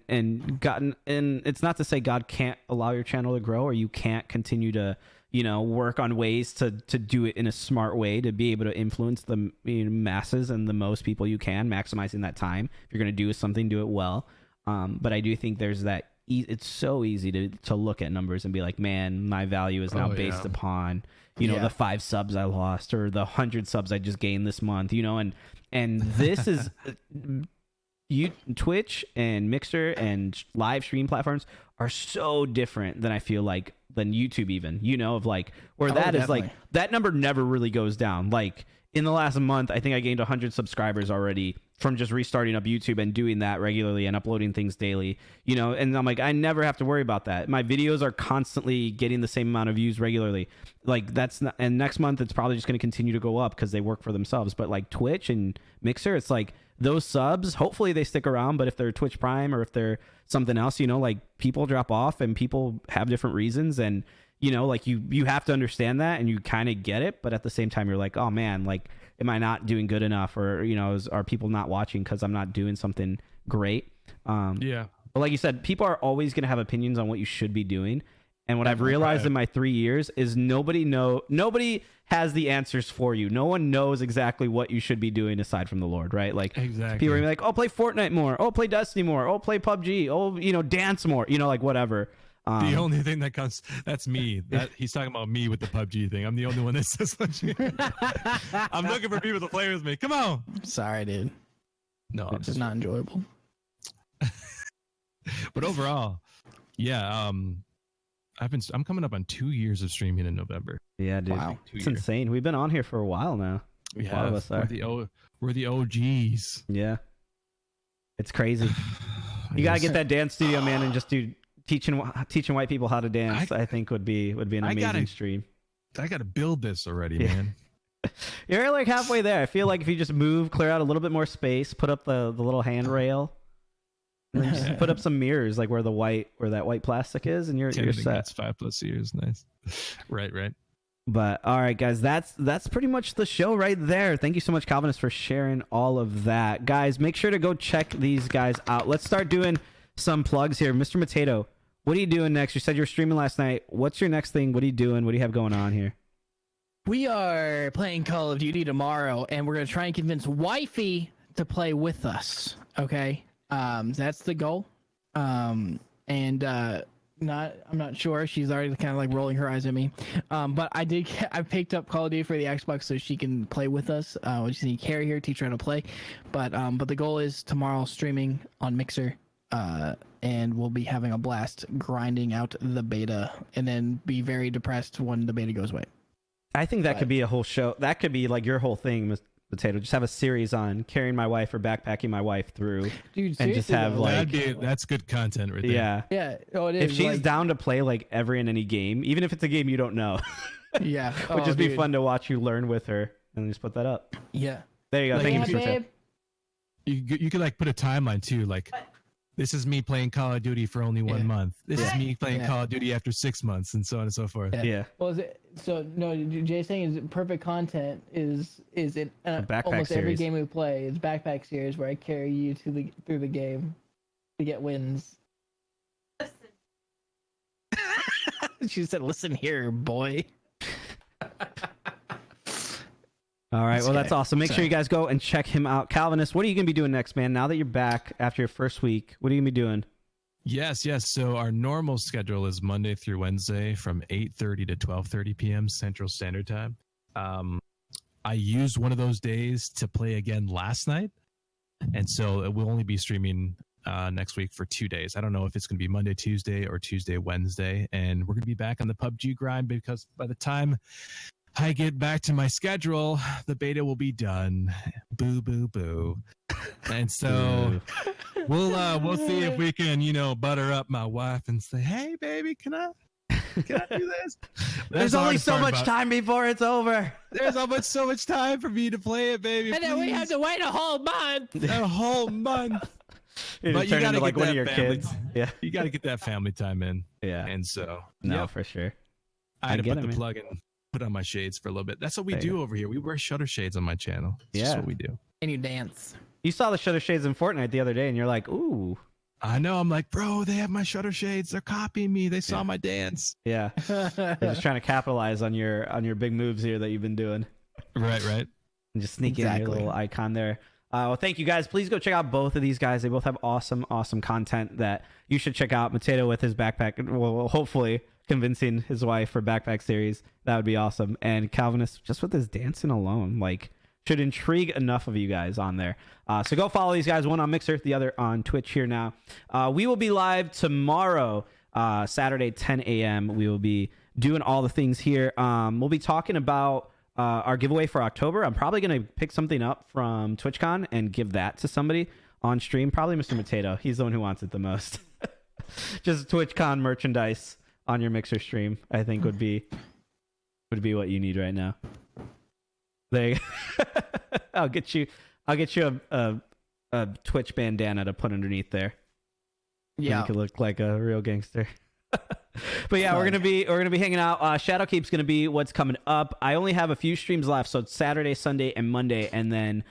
[SPEAKER 1] God, and it's not to say God can't allow your channel to grow, or you can't continue to, you know, work on ways to do it in a smart way to be able to influence the, you know, masses and the most people you can, maximizing that time. If you're going to do something, do it well. But I do think there's that, it's so easy to look at numbers and be like, man, my value is now based upon, you know, the 5 subs I lost, or the 100 subs I just gained this month, you know, and this is Twitch and Mixer and live stream platforms are so different than YouTube even, you know, of like, where that is like, that number never really goes down. Like, in the last month, I think I gained 100 subscribers already from just restarting up YouTube and doing that regularly and uploading things daily, you know, and I'm like, I never have to worry about that. My videos are constantly getting the same amount of views regularly. Like, that's not, and next month it's probably just going to continue to go up because they work for themselves. But like Twitch and Mixer, it's like those subs, hopefully they stick around, but if they're Twitch Prime or if they're something else, you know, like, people drop off and people have different reasons, and you know, like, you have to understand that, and you kind of get it, but at the same time you're like, oh man, like, am I not doing good enough, or, you know, are people not watching because I'm not doing something great? But like you said, people are always going to have opinions on what you should be doing, And what I've realized in my 3 years is nobody has the answers for you. No one knows exactly what you should be doing aside from the Lord, right? Like
[SPEAKER 3] Exactly.
[SPEAKER 1] people are gonna be like, oh, play Fortnite more. Oh, play Destiny more. Oh, play PUBG. Oh, dance more. Like whatever.
[SPEAKER 3] The only thing that comes, that's me. That he's talking about me with the PUBG thing. I'm the only one that says what I'm looking for people to play with me. Come on.
[SPEAKER 2] Sorry, dude.
[SPEAKER 3] No,
[SPEAKER 2] It's just not enjoyable.
[SPEAKER 3] But overall, yeah, I'm coming up on 2 years of streaming in November.
[SPEAKER 1] Yeah, dude.
[SPEAKER 2] Wow.
[SPEAKER 1] It's insane. We've been on here for a while now. A lot of us are.
[SPEAKER 3] We're the OGs.
[SPEAKER 1] Yeah. It's crazy. You got to get that dance studio, man, and just do teaching white people how to dance. I think would be an amazing stream.
[SPEAKER 3] I got to build this already, man.
[SPEAKER 1] You're like halfway there. I feel like if you just move, clear out a little bit more space, put up the little handrail, and then just put up some mirrors like where that white plastic is, and you're set.
[SPEAKER 3] That's 5+ years. Nice. Right.
[SPEAKER 1] But all right, guys, that's pretty much the show right there. Thank you so much, Calvinist, for sharing all of that. Guys, make sure to go check these guys out. Let's start doing some plugs here. Mr. Potato, what are you doing next? You said you were streaming last night. What's your next thing? What are you doing? What do you have going on here?
[SPEAKER 2] We are playing Call of Duty tomorrow, and we're gonna try and convince Wifey to play with us. Okay, that's the goal. I'm not sure. She's already kind of like rolling her eyes at me. But I picked up Call of Duty for the Xbox so she can play with us. We just need Carrie here, teach her how to play. But the goal is tomorrow streaming on Mixer. And we'll be having a blast grinding out the beta, and then be very depressed when the beta goes away.
[SPEAKER 1] I think that could be a whole show. That could be like your whole thing, Mr. Potato. Just have a series on carrying my wife or backpacking my wife through.
[SPEAKER 2] Dude,
[SPEAKER 1] and just have like
[SPEAKER 3] that's good content right there.
[SPEAKER 2] Yeah. Oh, it is.
[SPEAKER 1] If she's down to play like every and any game, even if it's a game you don't know,
[SPEAKER 2] yeah,
[SPEAKER 1] would just be fun to watch you learn with her, and just put that up.
[SPEAKER 2] Yeah.
[SPEAKER 1] There you go. Thank you, Mr. Potato.
[SPEAKER 3] You could like put a timeline too, like. This is me playing Call of Duty for only 1 month. This is me playing Call of Duty after 6 months, and so on and so forth.
[SPEAKER 1] Yeah.
[SPEAKER 2] Well, Jay's saying is perfect content is in almost
[SPEAKER 1] series.
[SPEAKER 2] every game we play. It's backpack series where I carry you through the game to get wins. She said, "Listen here, boy."
[SPEAKER 1] All right. Well, that's awesome. Make sure you guys go and check him out. Calvinist, what are you going to be doing next, man? Now that you're back after your first week, what are you going to be doing?
[SPEAKER 3] Yes. So our normal schedule is Monday through Wednesday from 8:30 to 12:30 p.m. Central Standard Time. I used one of those days to play again last night, and so we'll only be streaming next week for 2 days. I don't know if it's going to be Monday, Tuesday, or Tuesday, Wednesday, and we're going to be back on the PUBG grind because by the time I get back to my schedule, the beta will be done. Boo, boo, boo. And so we'll see if we can, butter up my wife and say, "Hey, baby, can I do this?"
[SPEAKER 1] There's only so much time before it's over.
[SPEAKER 3] There's so much time for me to play it, baby.
[SPEAKER 2] And then we have to wait a whole month.
[SPEAKER 3] A whole month.
[SPEAKER 1] But you gotta like one of your kids. Yeah,
[SPEAKER 3] you gotta get that family time in.
[SPEAKER 1] Yeah,
[SPEAKER 3] and so
[SPEAKER 1] for sure.
[SPEAKER 3] I had to put the plug in. Put on my shades for a little bit. That's what we do over here. We wear shutter shades on my channel. That's just what we do.
[SPEAKER 2] And you dance.
[SPEAKER 1] You saw the shutter shades in Fortnite the other day, and you're like, "Ooh."
[SPEAKER 3] I know. I'm like, bro, they have my shutter shades. They're copying me. They saw my dance.
[SPEAKER 1] Yeah, they're just trying to capitalize on your big moves here that you've been doing.
[SPEAKER 3] Right.
[SPEAKER 1] And just sneak in your little icon there. Well, thank you guys. Please go check out both of these guys. They both have awesome content that you should check out. Potato with his backpack. Well, hopefully convincing his wife for backpack series. That would be awesome. And Calvinist, just with his dancing alone, like, should intrigue enough of you guys on there. So go follow these guys, one on Mixer, the other on Twitch here now. We will be live tomorrow, Saturday, 10 a.m. We will be doing all the things here. We'll be talking about our giveaway for October. I'm probably going to pick something up from TwitchCon and give that to somebody on stream. Probably Mr. Potato. He's the one who wants it the most. Just TwitchCon merchandise on your Mixer stream, I think would be what you need right now. There you go. I'll get you a Twitch bandana to put underneath there.
[SPEAKER 2] Yeah,
[SPEAKER 1] you can look like a real gangster. But yeah, we're gonna be hanging out. Shadowkeep's gonna be what's coming up. I only have a few streams left, so it's Saturday, Sunday, and Monday, and then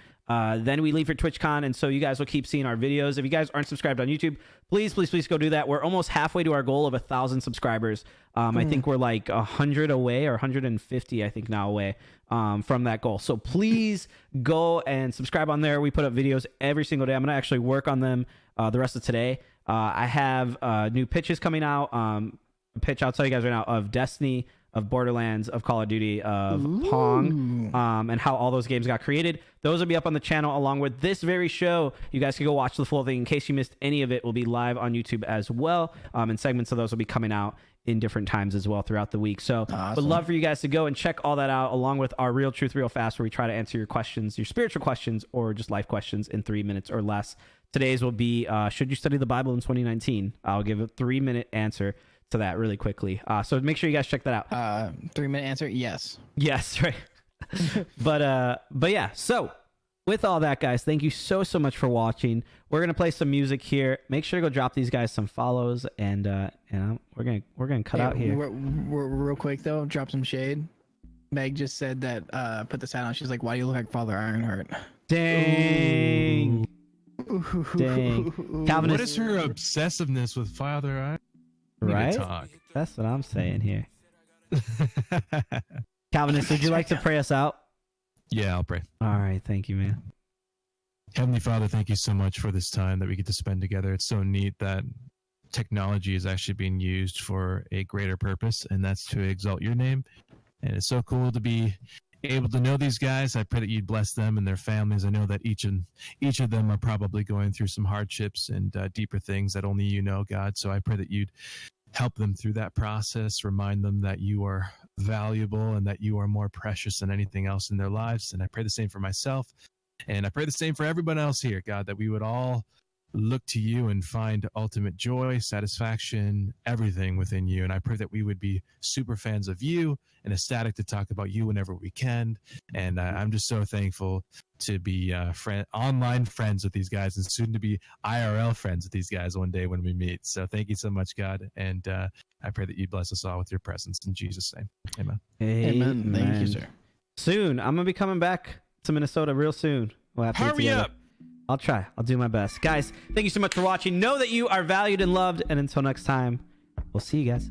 [SPEAKER 1] Then we leave for TwitchCon, and so you guys will keep seeing our videos. If you guys aren't subscribed on YouTube, please go do that. We're almost halfway to our goal of 1,000 subscribers. I think we're like 100 away, or 150, I think, now away from that goal. So please go and subscribe on there. We put up videos every single day. I'm gonna actually work on them the rest of today. I have new pitches coming out. A pitch I'll tell you guys right now of Destiny, of Borderlands, of Call of Duty, of Pong, and how all those games got created. Those will be up on the channel along with this very show. You guys can go watch the full thing. In case you missed any of it, will be live on YouTube as well. And segments of those will be coming out in different times as well throughout the week. So would love for you guys to go and check all that out, along with our Real Truth Real Fast, where we try to answer your questions, your spiritual questions, or just life questions in 3 minutes or less. Today's will be, should you study the Bible in 2019? I'll give a 3-minute answer to that really quickly. So make sure you guys check that out.
[SPEAKER 2] 3-minute answer, yes.
[SPEAKER 1] Yes, right. but yeah, so with all that, guys, thank you so much for watching. We're gonna play some music here. Make sure to go drop these guys some follows, and we're gonna cut out here.
[SPEAKER 2] We're real quick though, drop some shade. Meg just said that put this hat on. She's like, "Why do you look like Father Ironheart?"
[SPEAKER 1] Dang. Dang. Calvinist,
[SPEAKER 3] What is her obsessiveness with Father Iron?
[SPEAKER 1] right?
[SPEAKER 3] Talk.
[SPEAKER 1] That's what I'm saying here. Calvinist, would you like to pray us out?
[SPEAKER 3] Yeah, I'll pray.
[SPEAKER 1] All right, thank you, man.
[SPEAKER 3] Heavenly Father, thank you so much for this time that we get to spend together. It's so neat that technology is actually being used for a greater purpose, and that's to exalt your name. And it's so cool to be able to know these guys. I pray that you'd bless them and their families. I know that each of them are probably going through some hardships and deeper things that only you know, God. So I pray that you'd help them through that process, remind them that you are valuable and that you are more precious than anything else in their lives. And I pray the same for myself. And I pray the same for everyone else here, God, that we would all look to you and find ultimate joy, satisfaction, everything within you. And I pray that we would be super fans of you and ecstatic to talk about you whenever we can. And I'm just so thankful to be online friends with these guys, and soon to be IRL friends with these guys one day when we meet. So thank you so much, God. And I pray that you bless us all with your presence in Jesus' name. Amen.
[SPEAKER 2] Amen. Thank you, sir.
[SPEAKER 1] Soon, I'm going to be coming back to Minnesota real soon. We'll have to get
[SPEAKER 3] Hurry
[SPEAKER 1] together.
[SPEAKER 3] up.
[SPEAKER 1] I'll try. I'll do my best. Guys, thank you so much for watching. Know that you are valued and loved. And until next time, we'll see you guys.